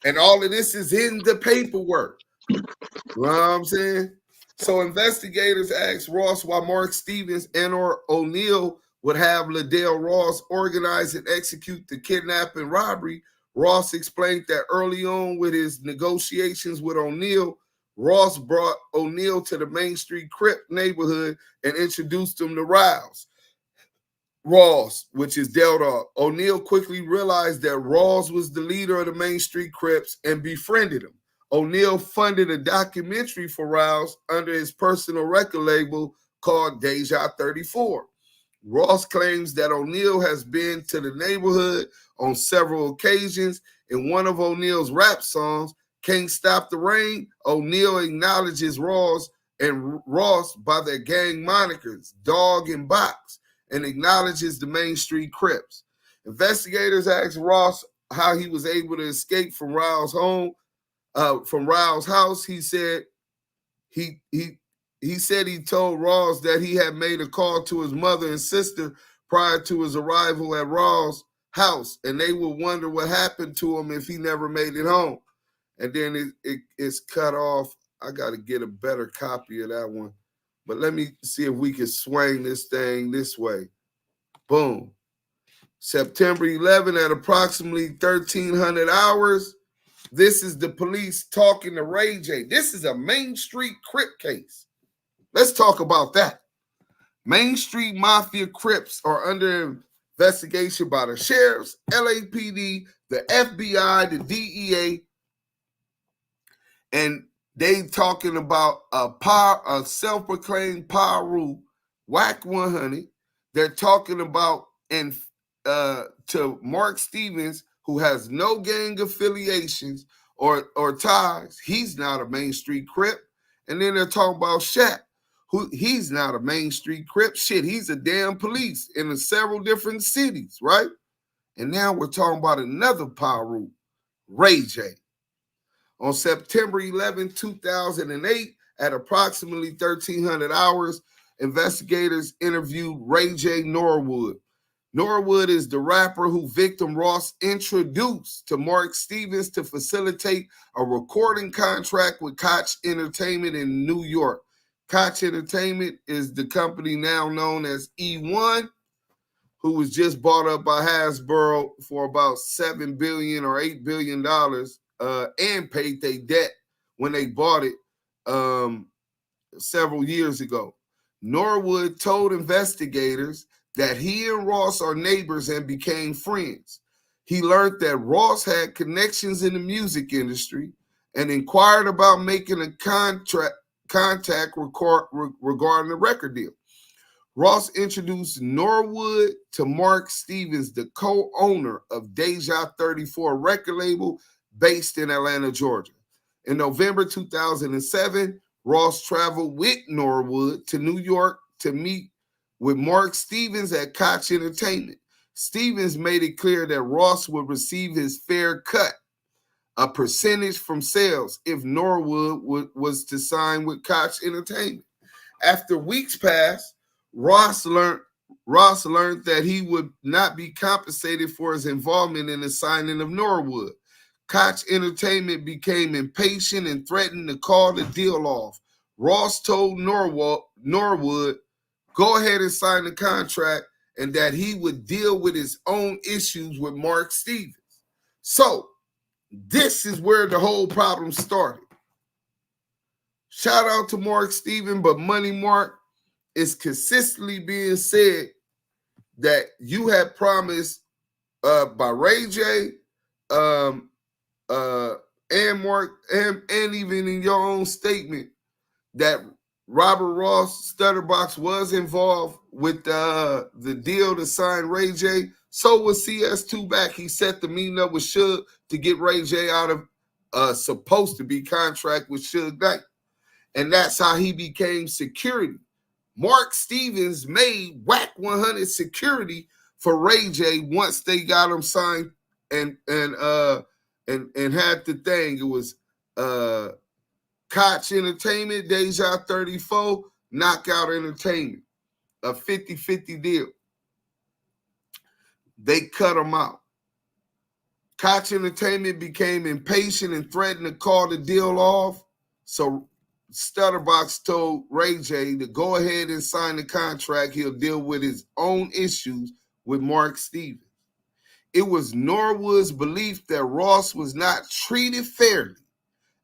And all of this is in the paperwork. You know what I'm saying? So investigators asked Ross why Mark Stevens and or O'Neal would have Liddell Ross organize and execute the kidnapping robbery. Ross explained that early on with his negotiations with O'Neal, Ross brought O'Neal to the Main Street Crip neighborhood and introduced him to Ross, which is Del Dog. O'Neal quickly realized that Ross was the leader of the Main Street Crips and befriended him. O'Neal funded a documentary for Rouse under his personal record label called Deja 34. Ross claims that O'Neal has been to the neighborhood on several occasions. In one of O'Neal's rap songs, Can't Stop the Rain, O'Neal acknowledges Ross by their gang monikers, Dog and Box, and acknowledges the Main Street Crips. Investigators asked Ross how he was able to escape from Rao's home. From Rao's house, he said he told Ross that he had made a call to his mother and sister prior to his arrival at Rao's house, and they would wonder what happened to him if he never made it home. And then it's cut off. I got to get a better copy of that one. But let me see if we can swing this thing this way. Boom. September 11 at approximately 1300 hours. This is the police talking to Ray J. This is a Main Street Crip case. Let's talk about that. Main Street Mafia Crips are under investigation by the sheriffs, LAPD, the FBI, the DEA, and they talking about a self-proclaimed Paru, WACK100. They're talking about to Mark Stevens, who has no gang affiliations or ties. He's not a Main Street Crip. And then they're talking about Shaq, who he's not a Main Street Crip. Shit, he's a damn police in several different cities, right? And now we're talking about another Paru, Ray J. On September 11, 2008, at approximately 1300 hours, investigators interviewed Ray J. Norwood. Norwood is the rapper who victim Ross introduced to Mark Stevens to facilitate a recording contract with Koch Entertainment in New York. Koch Entertainment is the company now known as E1, who was just bought up by Hasbro for about $7 billion or $8 billion, and paid their debt when they bought it several years ago. Norwood told investigators that he and Ross are neighbors and became friends. He learned that Ross had connections in the music industry and inquired about making a contact regarding the record deal. Ross introduced Norwood to Mark Stevens, the co-owner of Deja 34 record label based in Atlanta, Georgia. In November 2007, Ross traveled with Norwood to New York to meet with Mark Stevens at Koch Entertainment. Stevens made it clear that Ross would receive his fair cut, a percentage from sales, if Norwood was to sign with Koch Entertainment. After weeks passed, Ross learned that he would not be compensated for his involvement in the signing of Norwood. Koch Entertainment became impatient and threatened to call the deal off. Ross told Norwood, go ahead and sign the contract, and that he would deal with his own issues with Mark Stevens. So, this is where the whole problem started. Shout out to Mark Stevens, but Money Mark is consistently being said that you had promised by Ray J, and Mark, and even in your own statement, that Robert Ross Stutterbox was involved with the deal to sign Ray J. So was CS2 back. He set the meeting up with Suge to get Ray J out of supposed to be contract with Suge Knight. And that's how he became security. Mark Stevens made WACK100 security for Ray J once they got him signed and had the thing. It was Koch Entertainment, Deja 34, Knockout Entertainment, a 50-50 deal. They cut him out. Koch Entertainment became impatient and threatened to call the deal off. So Stutterbox told Ray J to go ahead and sign the contract. He'll deal with his own issues with Mark Stevens. It was Norwood's belief that Ross was not treated fairly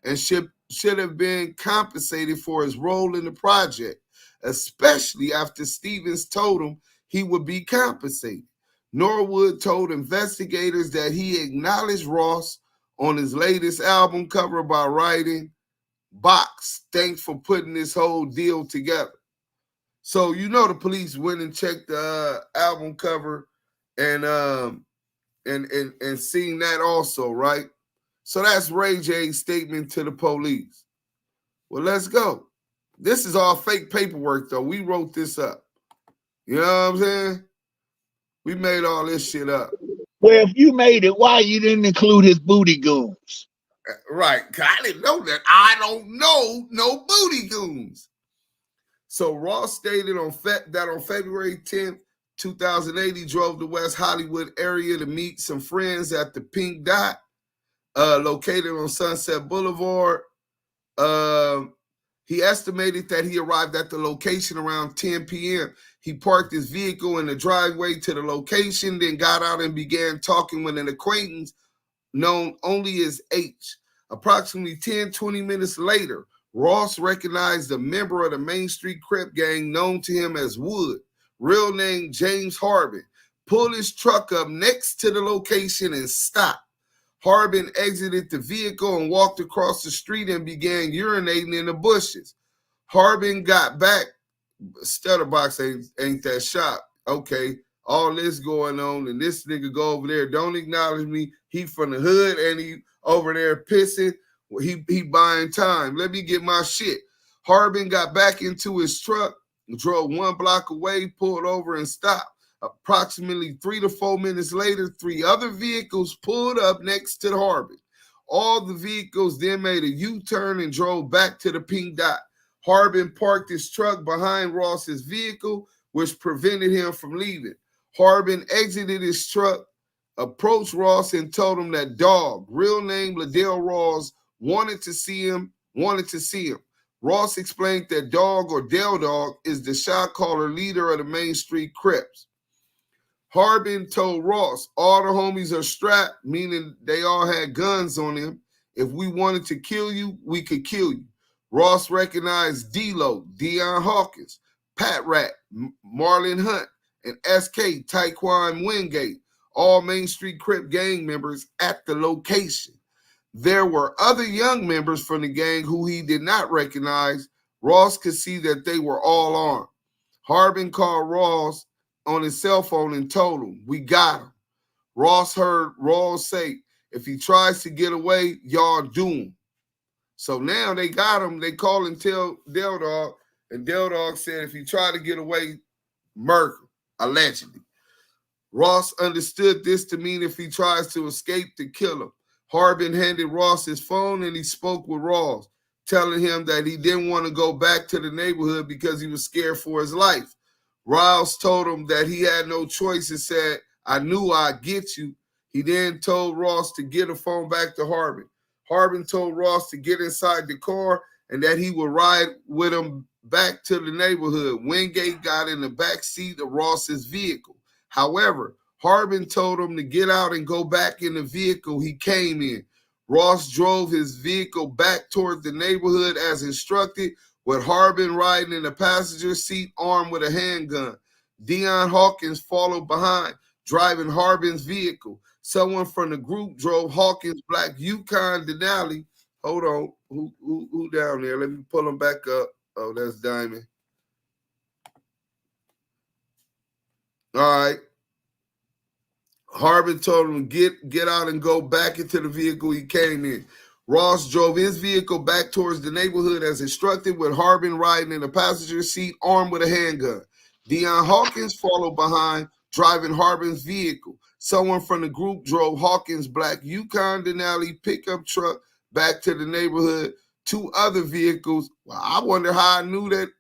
and should have been compensated for his role in the project, especially after Stevens told him he would be compensated. Norwood told investigators that he acknowledged Ross on his latest album cover by writing, "Box, thanks for putting this whole deal together." So you know the police went and checked the album cover and seen that also, right? So that's Ray J's statement to the police. Well, let's go. This is all fake paperwork, though. We wrote this up. You know what I'm saying? We made all this shit up. Well, if you made it, why you didn't include his booty goons? Right. I didn't know that. I don't know no booty goons. So Ross stated on February 10th, 2008, he drove to West Hollywood area to meet some friends at the Pink Dot, located on Sunset Boulevard. He estimated that he arrived at the location around 10 p.m. He parked his vehicle in the driveway to the location, then got out and began talking with an acquaintance known only as H. Approximately 10-20 minutes later, Ross recognized a member of the Main Street Crip gang known to him as Wood, real name James Harbin, pulled his truck up next to the location and stopped. Harbin exited the vehicle and walked across the street and began urinating in the bushes. Harbin got back. Stutterbox ain't that shot. Okay, all this going on, and this nigga go over there, don't acknowledge me. He from the hood, and he over there pissing. He buying time. Let me get my shit. Harbin got back into his truck, drove 1 block away, pulled over and stopped. Approximately 3 to 4 minutes later, 3 other vehicles pulled up next to the Harbin. All the vehicles then made a U-turn and drove back to the Pink Dot. Harbin parked his truck behind Ross's vehicle, which prevented him from leaving. Harbin exited his truck, approached Ross, and told him that Dog, real name Liddell Ross, wanted to see him. Ross explained that Dog, or Del Dog, is the shot caller leader of the Main Street Crips. Harbin told Ross, all the homies are strapped, meaning they all had guns on them. If we wanted to kill you, we could kill you. Ross recognized D-Lo, Deion Hawkins, Pat Rat, Marlon Hunt, and SK Taekwon Wingate, all Main Street Crip gang members at the location. There were other young members from the gang who he did not recognize. Ross could see that they were all armed. Harbin called Ross on his cell phone and told him, we got him. Ross heard Ross say, if he tries to get away, y'all do him. So now they got him. They call and tell Del Dog, and Del Dog said if he tried to get away, murder, allegedly. Ross understood this to mean if he tries to escape, to kill him. Harbin handed Ross his phone and he spoke with Ross, telling him that he didn't want to go back to the neighborhood because he was scared for his life. Ross told him that he had no choice and said, I knew I'd get you. He then told Ross to get the phone back to Harbin. Harbin told Ross to get inside the car and that he would ride with him back to the neighborhood. Wingate got in the back seat of Ross's vehicle. However, Harbin told him to get out and go back in the vehicle he came in. Ross drove his vehicle back toward the neighborhood as instructed, with Harbin riding in the passenger seat armed with a handgun. Deion Hawkins followed behind, driving Harbin's vehicle. Someone from the group drove Hawkins' black Yukon Denali. Hold on, who down there? Let me pull him back up. Oh, that's Diamond. All right. Harbin told him to get out and go back into the vehicle he came in. Ross drove his vehicle back towards the neighborhood as instructed, with Harbin riding in the passenger seat armed with a handgun. Deion Hawkins followed behind, driving Harbin's vehicle. Someone from the group drove Hawkins' black Yukon Denali pickup truck back to the neighborhood. 2 other vehicles. Well, I wonder how I knew that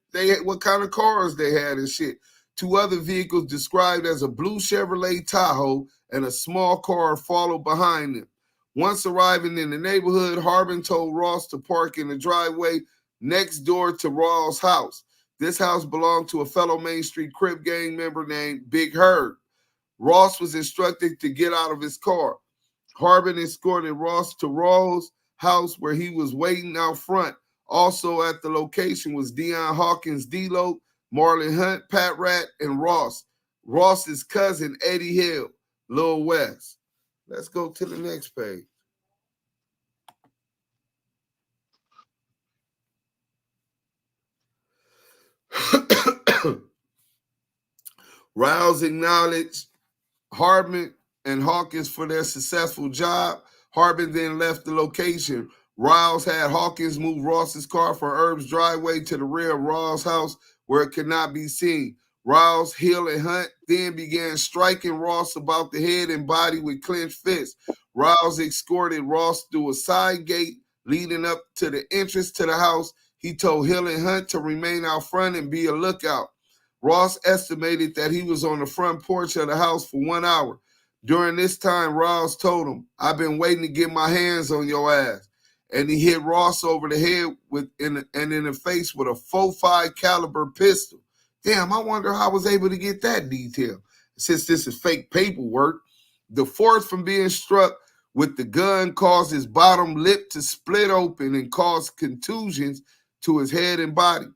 what kind of cars they had and shit. Two other vehicles described as a blue Chevrolet Tahoe and a small car followed behind them. Once arriving in the neighborhood, Harbin told Ross to park in the driveway next door to Rawls' house. This house belonged to a fellow Main Street Crip gang member named Big Herb. Ross was instructed to get out of his car. Harbin escorted Ross to Rawls' house where he was waiting out front. Also at the location was Deion Hawkins, D-Lo, Marlon Hunt, Pat Rat, and Ross's cousin, Eddie Hill, Lil West. Let's go to the next page. Rouse acknowledged Harbin and Hawkins for their successful job. Harbin then left the location. Rouse had Hawkins move Ross's car from Herb's driveway to the rear of Ross' house where it could not be seen. Rouse, Hill, and Hunt then began striking Ross about the head and body with clenched fists. Rouse escorted Ross through a side gate leading up to the entrance to the house. He told Hill and Hunt to remain out front and be a lookout. Ross estimated that he was on the front porch of the house for 1 hour. During this time, Ross told him, "I've been waiting to get my hands on your ass." And he hit Ross over the head in the face with a .45 caliber pistol. Damn, I wonder how I was able to get that detail. Since this is fake paperwork, the force from being struck with the gun caused his bottom lip to split open and caused contusions to his head and body.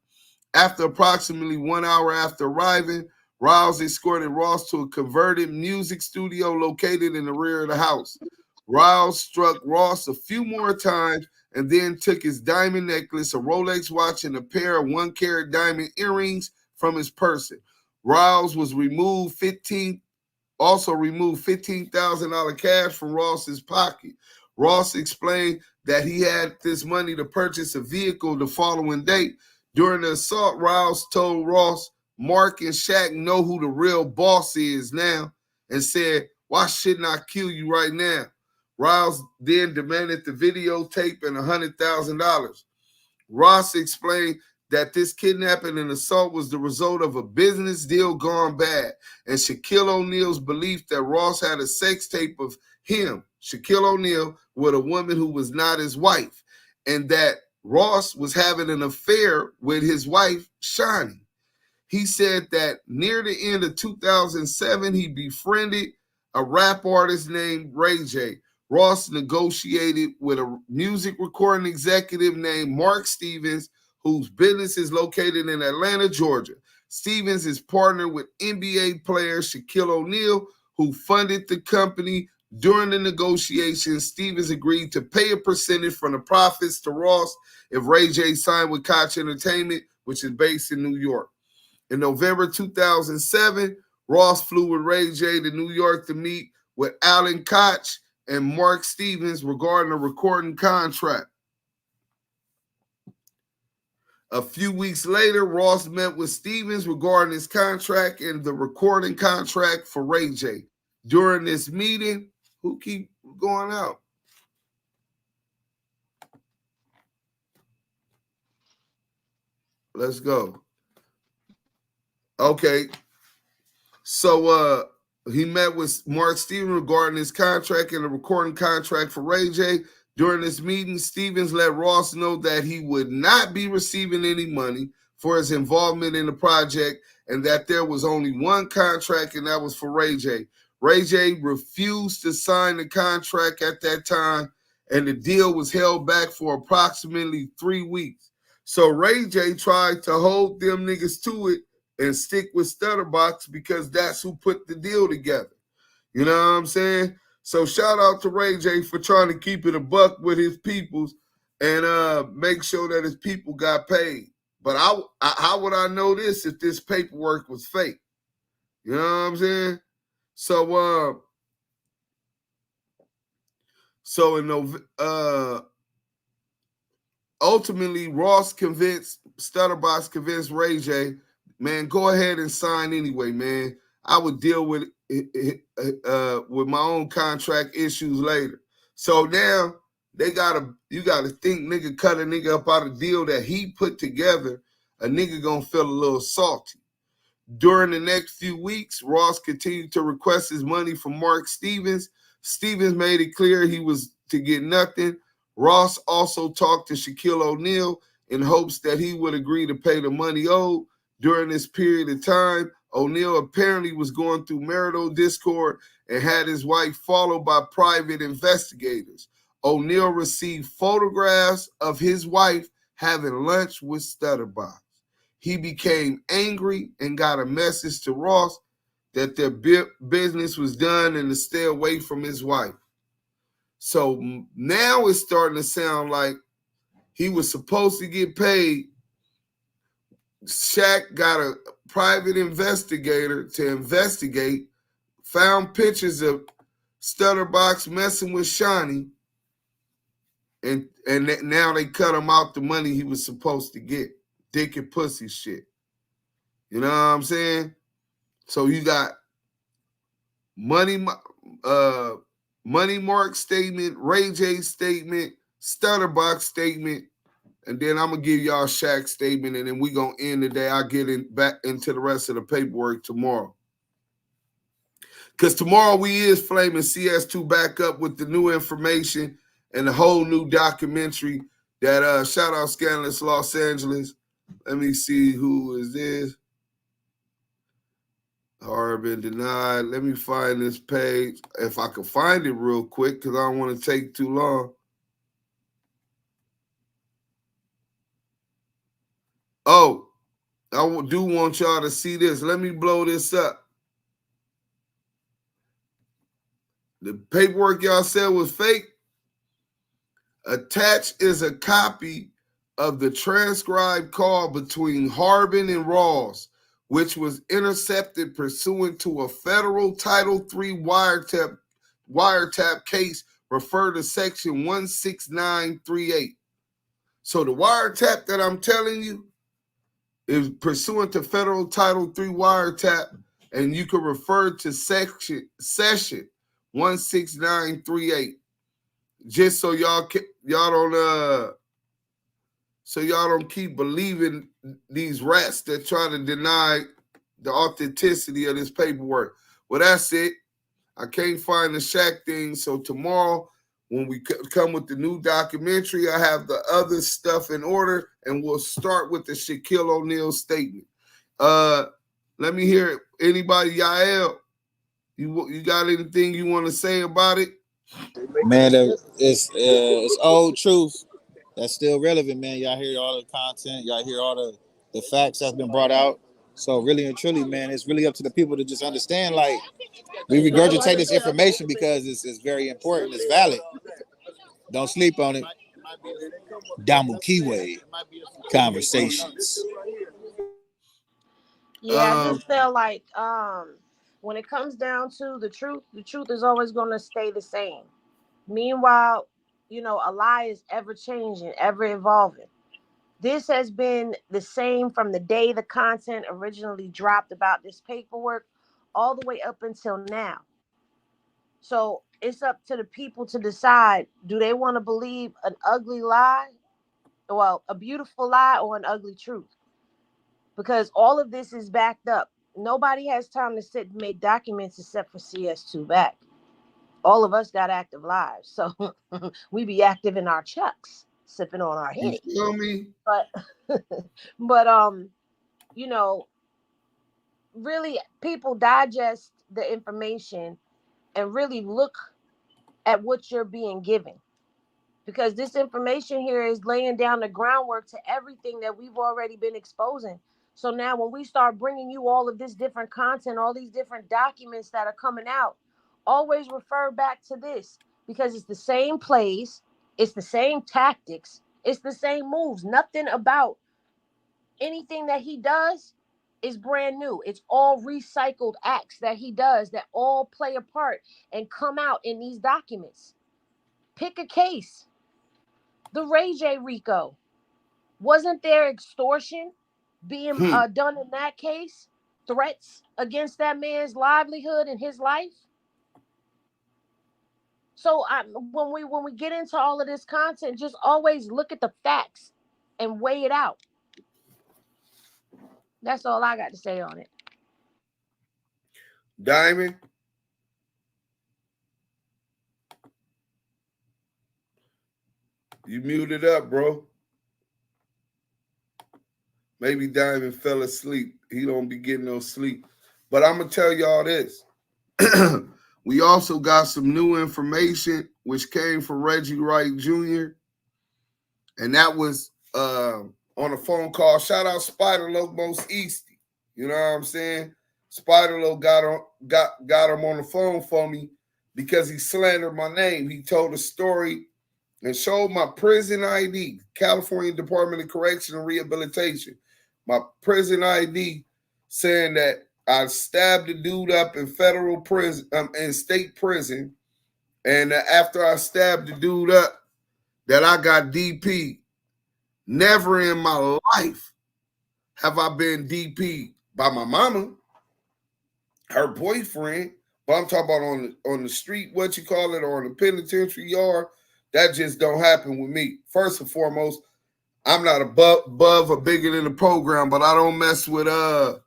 After approximately 1 hour after arriving, Rouse escorted Ross to a converted music studio located in the rear of the house. Rouse struck Ross a few more times and then took his diamond necklace, a Rolex watch, and a pair of 1-carat diamond earrings from his person. Rouse was removed $15,000 cash from Ross's pocket. Ross explained that he had this money to purchase a vehicle the following day. During the assault, Rouse told Ross, "Mark and Shaq know who the real boss is now," and said, "Why shouldn't I kill you right now?" Rouse then demanded the videotape and $100,000. Ross explained that this kidnapping and assault was the result of a business deal gone bad, and Shaquille O'Neal's belief that Ross had a sex tape of him, Shaquille O'Neal, with a woman who was not his wife, and that Ross was having an affair with his wife, Shani. He said that near the end of 2007, he befriended a rap artist named Ray J. Ross negotiated with a music recording executive named Mark Stevens, whose business is located in Atlanta, Georgia. Stevens is partnered with NBA player Shaquille O'Neal, who funded the company. During the negotiations, Stevens agreed to pay a percentage from the profits to Ross if Ray J signed with Koch Entertainment, which is based in New York. In November 2007, Ross flew with Ray J to New York to meet with Alan Koch and Mark Stevens regarding a recording contract. A few weeks later, Ross met with Stevens regarding his contract and the recording contract for Ray J. During this meeting, who keep going out? Let's go. Okay. So he met with Mark Stevens regarding his contract and the recording contract for Ray J. During this meeting, Stevens let Ross know that he would not be receiving any money for his involvement in the project and that there was only one contract, and that was for Ray J. Ray J refused to sign the contract at that time, and the deal was held back for approximately 3 weeks. So Ray J tried to hold them niggas to it and stick with Stutterbox because that's who put the deal together. You know what I'm saying? So shout out to Ray J for trying to keep it a buck with his peoples and make sure that his people got paid. But how would I know this if this paperwork was fake? You know what I'm saying? So ultimately Ross Stutterbox convinced Ray J, man, go ahead and sign anyway, man. I would deal with my own contract issues later. So now you gotta think, nigga, cut a nigga up out of a deal that he put together, a nigga gonna feel a little salty. During the next few weeks, Ross continued to request his money from Mark Stevens. Stevens made it clear he was to get nothing. Ross also talked to Shaquille O'Neal in hopes that he would agree to pay the money owed. During this period of time, O'Neal apparently was going through marital discord and had his wife followed by private investigators. O'Neal received photographs of his wife having lunch with Stutterbox. He became angry and got a message to Ross that their business was done and to stay away from his wife. So now it's starting to sound like he was supposed to get paid. Shaq got a private investigator to investigate, found pictures of Stutterbox messing with Shawnee, and now they cut him out the money he was supposed to get. Dick and pussy shit. You know what I'm saying? So you got Money Mark statement, Ray J statement, Stutterbox statement, and then I'm gonna give y'all Shaq's statement, and then we gonna end the day. I'll get back into the rest of the paperwork tomorrow. Because tomorrow we is flaming CS2 back up with the new information and the whole new documentary that shout out Scandalous Los Angeles. Let me see who is this. Been denied. Let me find this page. If I can find it real quick, because I don't want to take too long. Oh, I do want y'all to see this. Let me blow this up. The paperwork y'all said was fake. Attached is a copy of the transcribed call between Harbin and Rawls, which was intercepted pursuant to a federal Title III wiretap case referred to Section 16938. So the wiretap that I'm telling you is pursuant to federal Title III wiretap, and you can refer to session 16938. Just so y'all don't keep believing these rats that try to deny the authenticity of this paperwork. Well, that's it. I can't find the Shaq thing. So tomorrow, when we come with the new documentary, I have the other stuff in order, and we'll start with the Shaquille O'Neal statement. Let me hear it. Anybody, Yael, you got anything you want to say about it? Man, it's old truth that's still relevant, man. Y'all hear all the content, y'all hear all the facts that's been brought out. So really and truly, man, it's really up to the people to just understand, like, we regurgitate this information because it's very important, it's valid. Don't sleep on it. Damu Kiwe Conversations. Yeah, I just feel like when it comes down to the truth is always going to stay the same. Meanwhile, a lie is ever changing, ever evolving. This has been the same from the day the content originally dropped about this paperwork all the way up until now. So it's up to the people to decide, do they want to believe an ugly lie? Well, a beautiful lie or an ugly truth? Because all of this is backed up. Nobody has time to sit and make documents except for CS2 back. All of us got active lives. So we be active in our chucks, sipping on our Henny. You feel me? But really people digest the information and really look at what you're being given. Because this information here is laying down the groundwork to everything that we've already been exposing. So now when we start bringing you all of this different content, all these different documents that are coming out, always refer back to this, because it's the same plays, it's the same tactics, it's the same moves. Nothing about anything that he does is brand new. It's all recycled acts that he does that all play a part and come out in these documents. Pick a case. The Ray J Rico. Wasn't there extortion being done in that case? Threats against that man's livelihood and his life? So when we get into all of this content, just always look at the facts and weigh it out. That's all I got to say on it. All right. Diamond? You muted up, bro. Maybe Diamond fell asleep. He don't be getting no sleep. But I'm going to tell y'all this. We also got some new information which came from Reggie Wright Jr. And that was on a phone call. Shout out Spider-Lo Most Easty. You know what I'm saying? Spider-Lo got him on the phone for me because he slandered my name. He told a story and showed my prison ID, California Department of Correction and Rehabilitation. My prison ID saying that I stabbed a dude up in federal prison, in state prison, and after I stabbed the dude up, that I got DP. Never in my life have I been DP by my mama, her boyfriend. But I'm talking about on the street, what you call it, or on the penitentiary yard. That just don't happen with me. First and foremost, I'm not above or bigger than the program, but I don't mess with the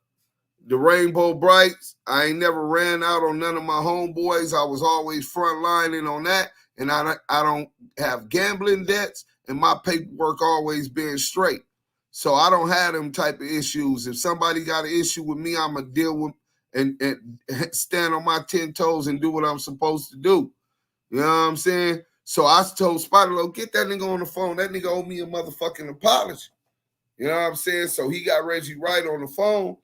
Rainbow Brights. I ain't never ran out on none of my homeboys. I was always frontlining on that, and I don't have gambling debts, and my paperwork always been straight. So I don't have them type of issues. If somebody got an issue with me, I'm going to deal with and stand on my 10 toes and do what I'm supposed to do. You know what I'm saying? So I told Spider-Lo, get that nigga on the phone. That nigga owe me a motherfucking apology. You know what I'm saying? So he got Reggie Wright on the phone.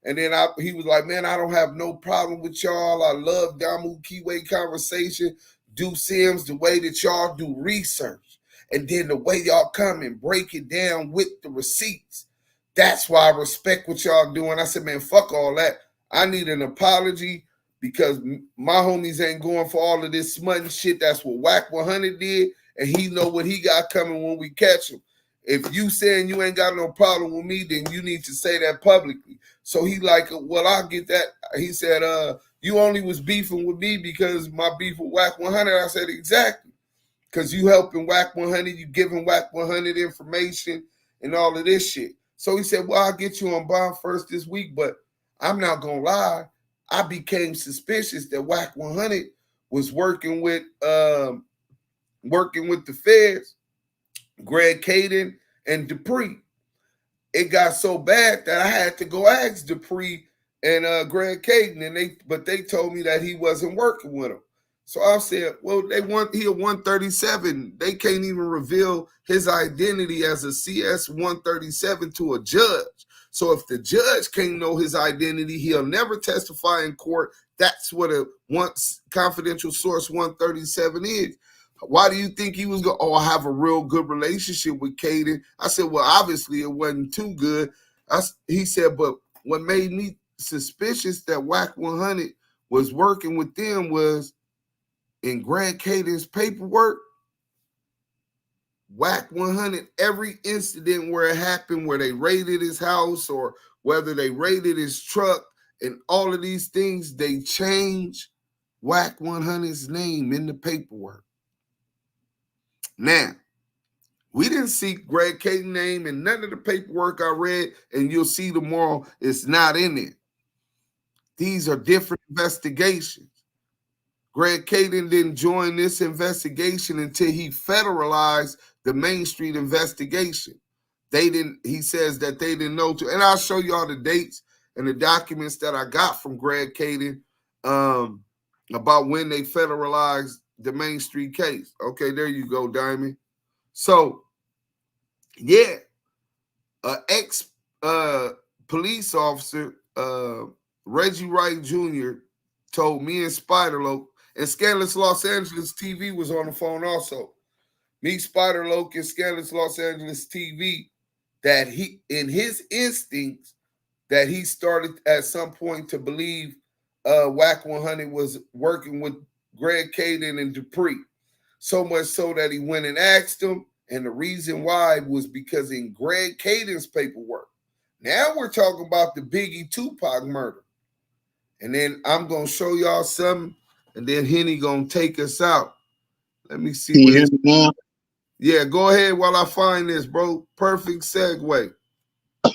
And then he was like, man, I don't have no problem with y'all. I love Damu Keyway Conversation. Do Sims, the way that y'all do research. And then the way y'all come and break it down with the receipts. That's why I respect what y'all doing. I said, man, fuck all that. I need an apology because my homies ain't going for all of this smutting shit. That's what WACK100 did. And he know what he got coming when we catch him. If you saying you ain't got no problem with me, then you need to say that publicly. So he like, well, I'll get that. He said, you only was beefing with me because my beef with WACK100. I said, exactly. Because you helping WACK100, you giving WACK100 information and all of this shit. So he said, well, I'll get you on bond first this week, but I'm not going to lie. I became suspicious that WACK100 was working with the feds, Greg Caden and Dupree. It got so bad that I had to go ask Dupree and Greg Caden, and they told me that he wasn't working with them. So I said, well, he a 137. They can't even reveal his identity as a CS 137 to a judge. So if the judge can't know his identity, he'll never testify in court. That's what a once confidential source 137 is. Why do you think he was going, I have a real good relationship with Caden? I said, well, obviously it wasn't too good. He said, but what made me suspicious that WACK100 was working with them was in Greg Caden's paperwork, WACK100, every incident where it happened, where they raided his house or whether they raided his truck and all of these things, they changed WACK100's name in the paperwork. Now, we didn't see Greg Caden's name in none of the paperwork I read, and you'll see tomorrow it's not in there. These are different investigations. Greg Caden didn't join this investigation until he federalized the Main Street investigation. He says that they didn't know to, and I'll show y'all the dates and the documents that I got from Greg Caden about when they federalized the Main Street case. Okay, there you go, Diamond. So, yeah, ex-police officer, Reggie Wright Jr., told me and Spider-Lo, and Scandalous Los Angeles TV was on the phone also. Me, Spider-Lo, and Scandalous Los Angeles TV, that he, in his instincts, that he started at some point to believe WACK100 was working with Greg Caden and Dupree. So much so that he went and asked him, and the reason why was because in Greg Caden's paperwork. Now we're talking about the Biggie Tupac murder. And then I'm going to show y'all something, and then Henny going to take us out. Let me see. Can you hear me now? Yeah, go ahead while I find this, bro. Perfect segue.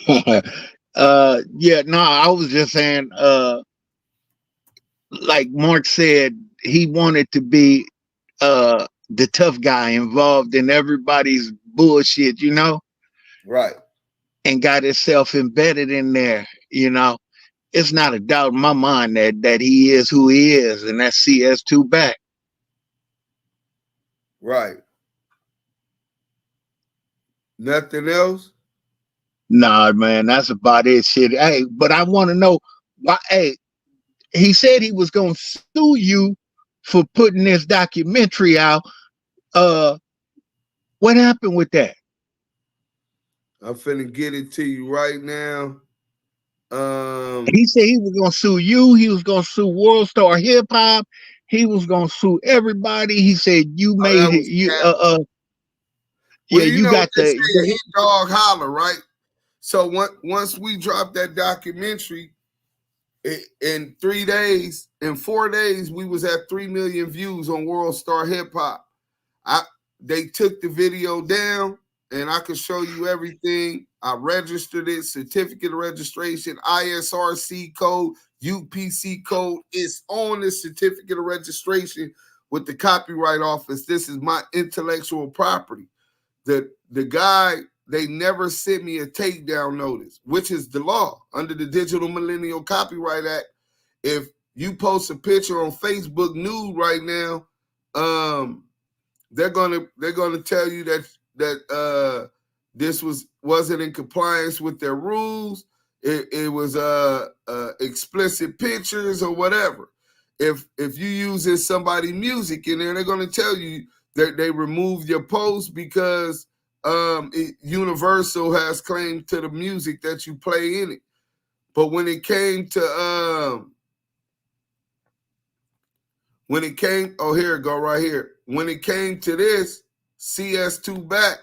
Yeah, no, I was just saying, like Mark said, he wanted to be the tough guy involved in everybody's bullshit, you know, Right. and got himself embedded in there, you know. It's not a doubt in my mind that he is who he is, and that's CS2 back. Right. Nothing else? Nah, man, that's about it. Shit. Hey, but I want to know why. Hey, he said he was gonna sue you for putting this documentary out. What happened with that? I'm finna get it to you right now. He said he was gonna sue you. He was gonna sue World Star Hip Hop. He was gonna sue everybody. He said you made that it. was You well, yeah, you you know what got they the. say, hit dog holler, right? So once we dropped that documentary, in 3 days, in 4 days, we was at 3 million views on World Star Hip Hop. They took the video down, and I could show you everything. I registered it, certificate of registration, ISRC code, UPC code. It's on the certificate of registration with the Copyright Office. This is my intellectual property. The guy, they never sent me a takedown notice, which is the law under the Digital Millennial Copyright Act. If you post a picture on Facebook nude right now, they're gonna tell you that this wasn't in compliance with their rules. It was explicit pictures or whatever. If you using somebody music in there, they're gonna tell you that they removed your post because Universal has claim to the music that you play in it. But when it came to oh, here it go right here. When it came to this, CS2 back,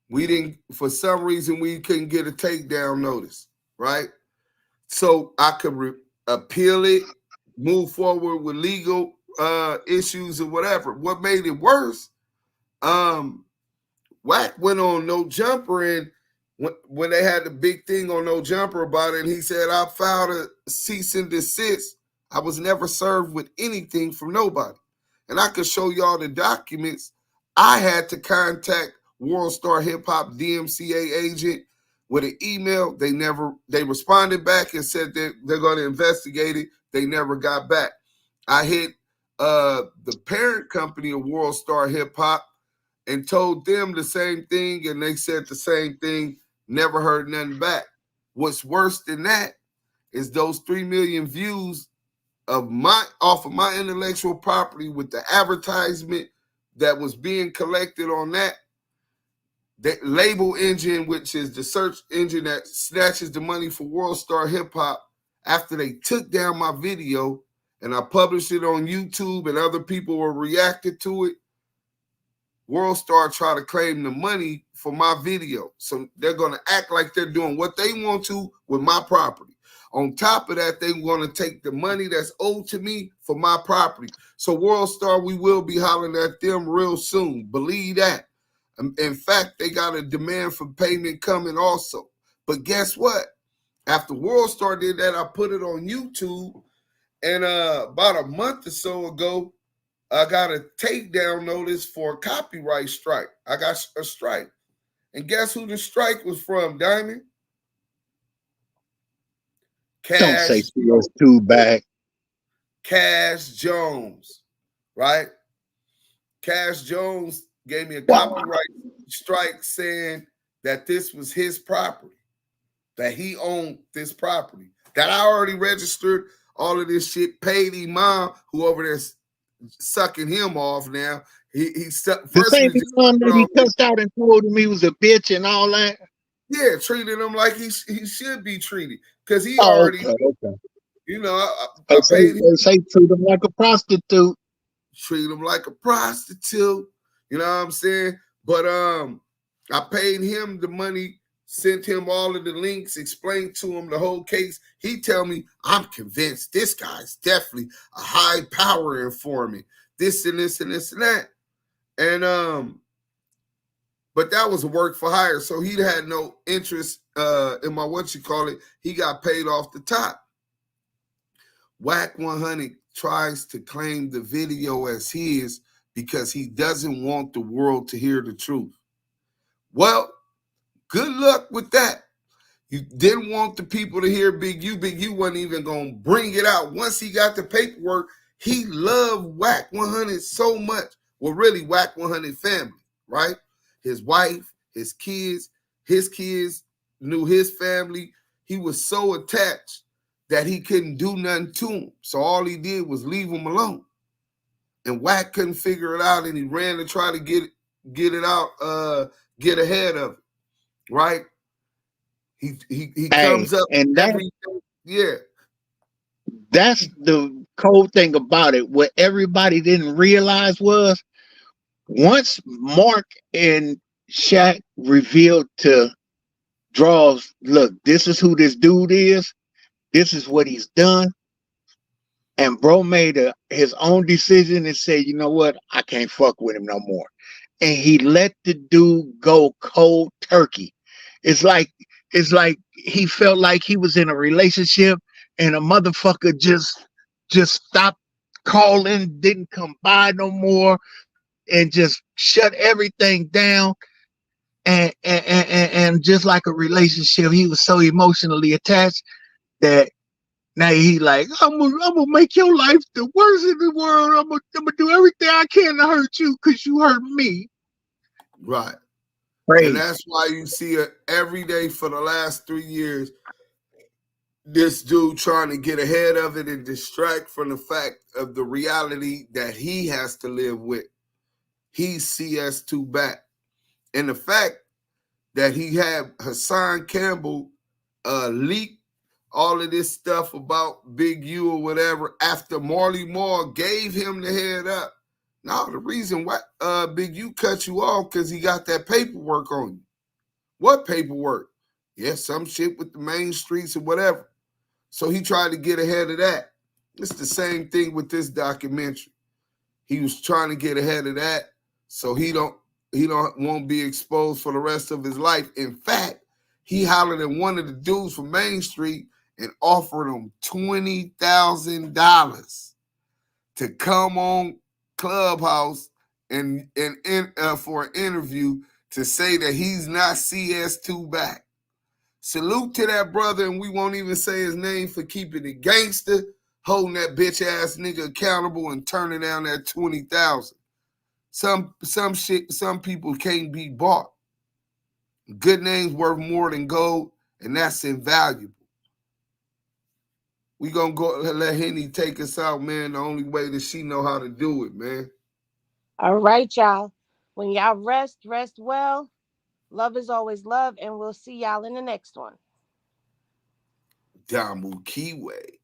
we didn't, for some reason, we couldn't get a takedown notice, right? So I could appeal it, move forward with legal issues or whatever. What made it worse, Wack went on No Jumper, and when they had the big thing on No Jumper about it, and he said, I filed a cease and desist. I was never served with anything from nobody. And I could show y'all the documents. I had to contact World Star Hip Hop DMCA agent with an email. They responded back and said that they're going to investigate it. They never got back. I hit the parent company of World Star Hip Hop and told them the same thing, and they said the same thing, never heard nothing back. What's worse than that is those 3 million views off of my intellectual property with the advertisement that was being collected on that label engine, which is the search engine that snatches the money for World Star Hip Hop. After they took down my video and I published it on YouTube and other people were reacting to it, World Star try to claim the money for my video. So they're going to act like they're doing what they want to with my property. On top of that, they're going to take the money that's owed to me for my property. So World Star, we will be hollering at them real soon. Believe that. In fact, they got a demand for payment coming also. But guess what? After World Star did that, I put it on YouTube. And about a month or so ago, I got a takedown notice for a copyright strike. I got a strike. And guess who the strike was from, Diamond? Don't say Cash CS2 back. Cash Jones, right? Cash Jones gave me a copyright strike saying that this was his property, that he owned this property, that I already registered all of this shit, paid Imam, who over there sucking him off now. He The same one that he cussed out and told him he was a bitch and all that. Yeah, treated him like he should be treated because he Oh, already, okay. You know, I paid him. Say treat him like a prostitute. Treat him like a prostitute. You know what I'm saying? But I paid him the money, sent him all of the links, explained to him the whole case. He tell me, I'm convinced this guy's definitely a high power informant. This and this and this and that. And but that was a work for hire. So he had no interest he got paid off the top. WACK100 tries to claim the video as his because he doesn't want the world to hear the truth. Well, good luck with that. You didn't want the people to hear Big U. Big U wasn't even going to bring it out. Once he got the paperwork, he loved WACK100 so much. Well, really, WACK100 family, right? His wife, his kids knew his family. He was so attached that he couldn't do nothing to him. So all he did was leave him alone. And Wack couldn't figure it out, and he ran to try to get it out, get ahead of it, right? He comes up and every day. Yeah. That's the cold thing about it. What everybody didn't realize was once Mark and Shaq revealed to Draws, look, this is who this dude is. This is what he's done. And bro made his own decision and said, you know what? I can't fuck with him no more. And he let the dude go cold turkey. It's like he felt like he was in a relationship and a motherfucker just stopped calling, didn't come by no more, and just shut everything down. And just like a relationship, he was so emotionally attached that now he like, I'm gonna make your life the worst in the world. I'm gonna do everything I can to hurt you because you hurt me. Right. Crazy. And that's why you see it every day for the last 3 years. This dude trying to get ahead of it and distract from the fact of the reality that he has to live with. He's CS2 back. And the fact that he had Hassan Campbell leak all of this stuff about Big U or whatever after Marley Marl gave him the head up. No, the reason why Big U cut you off because he got that paperwork on you. What paperwork? Yeah, some shit with the main streets or whatever. So he tried to get ahead of that. It's the same thing with this documentary. He was trying to get ahead of that so he won't be exposed for the rest of his life. In fact, he hollered at one of the dudes from Main Street and offered him $20,000 to come on Clubhouse and for an interview to say that he's not CS2 back. Salute to that brother, and we won't even say his name for keeping it gangster, holding that bitch ass nigga accountable and turning down that $20,000. Some shit, some people can't be bought. Good names worth more than gold, and that's invaluable. We gonna go let Henny take us out, man. The only way that she know how to do it, man. All right, y'all. When y'all rest well. Love is always love, and we'll see y'all in the next one. Damu Kiwe.